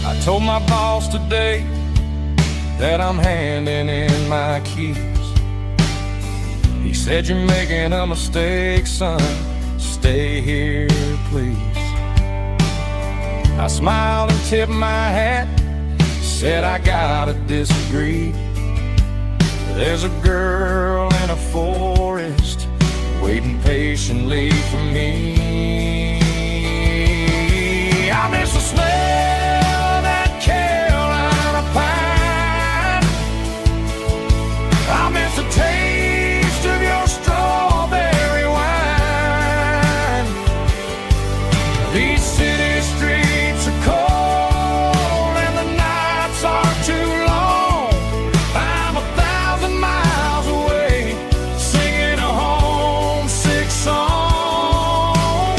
I told my boss today that I'm handing in my keys. He said, "You're making a mistake, son. Stay here, please." I smiled and tipped my hat, said, "I gotta disagree. There's a girl in a forest waiting patiently for me. I miss the smell of that Carolina pine. I miss the taste of your strawberry wine. These city streets are cold and the nights are too long. I'm 1,000 miles away, singing a homesick song.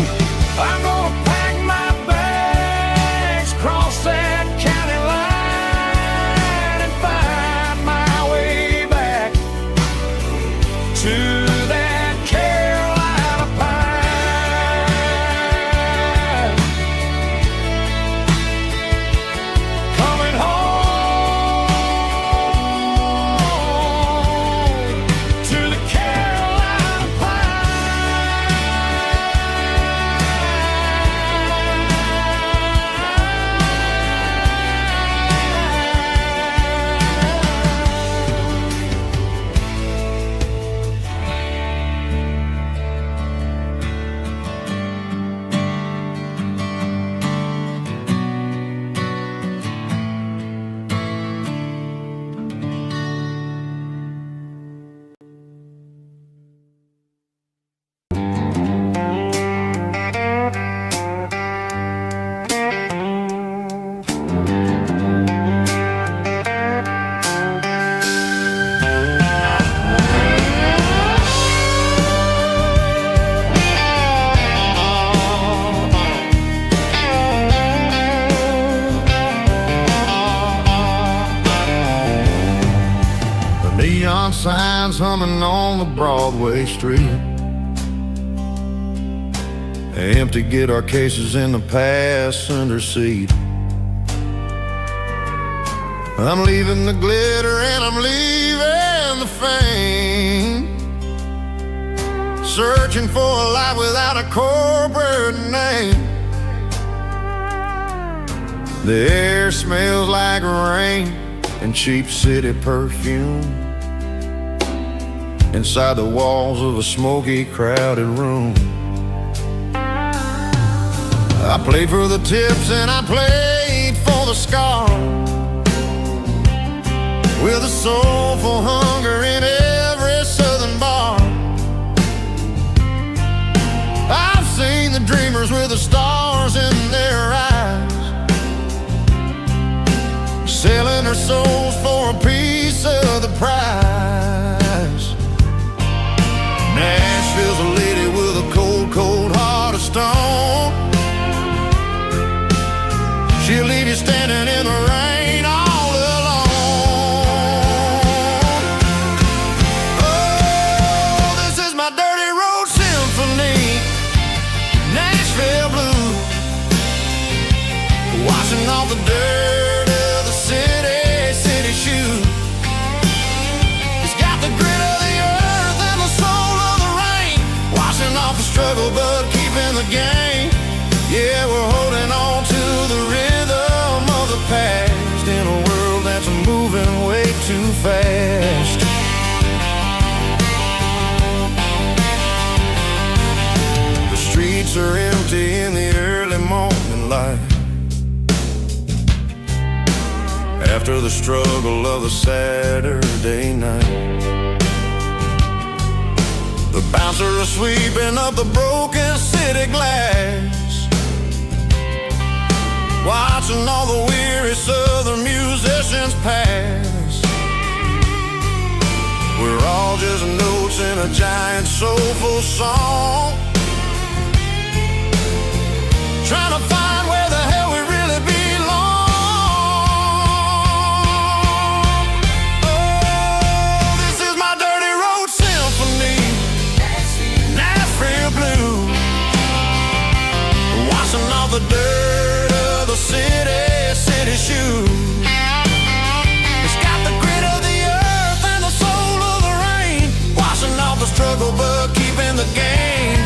signs humming on the Broadway street. Empty guitar cases in the passenger seat. I'm leaving the glitter and I'm leaving the fame, searching for a life without a corporate name. The air smells like rain and cheap city perfume inside the walls of a smoky, crowded room. I played for the tips and I played for the scars, with a soulful hunger in every southern bar. I've seen the dreamers with the stars in their eyes, selling their souls for a piece of the prize. Nashville's a lady with a cold, cold heart of stone. She'll leave you standing in the rain all alone. Oh, this is my dirty road symphony, Nashville blues, washing off the dirt of the city shoes. It's got the grit of the earth and the soul of the rain, washing off the struggle but keeping the game. Yeah, we're holding on to the rhythm of the past in a world that's moving way too fast. The streets are empty in the early morning light, after the struggle of the Saturday night. The bouncer is sweeping up the broken city glass, watching all the weary southern musicians pass. We're all just notes in a giant soulful song, trying to find where the hell we really belong. Oh, this is my dirty road symphony, Nashville blues, washing off the dirt of the city shoes. It's got the grit of the earth and the soul of the rain, washing off the struggle but keeping the game.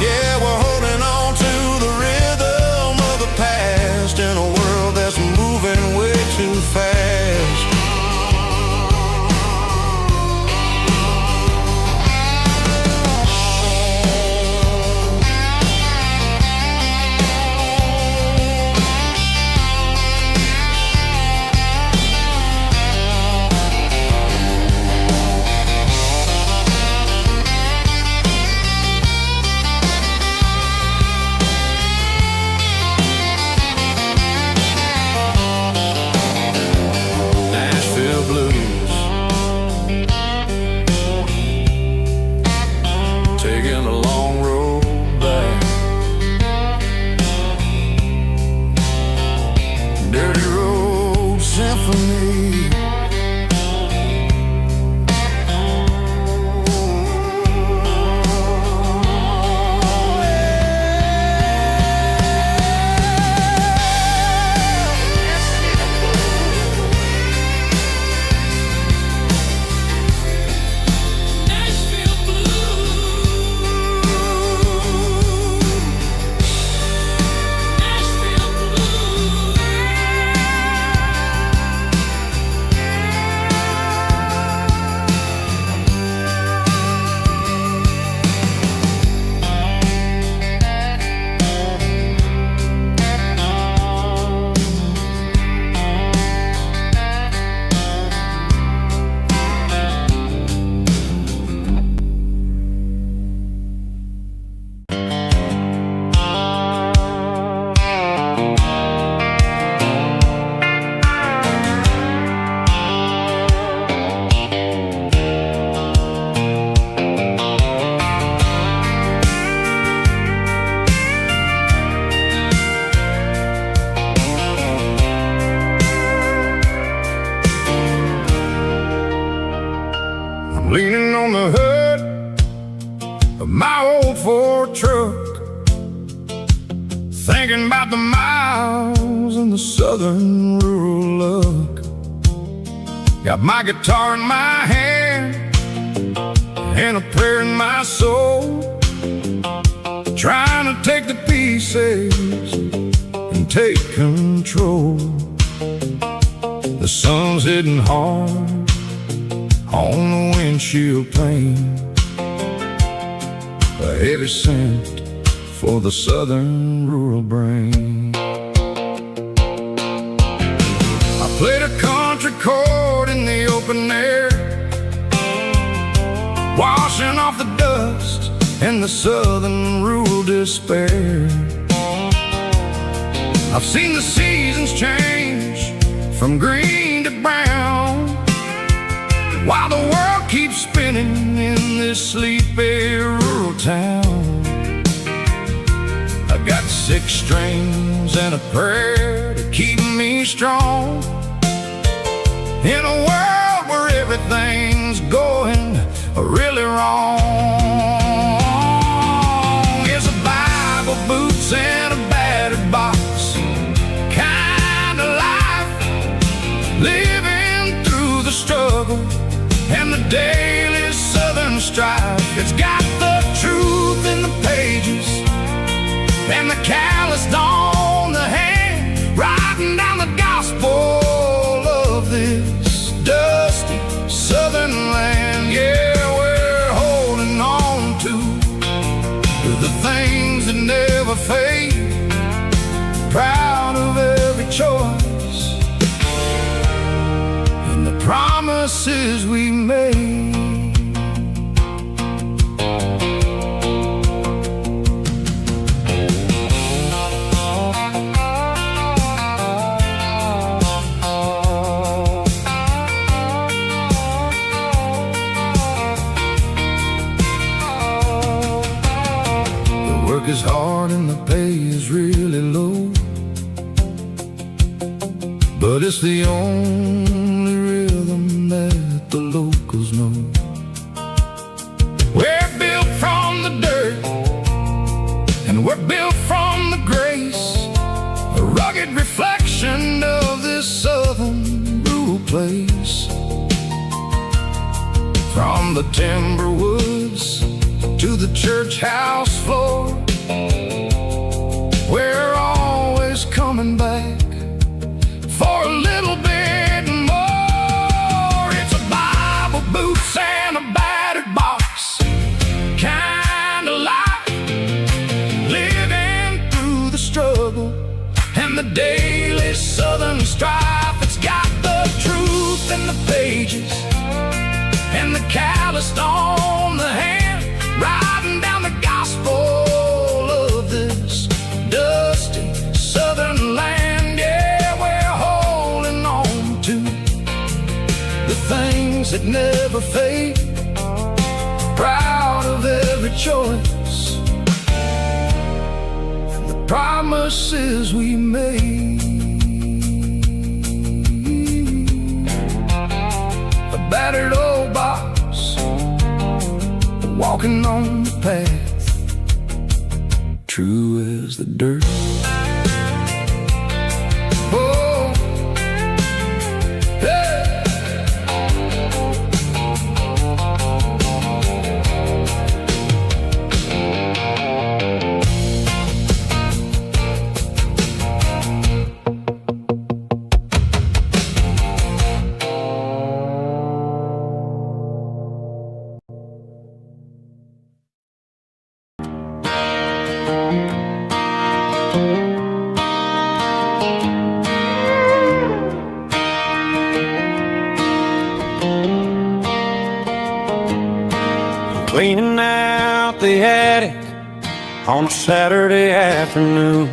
Yeah, we're holding on to the rhythm old Ford truck, thinking about the miles and the southern rural look. Got my guitar in my hand and a prayer in my soul, trying to take the pieces and take control. The sun's hitting hard on the windshield pane, a heavy scent for the southern rural brain. I played a country chord in the open air, washing off the dust and the southern rural despair. I've seen the seasons change from green to brown, while the world keeps spinning in this sleepy rural town. I got 6 strings and a prayer to keep me strong, in a world where everything's going really wrong. It's a Bible, boots, and a battered box kind of life, living through the struggle and the daily southern strife. It's got the truth in the pages and the calloused on the hand, writing down the gospel of this dusty southern land. Yeah, we're holding on to the things that never fade, proud of every choice and the promises we made. Is hard and the pay is really low, but it's the only rhythm that the locals know. We're built from the dirt and we're built from the grace, a rugged reflection of this southern rural place. From the timber woods to the church house floor, we're always coming back for a little bit more. It's a Bible, boots, and a battered box kind of life, living through the struggle and the daily southern strife. It's got the truth in the pages and the calloused on the hand, writing down the gospel of this dusty southern land. Yeah, we're holding on to the things that never fade, proud of every choice and the promises we made. A battered old box, walking on the path, true as the dirt. Oh, hey. Cleaning out the attic on a Saturday afternoon,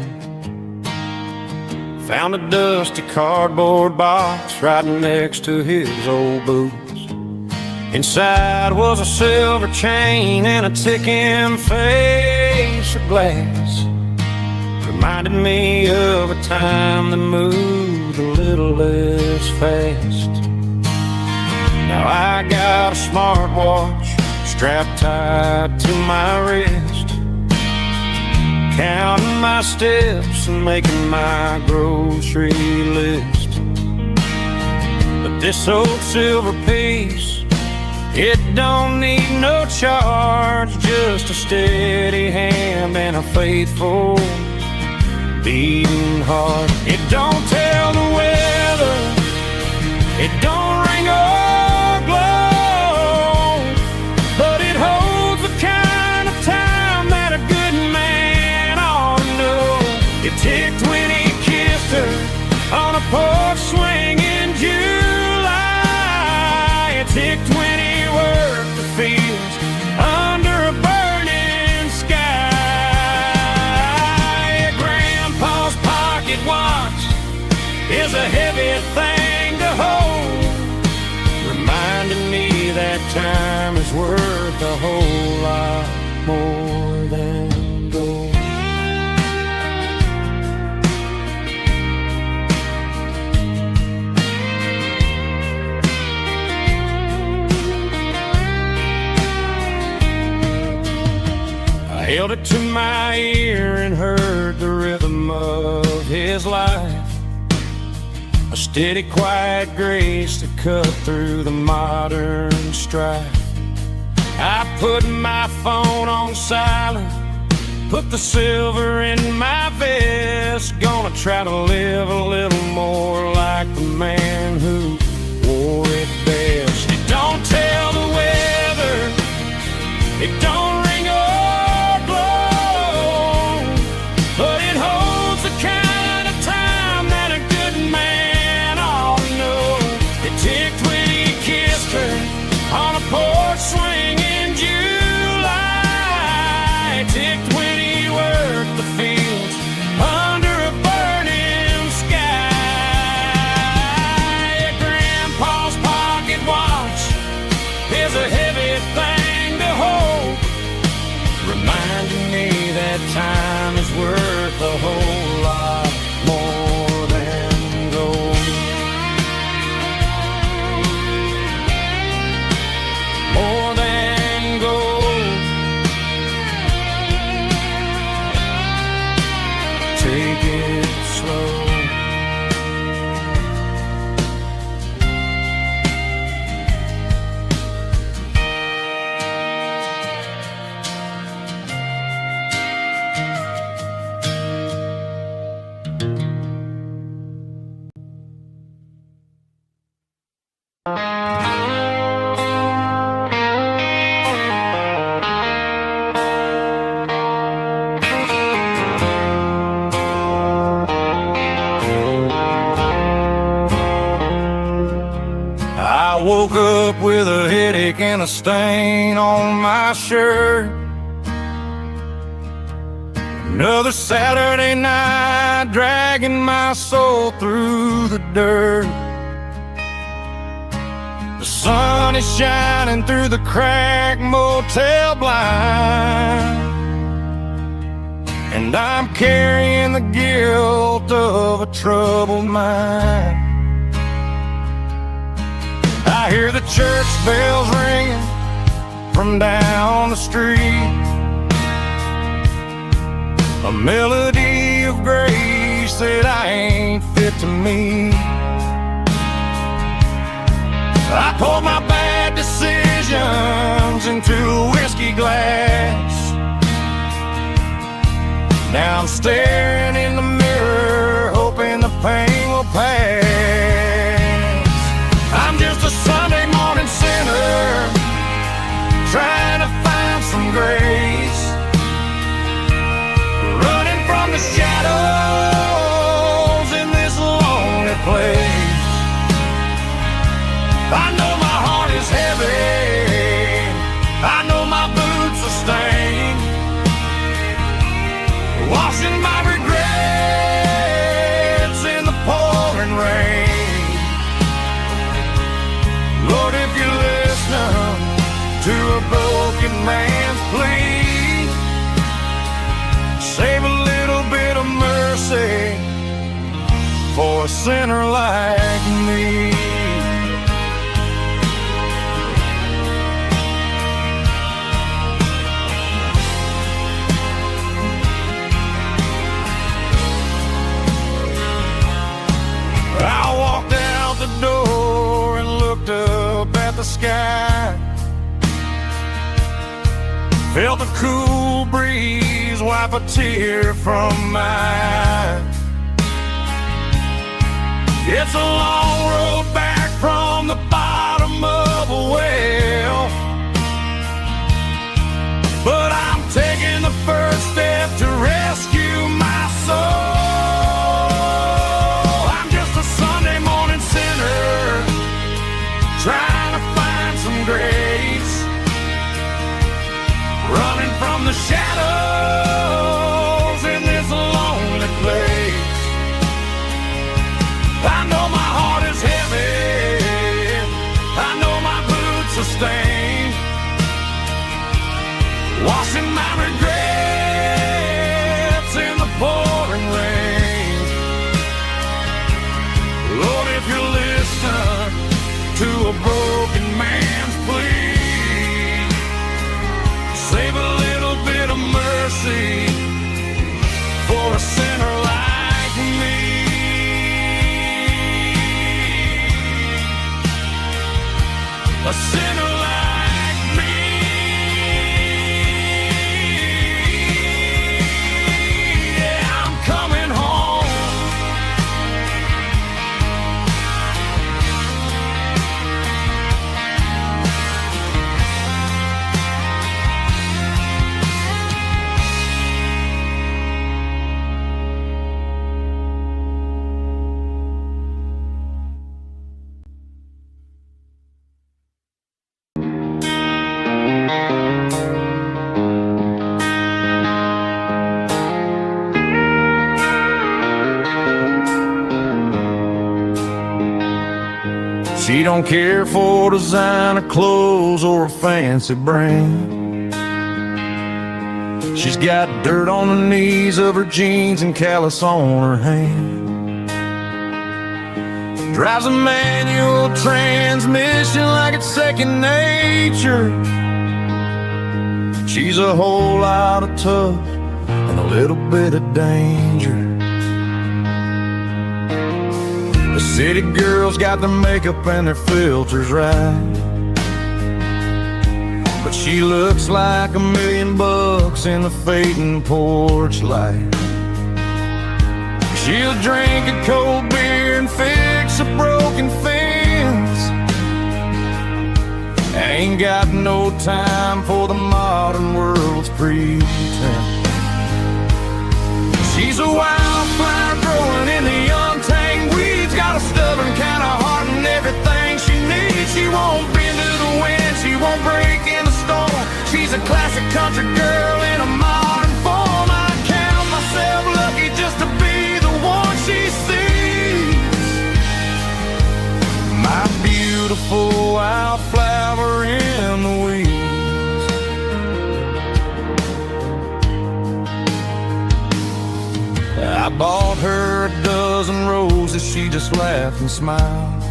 found a dusty cardboard box right next to his old boots. Inside was a silver chain and a ticking face of glass, reminded me of a time that moved a little less fast. Now I got a smartwatch strapped tight to my wrist, my steps and making my grocery list. But this old silver piece, it don't need no charge, just a steady hand and a faithful beating heart. It don't tell the weather, it don't ring or glow, but it holds the kind of time that a good man ought to know. It ticked when he kissed her on a porch swing in July. It ticked when he worked the fields under a burning sky. Grandpa's pocket watch is a heavy thing to hold, reminding me that time is worth a whole lot more than gold. I held it to my ear and heard the rhythm of his life, a steady, quiet grace that cut through the modern strife. I put my phone on silent, put the silver in my vest, gonna try to live a little more like the man who wore it best. It don't tell the weather, it don't ring or glow, but it holds the kind of time that a good man ought to know. It ticked when he kissed her on a porch swing in July. It ticked when he worked the fields under a burning sky. Grandpa's pocket watch is a heavy thing to hold, reminding me that time is worth a whole lot more than gold. More than gold. Take it slow. I woke up with a headache and a stain on my shirt. Another Saturday night dragging my soul through the dirt. The sun is shining through the cracked motel blind, and I'm carrying the guilt of a troubled mind. I hear the church bells ringing from down the street, a melody of grace that I ain't fit to meet. I poured my bad decisions into a whiskey glass. Now I'm staring in the mirror, hoping the pain will pass. I'm just a Sunday morning sinner, trying to find some grace, running from the shadows in this lonely place. I know my heart is heavy, I know my boots are stained, washing my regrets in the pouring rain. Lord, if you listen to a broken man's plea, save a little bit of mercy for a sinner like me. Felt the cool breeze wipe a tear from my eye. It's a long road back from the bottom of a well, but I'm taking the first step to rescue my soul. I'm just a Sunday morning sinner trying to find some grace, running from the shadows in this lonely place. I know my heart is heavy, I know my boots are stained, washing my regrets in the pouring rain. Lord, if you listen to a broken man's plea, save a little bit of mercy for a sinner like me. A sinner like me. Yeah, I'm coming home. She don't care for designer clothes or a fancy brand. She's got dirt on the knees of her jeans and callus on her hand. Drives a manual transmission like it's second nature. She's a whole lot of tough and a little bit of danger. The city girls got their makeup and their filters right, but she looks like $1 million in the fading porch light. She'll drink a cold beer and fix a broken fence. Ain't got no time for the modern world's pretense. She's a wildflower growing in the untamed weeds, got a stubborn kind of heart and everything she needs. She won't bend to the wind, she won't break in the storm. She's a classic country girl in a modern form. I count myself lucky just to be the one she sees. My beautiful wildflower in the weeds. I bought her a dozen roses, she just laughed and smiled.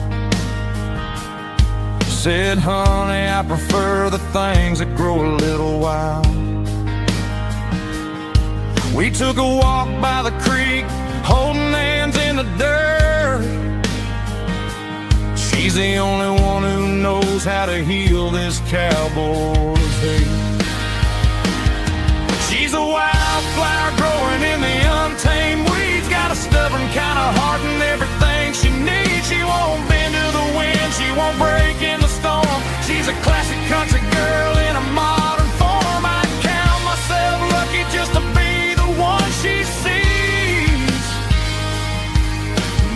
Said, honey, I prefer the things that grow a little wild. We took a walk by the creek, holding hands in the dirt. She's the only one who knows how to heal this cowboy's hate. She's a wildflower growing in the untamed weeds, got a stubborn kind of heart and everything she needs. She won't bend to the wind, she won't break in the storm. She's a classic country girl in a modern form. I count myself lucky just to be the one she sees.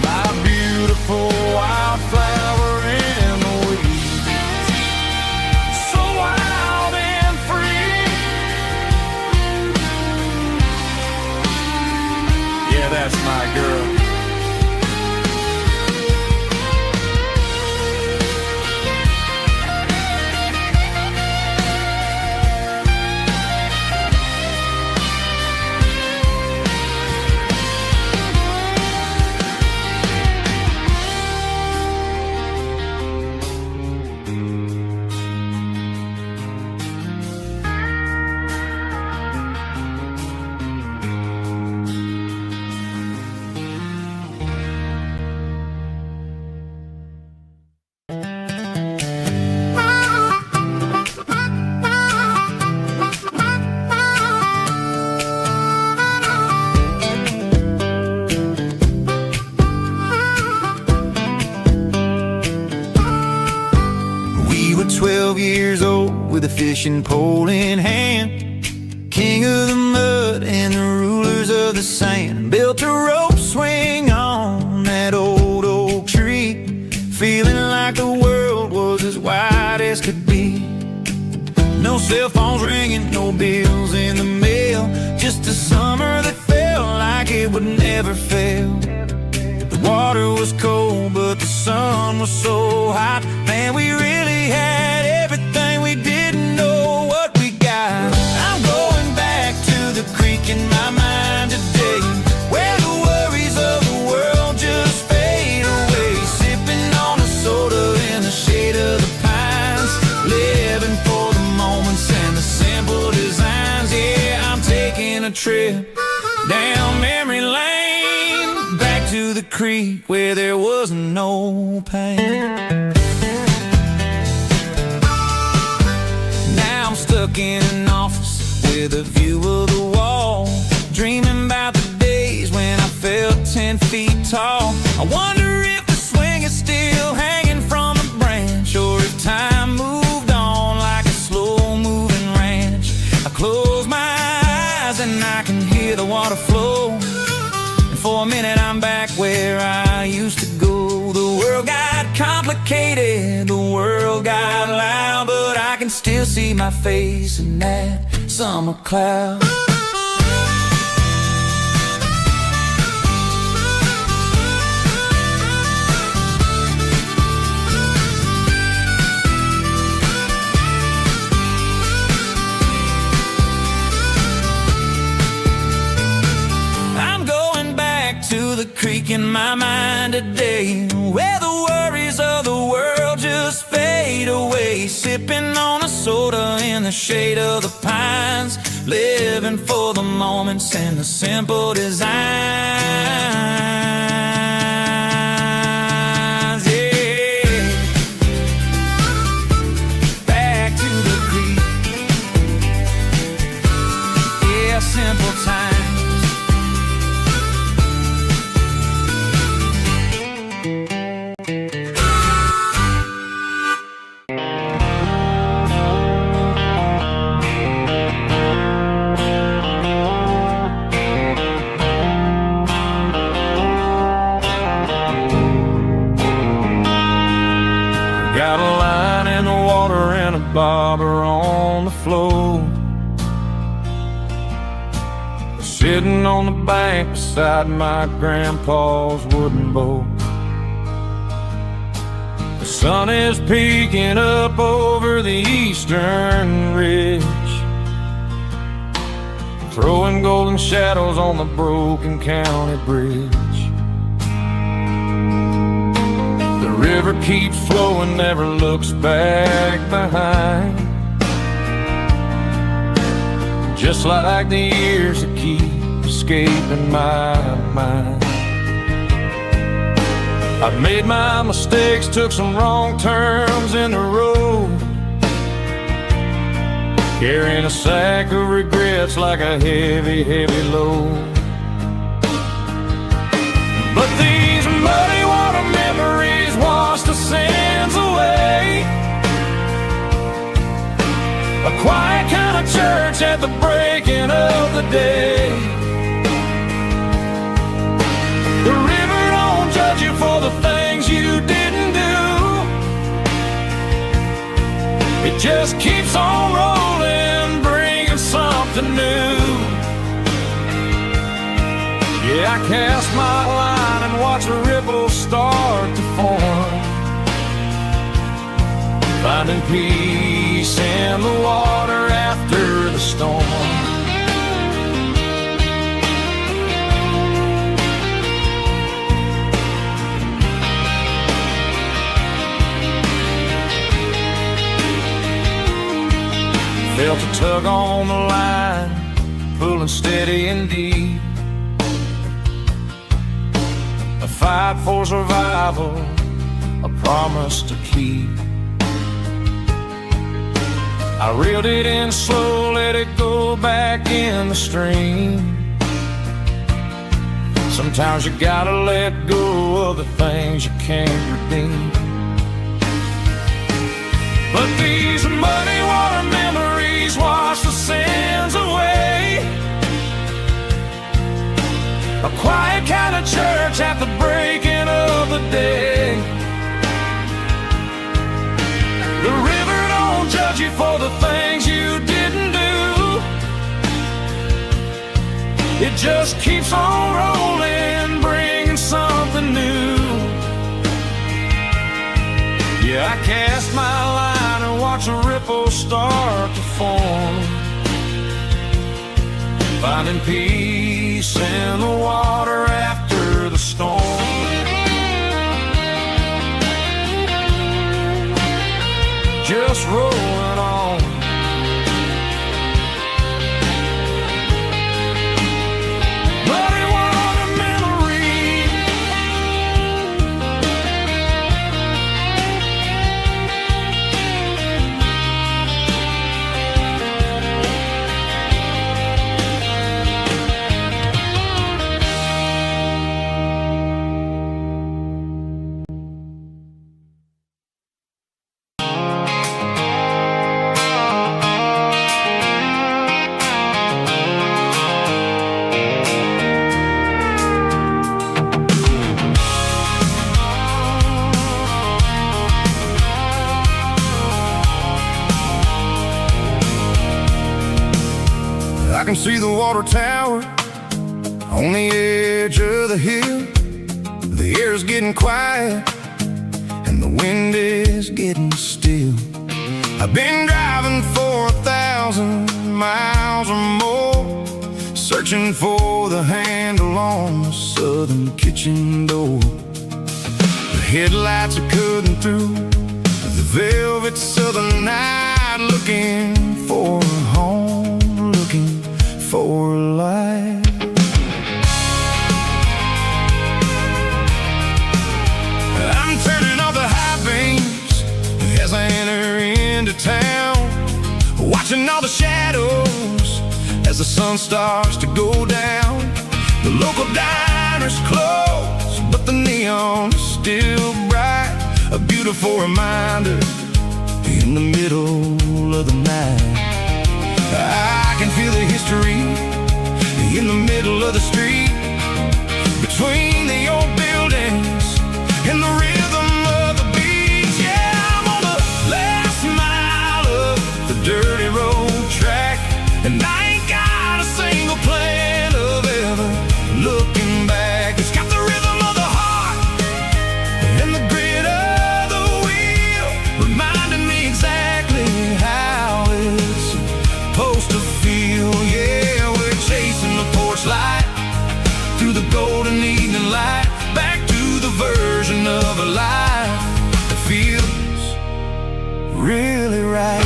My beautiful wildflower in the weeds, so wild and free. Yeah, that's my girl. fishing pole in hand, king of the mud and the rulers of the sand. Built a rope swing on that old oak tree, feeling like the world was as wide as could be. No cell phones ringing, no bills in the mail, just a summer that felt like it would never fail. The water was cold, but the sun was so hot. Man, we really had everything, we didn't know what we got. I'm going back to the creek in my mind today, where the worries of the world just fade away. Sipping on a soda in the shade of the pines, living for the moments and the simple designs. Yeah, I'm taking a trip down memory lane, back to the creek where there was no pain. Now I'm stuck in an office with a view of the wall, dreaming about the days when I felt 10 feet tall. I wonder if the swing is still hanging from a branch, or if time moved on like a slow-moving ranch. I close my eyes and I can hear the water flow, and for a minute I'm back where I used to go. The world got complicated, the world got loud, but I can still see my face in that summer cloud. To the creek in my mind today, where the worries of the world just fade away. Sipping on a soda in the shade of the pines, living for the moments and the simple designs. Yeah, back to the creek. Yeah, simple times. Got a line in the water and a bobber on the floor, sitting on the bank beside my grandpa's wooden boat. The sun is peeking up over the eastern ridge, throwing golden shadows on the broken county bridge. The river keeps flowing, never looks back behind, just like the years that keep escaping my mind. I've made my mistakes, took some wrong turns in the road, carrying a sack of regrets like a heavy, heavy load. But these muddy water memories wash the sins away. A quiet kind of church at the breaking of the day. The river don't judge you for the things you didn't do, it just keeps on rolling, bringing something new. Yeah, I cast my line and watch the ripples start to form, finding peace in the water after the storm. Felt a tug on the line, pulling steady and deep, a fight for survival, a promise to keep. I reeled it in slow, let it go back in the stream. Sometimes you gotta let go of the things you can't redeem. But these muddy water memories melodies wash the sins away. A quiet kind of church at the breaking of the day. The river don't judge you for the things you didn't do. It just keeps on rolling, bringing something new. Yeah, I cast my line and watch a ripple start to form, finding peace in the water after the storm. Just rolling on. But it was a memory. I can see the water tower on the edge of the hill. The air's getting quiet and the wind is getting still. I've been driving for 1,000 miles or more, searching for the handle on the southern kitchen door. The headlights are cutting through the velvet southern night, looking for a home, looking for life. I'm turning off the high beams as I enter into town, watching all the shadows as the sun starts to go down. The local diner's closed, but the neon is still bright, a beautiful reminder in the middle of the night. I can feel the history in the middle of the street, between the old buildings and the rhythm of the beat. Yeah, I'm on the last mile of the dirty road track, and I ain't got a single plan of ever looking back. It's got the rhythm of the heart and the grit of the wheel, reminding me exactly how it's supposed to feel. Yeah, we're chasing the porch light through the golden evening light, back to the version of a life that feels really right.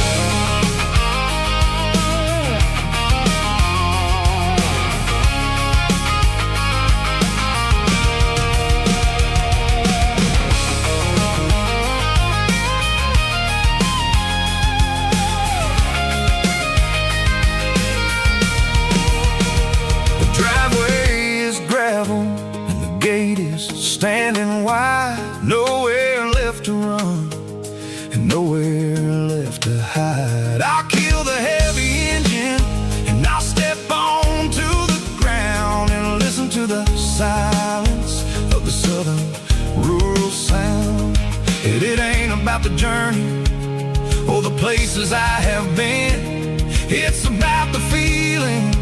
Standing wide, nowhere left to run and nowhere left to hide. I'll kill the heavy engine and I'll step onto the ground and listen to the silence of the southern rural sound. It ain't about the journey or the places I have been, it's about the feeling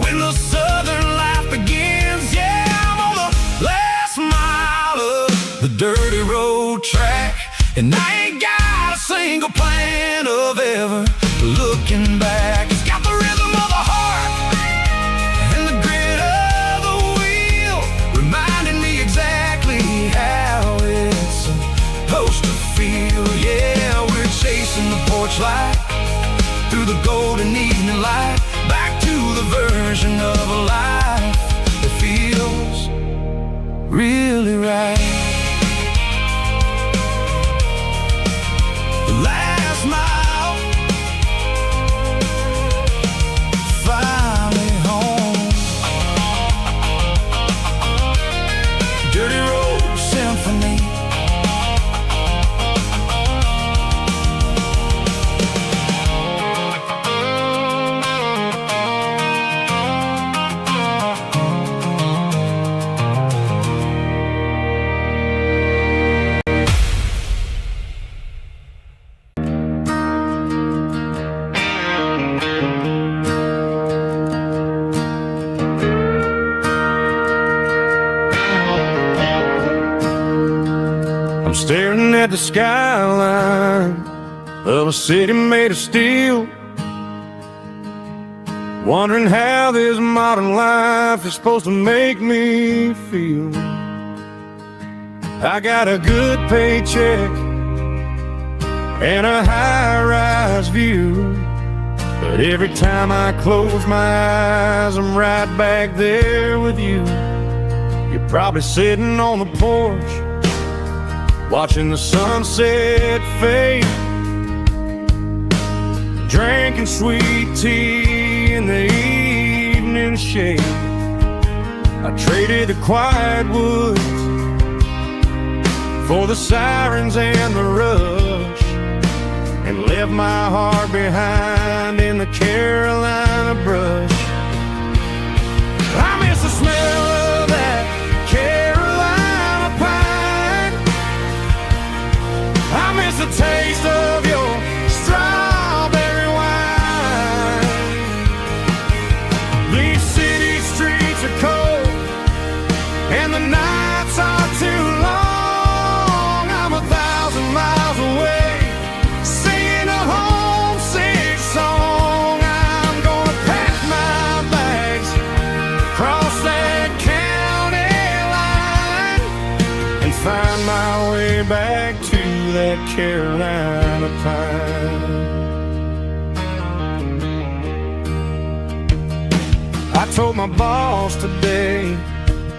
when the southern life begins. Yeah, I'm on the last mile of the dirty road track, and I ain't got a single plan of ever looking back. It's got the rhythm of the heart and the grit of the wheel, reminding me exactly how it's supposed to feel. Yeah, we're chasing the porch light through the golden evening light, back to the version of a life that feels really right. The last mile, finally home. Dirty road symphony. staring at the skyline of a city made of steel, wondering how this modern life is supposed to make me feel. I got a good paycheck and a high-rise view, but every time I close my eyes, I'm right back there with you. You're probably sitting on the porch, watching the sunset fade, drinking sweet tea in the evening shade. I traded the quiet woods for the sirens and the rush, and left my heart behind in the Carolina brush. I miss the smell of that Carolina pine. I miss the taste of your strawberry wine. These city streets are cold and the nights are too long. I'm 1,000 miles away, singing a homesick song. I'm gonna pack my bags, cross that county line, and find my way back to that Carolina pine. I told my boss today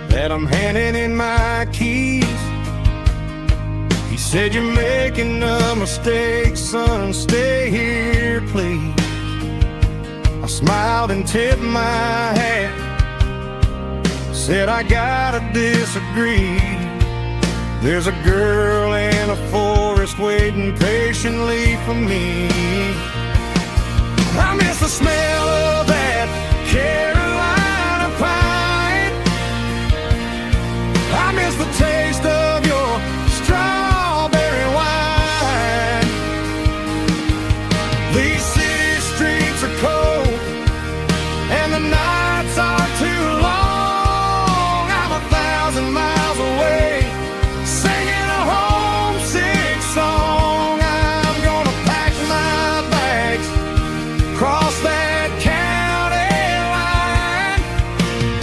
that I'm handing in my keys. He said, "You're making a mistake, son, stay here, please." I smiled and tipped my hat, said, "I gotta disagree. There's a girl in a forest waiting patiently for me." I miss the smell of that Carolina pine. I miss the taste of your strawberry wine. These city streets are cold and the nights are too long. I'm 1,000 miles away, singing a homesick song. I'm gonna pack my bags, cross that county line,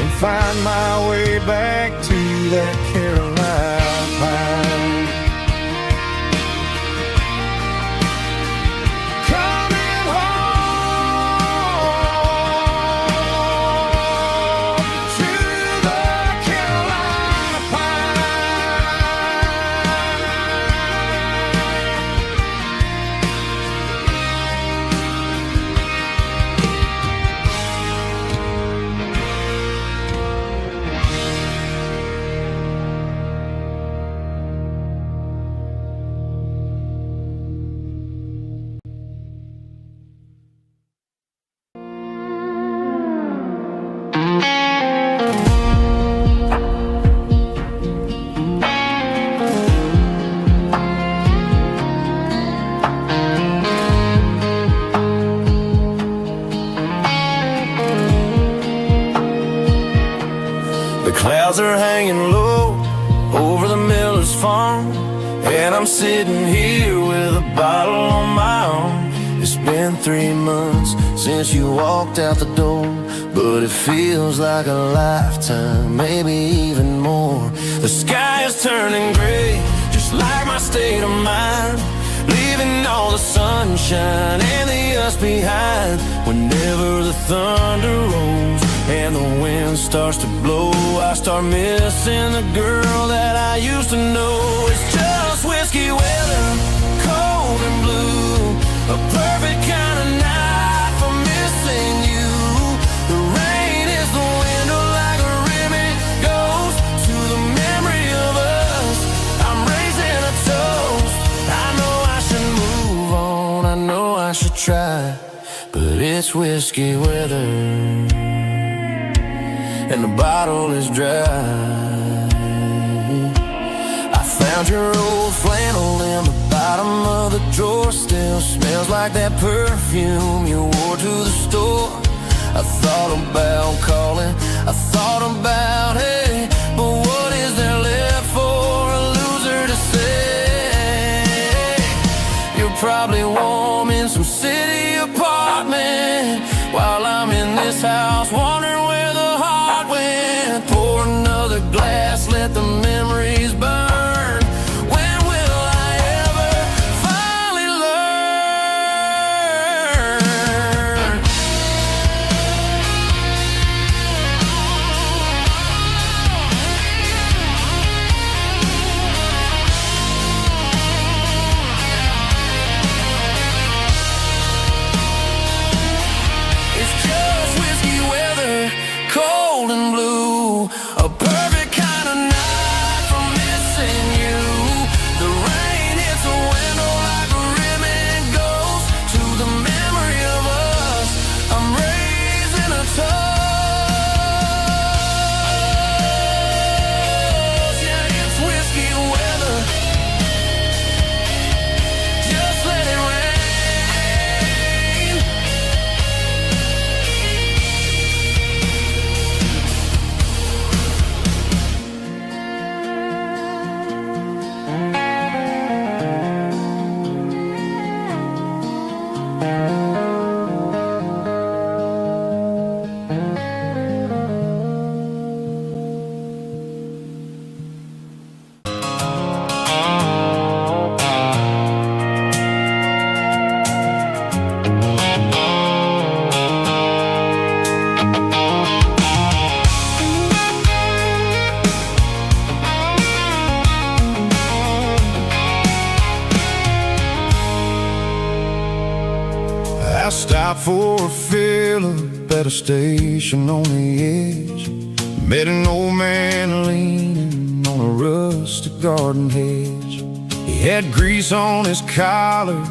and find my way back to that Carolina pine. Coming home to the Carolina Clouds are hanging low over the miller's farm, and I'm sitting here with a bottle on my arm. It's been 3 months since you walked out the door, but it feels like a lifetime, maybe even more. The sky is turning gray, just like my state of mind, leaving all the sunshine and the us behind. Whenever the thunder rolls and the wind starts to blow, I start missing the girl that I used to know. It's just whiskey weather, cold and blue, a perfect kind of night for missing you. The rain is the window like a ribbon goes to the memory of us. I'm raising a toast. I know I should move on, I know I should try, but it's whiskey weather and the bottle is dry. I found your old flannel in the bottom of the drawer, still smells like that perfume you wore to the store. I thought about calling, I thought about, hey, but what is there left for a loser to say? and blue. A perfect kind of night for missing you. The rain hits a window like a ribbon goes to the memory of us. I'm raising a toast. Yeah, it's whiskey weather. Just let it rain. I stopped for a fill-up at a station on the edge. Met an old man leaning on a rustic garden hedge. He had grease on his collar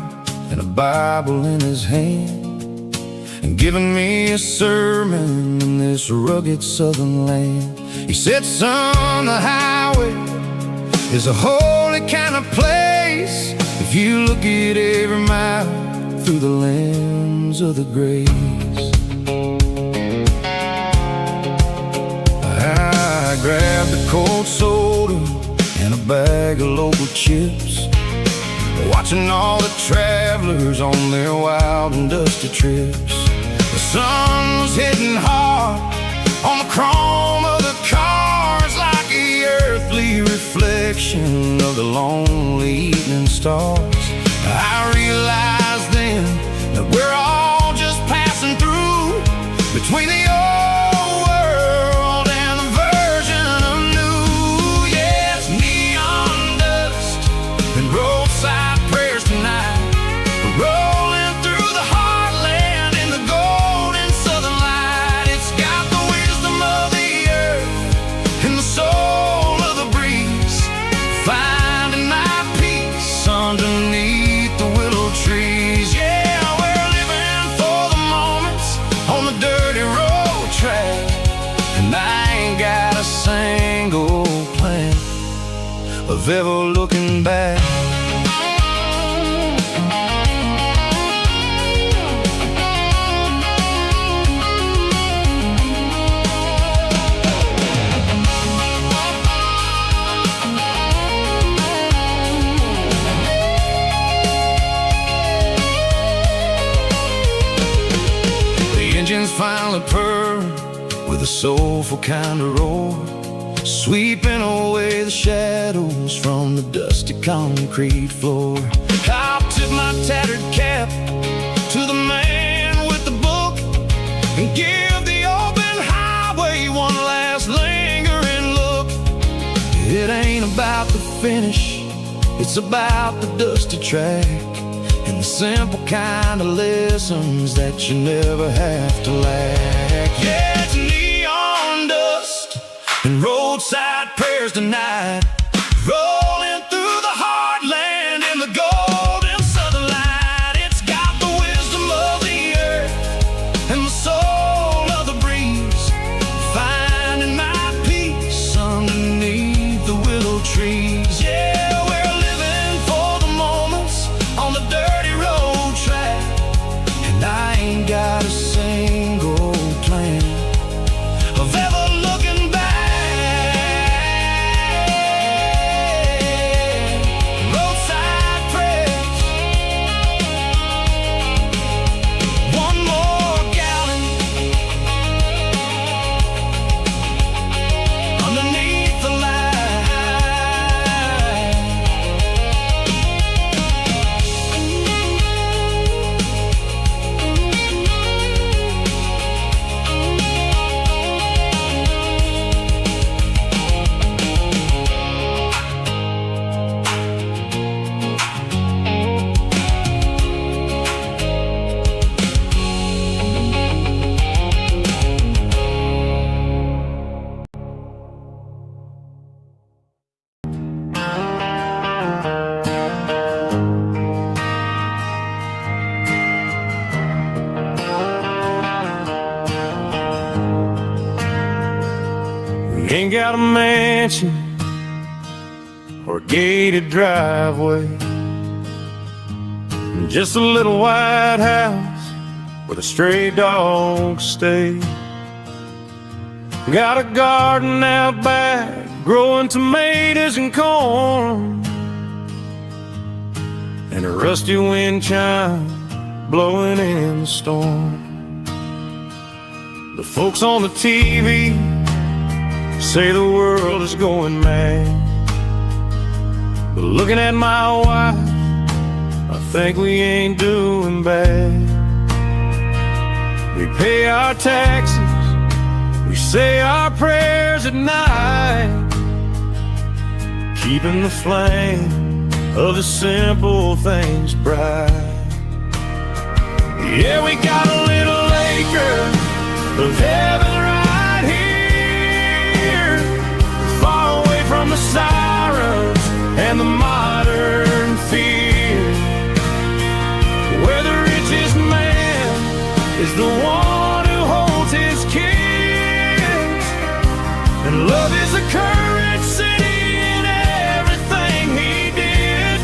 and a Bible in his hand, and giving me a sermon in this rugged southern land. He said, son, the highway is a holy kind of place if you look at every mile through the lens of the grace. I grabbed a cold soda and a bag of local chips, watching all the travelers on their wild and dusty trips. The sun was hitting hard on the chrome of the cars, like the earthly reflection of the lonely evening stars. I realized then that we're all just passing through between the old world and the version of new. Yes, neon dust and roadside prayers tonight. We're rolling through the heartland in the golden southern light. It's got the wisdom of the earth and the soul of the breeze, finding my peace underneath the willow trees. Yeah, we're living for the moments on the dirty road track, and I ain't got a single plan of ever looking back. Engines finally purr with a soulful kind of roar, sweeping away the shadows from the dusty concrete floor. I'll tip my tattered cap to the man with the book and give the open highway one last lingering look. It ain't about the finish, it's about the dusty track and the simple kind of lessons that you never have to lack. Yeah, it's neon dust and roadside prayers tonight, rolling through the heartland in the golden southern light. It's got the wisdom of the earth and the soul of the breeze, finding my peace underneath the willow trees. Yeah, we're living for the moments on the dirty road track, and I ain't got a single plan of ever looking back. ain't got a mansion or a gated driveway, just a little white house where the stray dogs stay. Got a garden out back, growing tomatoes and corn, and a rusty wind chime blowing in the storm. The folks on the TV say the world is going mad, but looking at my wife, I think we ain't doing bad. We pay our taxes, we say our prayers at night, keeping the flame of the simple things bright. Yeah, we got a little acre of heaven right here, far away from the sirens and the modern fear, where the richest man is the one who holds his kids, and love is the currency in everything he did.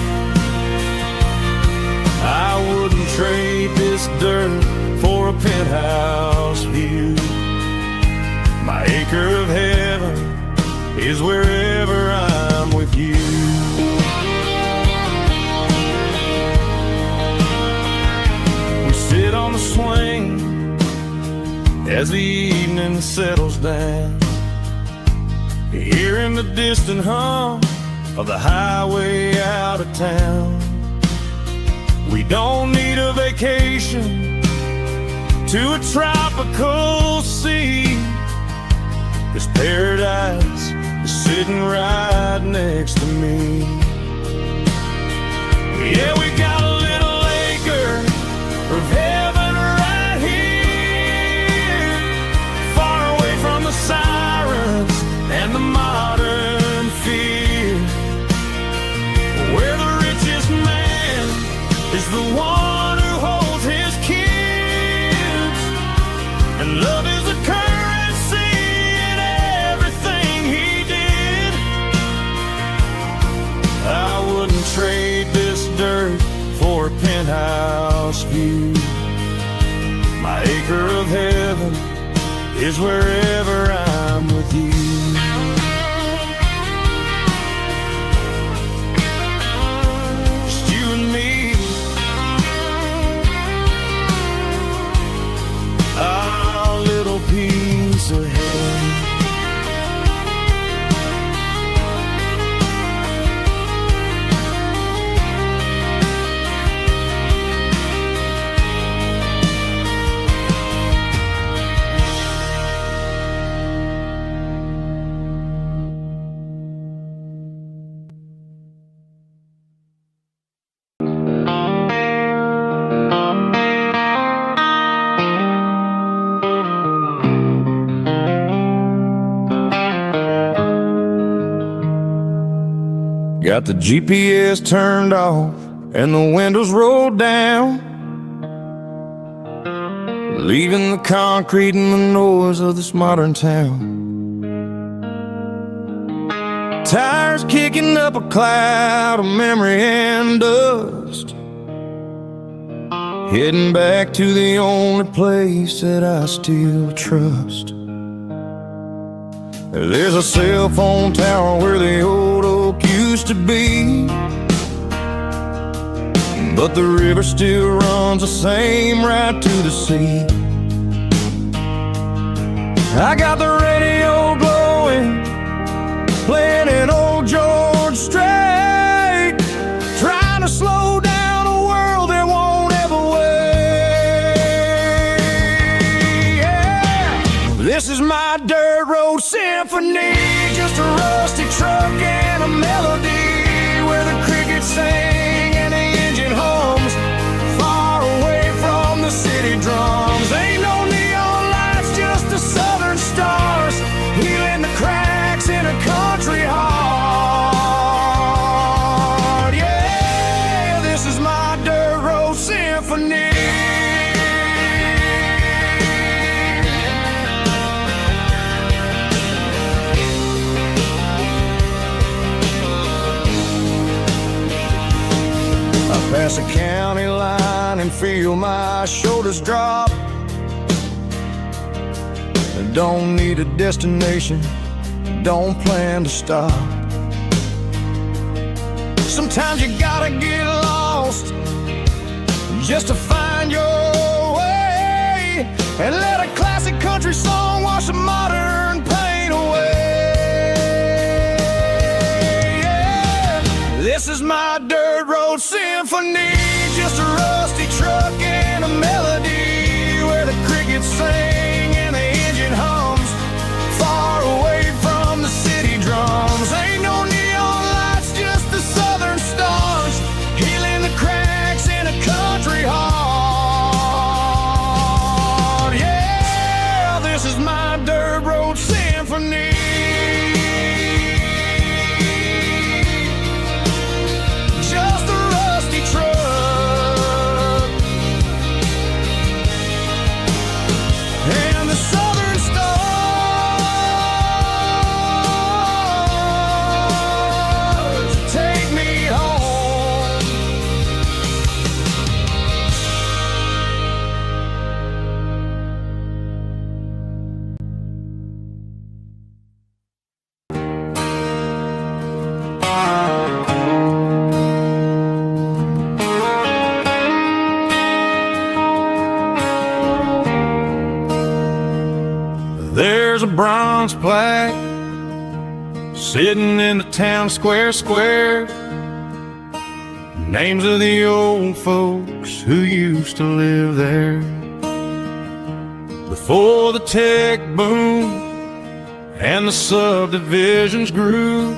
I wouldn't trade this dirt for a penthouse view. My acre of heaven is wherever I'm with you. We sit on the swing as the evening settles down, hearing the distant hum of the highway out of town. We don't need a vacation to a tropical sea, 'cause paradise is sitting right next to me. Yeah, we got a little acre of heaven right here, far away from the sirens and the modern fear, where the richest man is the one who holds his kids, and love is a currency in everything he did. I wouldn't trade this dirt for a penthouse view. My acre of heaven is wherever I'm with you. Just you and me, our little piece of heaven. Got the GPS turned off and the windows rolled down, leaving the concrete and the noise of this modern town. Tires kicking up a cloud of memory and dust, heading back to the only place that I still trust. There's a cell phone tower where the old oak used to be, but the river still runs the same right to the sea. I got the radio glowing, playing an old George Strait, trying to slow down a world that won't ever wait. Yeah. This is my dirt road symphony, just a rusty truck and a melody, where the crickets sing and the engine hums, far away from the city drums. Ain't no neon lights, just the southern stars, healing the cracks in a country heart. Yeah, this is my dirt road symphony. pass a county line and feel my shoulders drop. I don't need a destination, don't plan to stop. Sometimes you gotta get lost just to find your way, and let a classic country song wash the modern pain away. Yeah. This is my dirt road symphony, just a rusty truck and a melody where the crickets sing and the engine hums, far away from the city drums. Ain't no neon lights, just the southern stars, healing the cracks in a country heart. Yeah, this is my dirt road symphony. Just a rusty truck and the southern stars take me home. There's a bronze plaque sitting in the town square. Names of the old folks who used to live there before the tech boom and the subdivisions grew,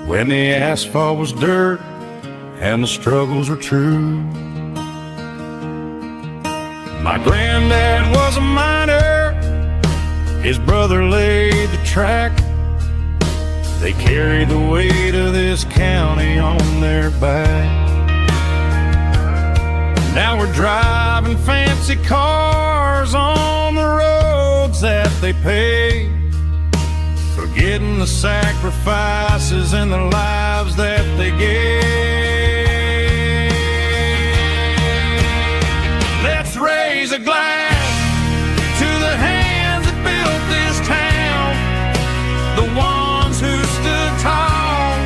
when the asphalt was dirt and the struggles were true. My granddad was a miner, his brother laid the track. They carried the weight of this county on their back. Now we're driving fancy cars on the roads that they paved, forgetting the sacrifices and the lives that they gave. Let's raise a glass to the hands that built this town, the ones who stood tall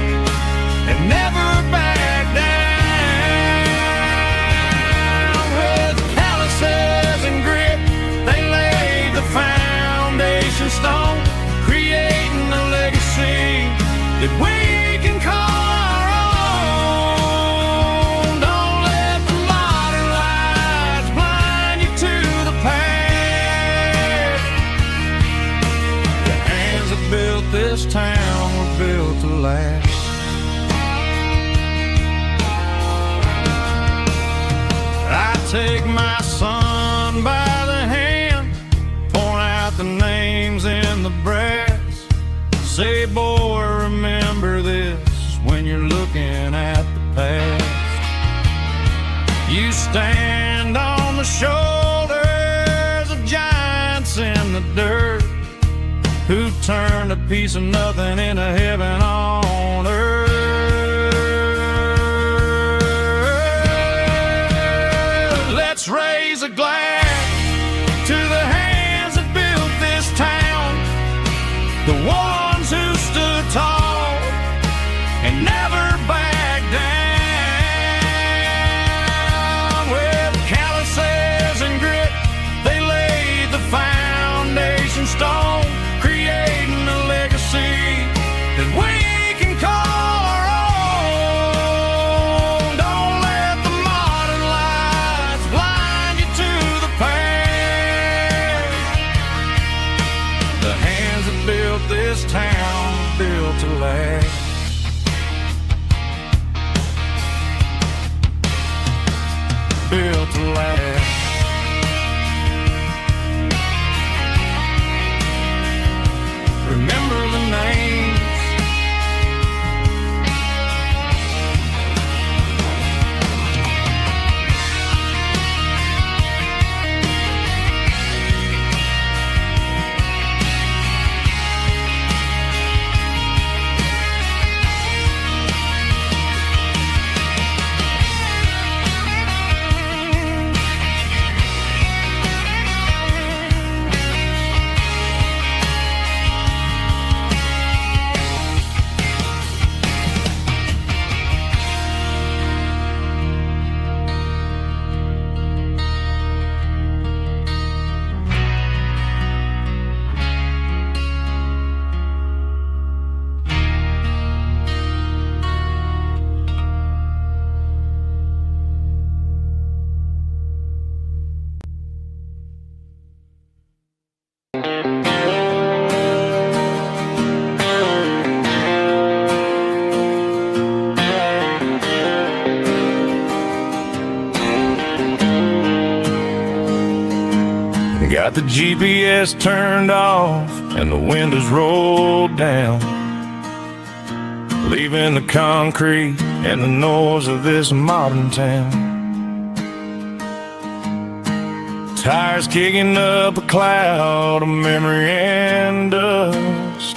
and never backed down. With calluses and grit, they laid the foundation stone, creating a legacy that we can call our own. Don't let the modern lights blind you to the past. The hands that built this town were built to last. I take my son by the hand, point out the names in the brass, say, boy, remember this when you're looking at the past. You stand on the shoulders of giants in the dirt, who turned a piece of nothing into heaven on earth. Let's raise a glass to the hands that built this town, the ones who stood tall and never backed down. With calluses and grit, they laid the foundation stone, creating a legacy that we can call our own. Don't let the modern lights blind you to the past. The hands that built this town built to last. Built to last. Remember the names. Got the GPS turned off and the windows rolled down, leaving the concrete and the noise of this modern town. Tires kicking up a cloud of memory and dust,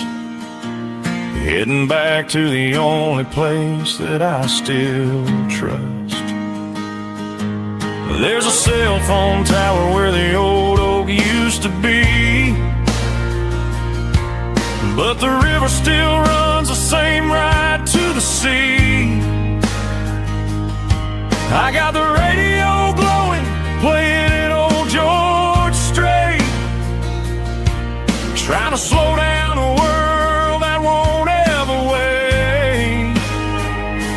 heading back to the only place that I still trust. There's a cell phone tower where the old oak used to be, but the river still runs the same right to the sea. I got the radio glowing, playing it old George Strait, trying to slow down a world that won't ever wait.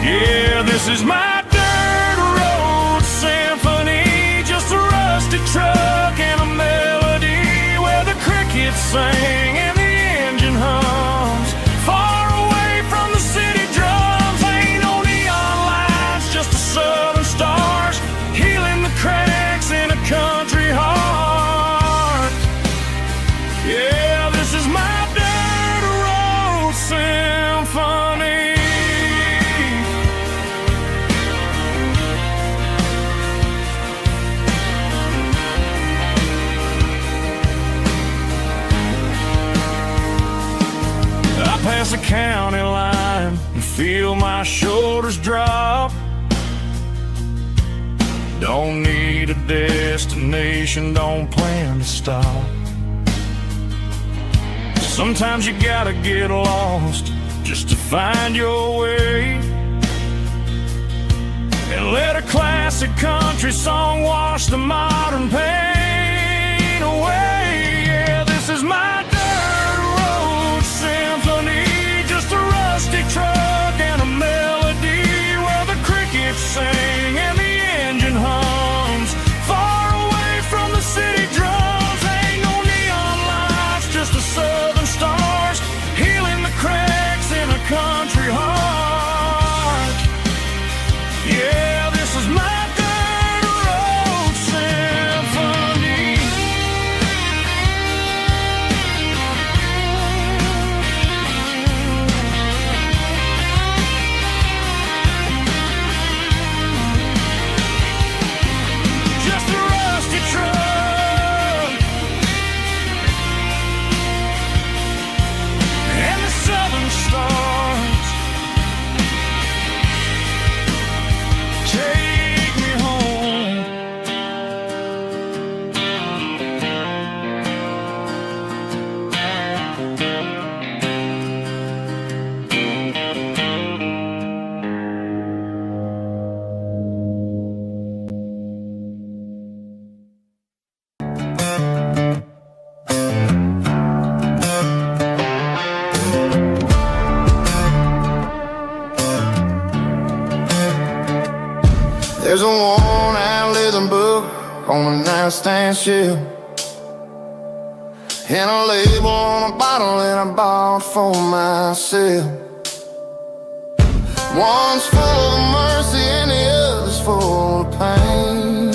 Yeah, this is my dirt road symphony, just a rusty truck and a melody where the crickets sing and the engine hums. Far away from the city drums, ain't no neon lights, just the southern stars healing the cracks in a country heart. Yeah, this is my dirt road symphony. I pass the county line and feel my shoulders drop. Don't need a destination, don't plan to stop. Sometimes you gotta get lost just to find your way, and let a classic country song wash the modern pain away. Yeah, this is my dirt road symphony, just a rusty truck and a melody where the crickets sing and the engine hums. Far away from the city drums, ain't no neon lights, just the southern stars healing the cracks in a country heart. Yeah, this is my dirt road symphony. Just a rusty truck and the southern stars take me home. There's a worn-out leather book on the nightstand shelf, and a label on a bottle that I bought for myself. One's full of mercy and the other's full of pain.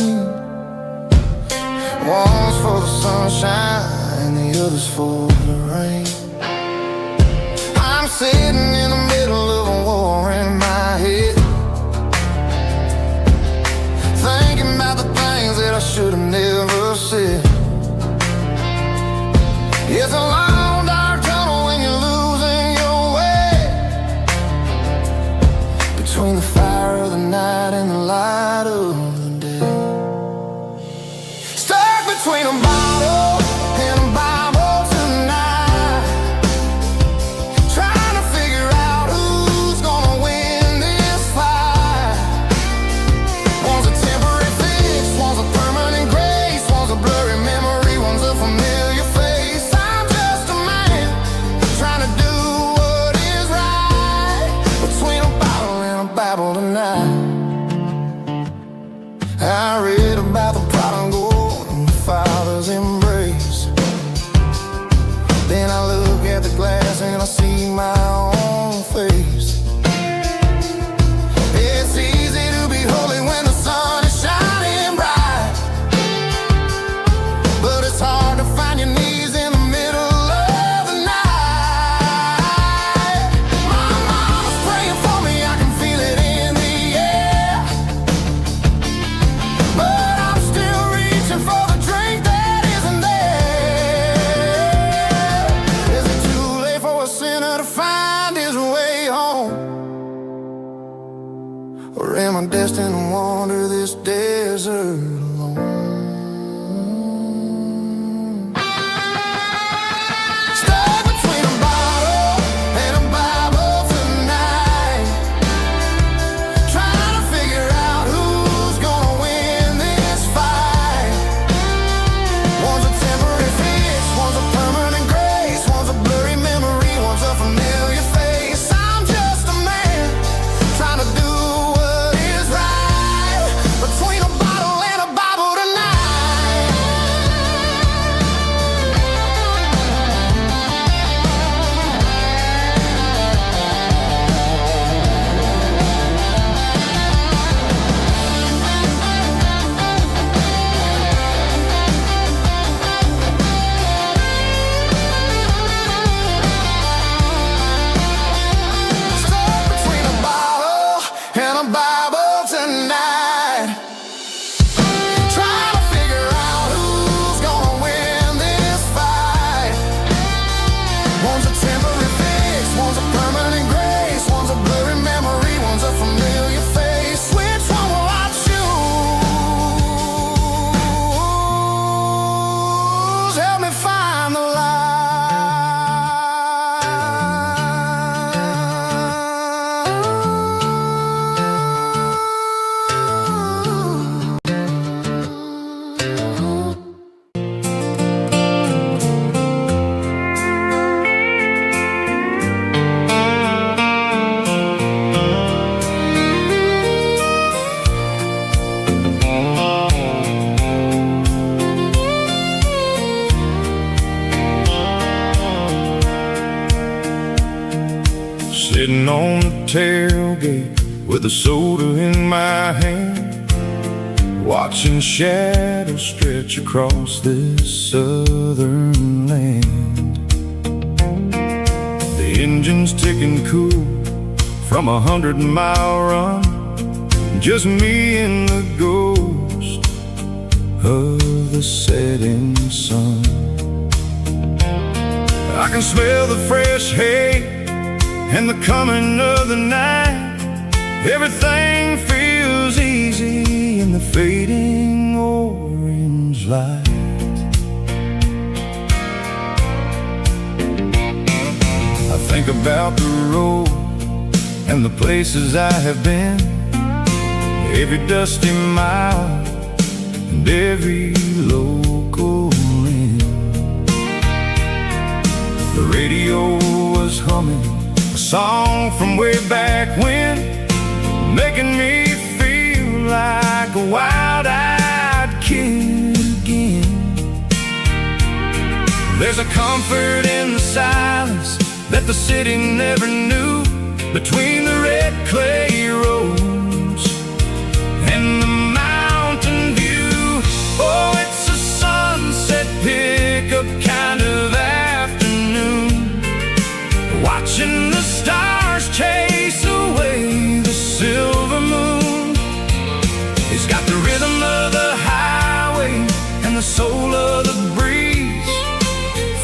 One's full of sunshine and the other's full of rain. I'm sitting in the middle of a war in my head, thinking about the things that I should have never said. It's a long dark tunnel when you're losing your way, between the fire of the night and the light of the day. Stuck between a bottle and a Bible tonight, trying to figure out who's gonna win this fight. One's a temporary fix, one's a permanent grace, one's a blurry memory, one's a familiar face. I'm just a man trying to do what is right, between a bottle and a Bible tonight. I read about the prodigal and the father's embrace. Then I look at the glass and I see my own face. It's easy to be holy when the sun is shining bright, but it's hard to Sitting on the tailgate with a soda in my hand, watching shadows stretch across this southern land. The engine's ticking cool from 100-mile run, just me and the ghost of the setting sun. I can smell the fresh hay and the coming of the night. Everything feels easy in the fading orange light. I think about the road and the places I have been, every dusty mile and every local inn. The radio was humming a song from way back when, making me feel like a wild-eyed kid again. There's a comfort in the silence that the city never knew, between the red clay roads and the mountain view. Oh, it's a sunset pickup kind of afternoon, watching the stars chase away the silver moon. It's got the rhythm of the highway and the soul of the breeze,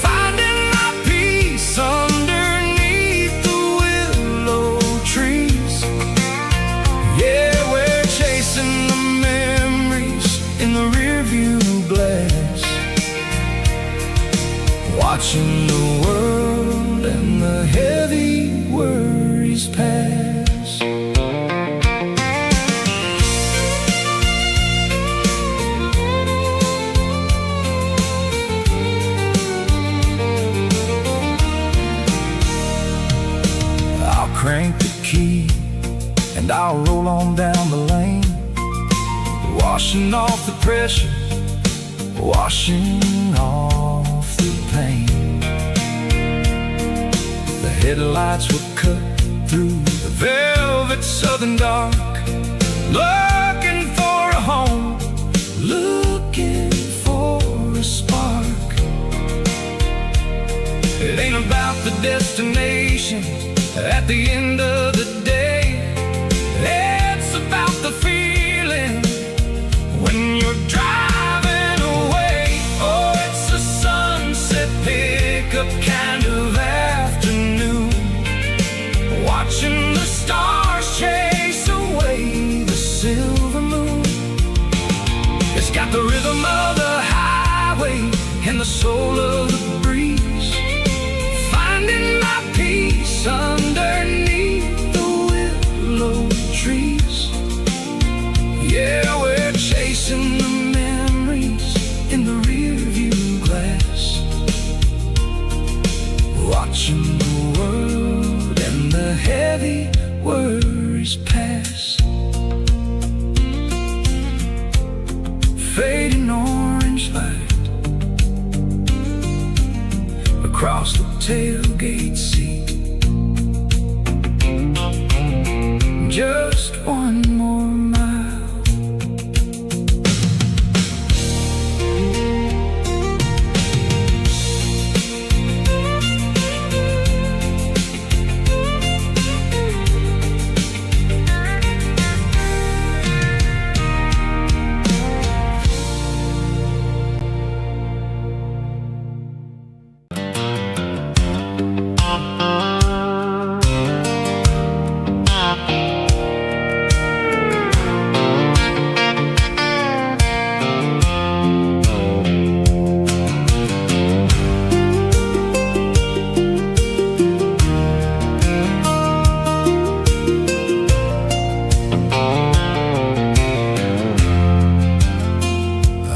finding my peace underneath the willow trees. Yeah, we're chasing the memories in the rearview glass, watching the world and the heavy worries pass. I'll crank the key and I'll roll on down the lane, washing off the pressure, washing off the pain. The headlights will cut through the velvet southern dark, looking for a home, looking for a spark. It ain't about the destination at the end of the day, it's about the feeling when you're driving away. Oh, it's a sunset pickup kind of afternoon, watching the stars chase away the silver moon. It's got the rhythm of the highway and the soul of the breeze, finding my peace underneath the willow trees. Yeah, we're chasing the memories in the rearview glass, watching the world and the heavy worries pass. Fading orange light across the tailgate seat, just one more mile.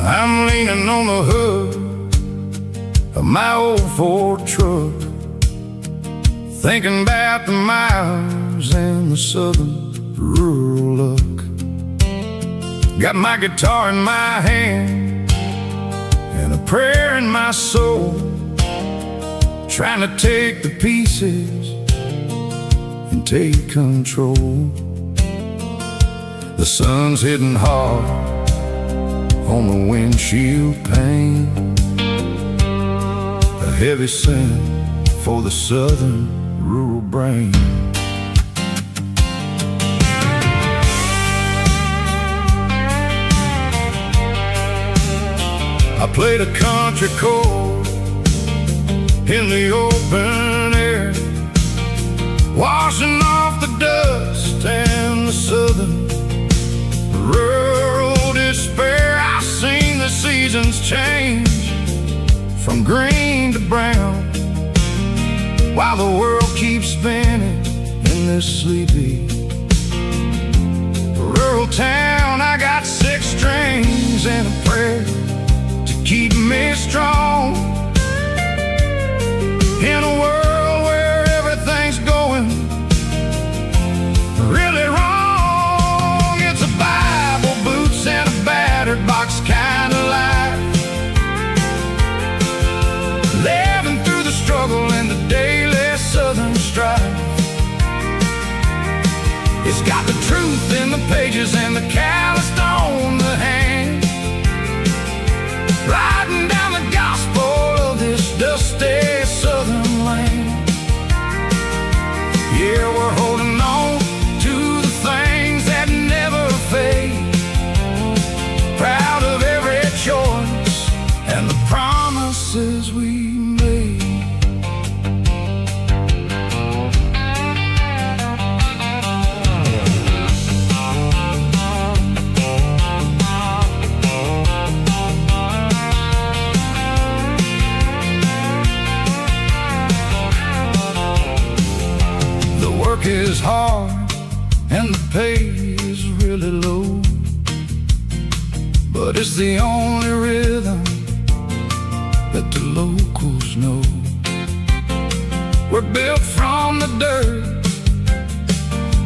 I'm leaning on the hood of my old Ford truck, thinking about the miles and the southern rural look. Got my guitar in my hand and a prayer in my soul, trying to take the pieces and take control. The sun's hitting hard on the windshield pane, a heavy scent for the southern rural brain. I played a country chord in the open air, washing off the dust and the southern rural despair. I've seen the seasons change from green to brown, while the world keeps spinning in this sleepy rural town. I got 6 strings and a prayer to keep me strong in a world where everything's going really wrong. It's a Bible, boots, and a battered box kind of life, living through the struggle and the daily southern strife. It's got the truth in the pages and the calloused on the hand, riding down the gospel of this dusty southern land. Yeah, we're holding on to the things that never fade, proud of every choice and the promises we made. The work is hard and the pay is really low, but it's the only rhythm that the locals know. We're built from the dirt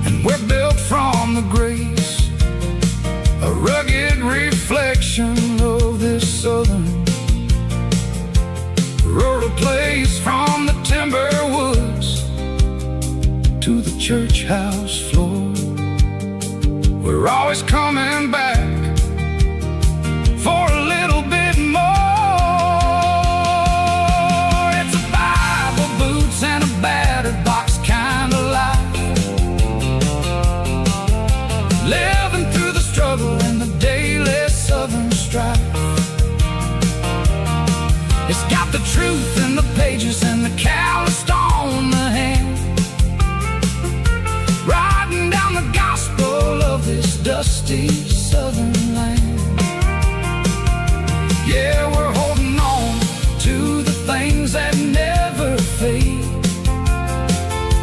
and we're built from the grace, a rugged reflection of this southern rural place. From the timber woods to the church house floor, we're always coming back for a little bit more. It's a Bible, boots, and a battered box kind of life, living through the struggle and the daily southern strife. It's got the truth in the pages and the calloused on the hand, riding down the gospel of this dusty southern land. Yeah, we're holding on to the things that never fade,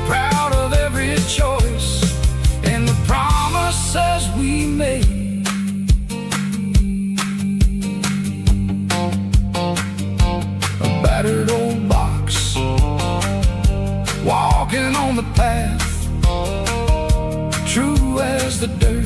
proud of every choice and the promises we made. A battered old box, walking on the path, true as the dirt.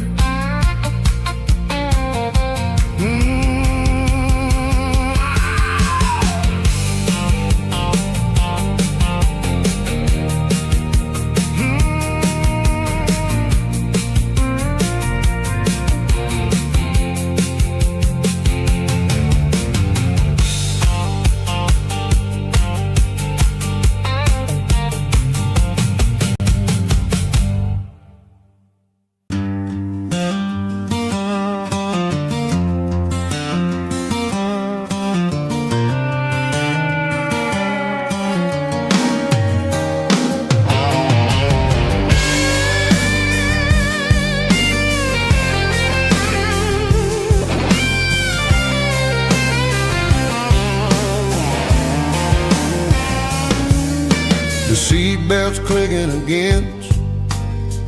Seatbelts clicking against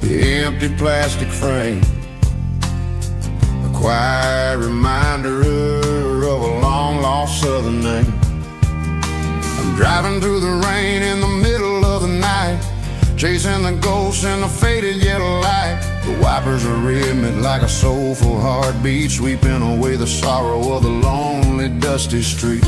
the empty plastic frame, a quiet reminder of a long-lost southern name. I'm driving through the rain in the middle of the night, chasing the ghosts in the faded yellow light. The wipers are rhythmic like a soulful heartbeat, sweeping away the sorrow of the lonely, dusty street.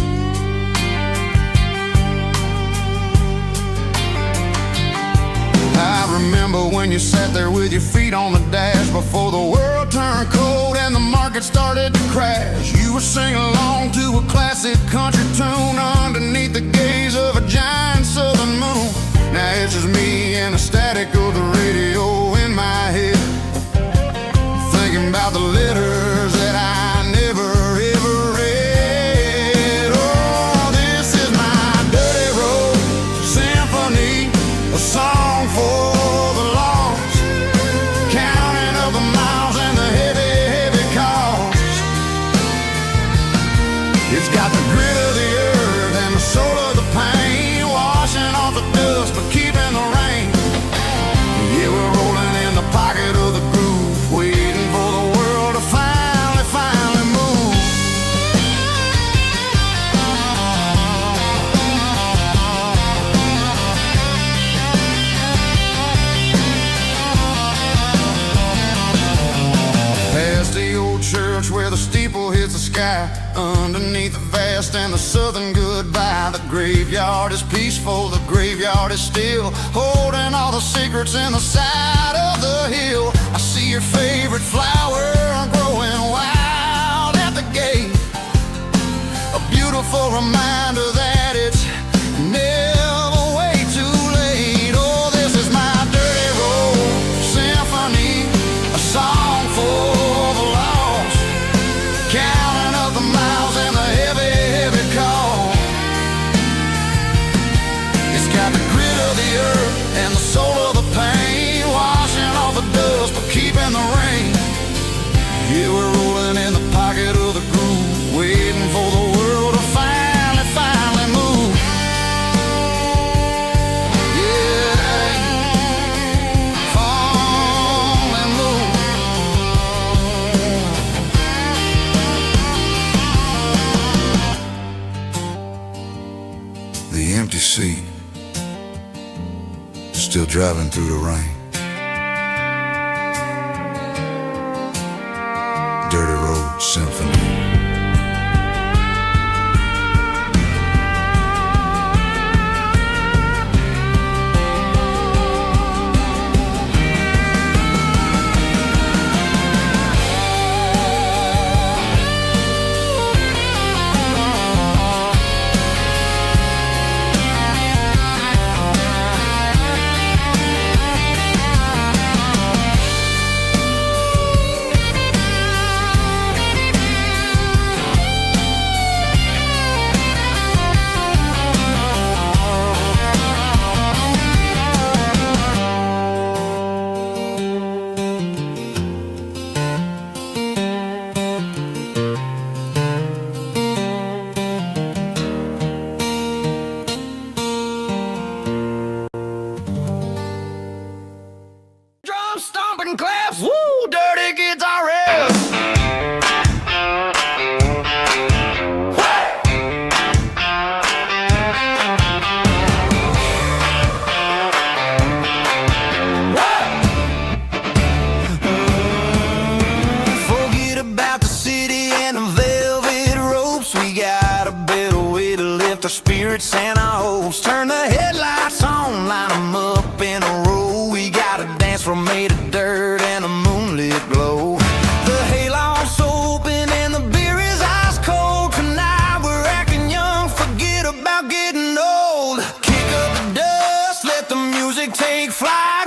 I remember you sat there with your feet on the dash before the world turned cold and the market started to crash. You were singing along to a classic country tune underneath the gaze of a giant southern moon. Now it's just me and the static of the radio in my head, thinking about the letters that I never ever read. Oh, this is my dirty road symphony, a song for the lost, counting up the miles and the heavy, heavy cost. It's got the grit of the earth and the soul of the pain, washing off the dust but keeping the rain. Yeah, we're rolling in the pocket of the groove, waiting for the world to finally move. Past the old church where the steeple hits the sky, underneath the vast and the southern goodbye. The graveyard is peaceful, the graveyard is still, holding all the secrets in the side of the hill. I see your favorite flower growing wild at the gate, a beautiful reminder that it's never way too late. Oh, this is my dirty road symphony, a song for the lost, counting up the miles and the heavy, heavy call. It's got the grit of the earth and the soul of the pain, washing off the dust but keeping the rain. Yeah, we're rolling in the pocket of the groove, waiting for the world to finally move. Yeah, finally move. The empty seat, still driving through the rain. Dirty road symphony. Drum stomping claps, woo, dirty guitar riffs. Forget about the city and the velvet ropes. We got a better way to lift our spirits and our hopes. Turn the headlights on, line them up in a row. We got a dance floor made of dirt and a moonlit glow. The hayloft's open and the beer is ice cold. Tonight we're acting young, forget about getting old. Kick up the dust, let the music take flight.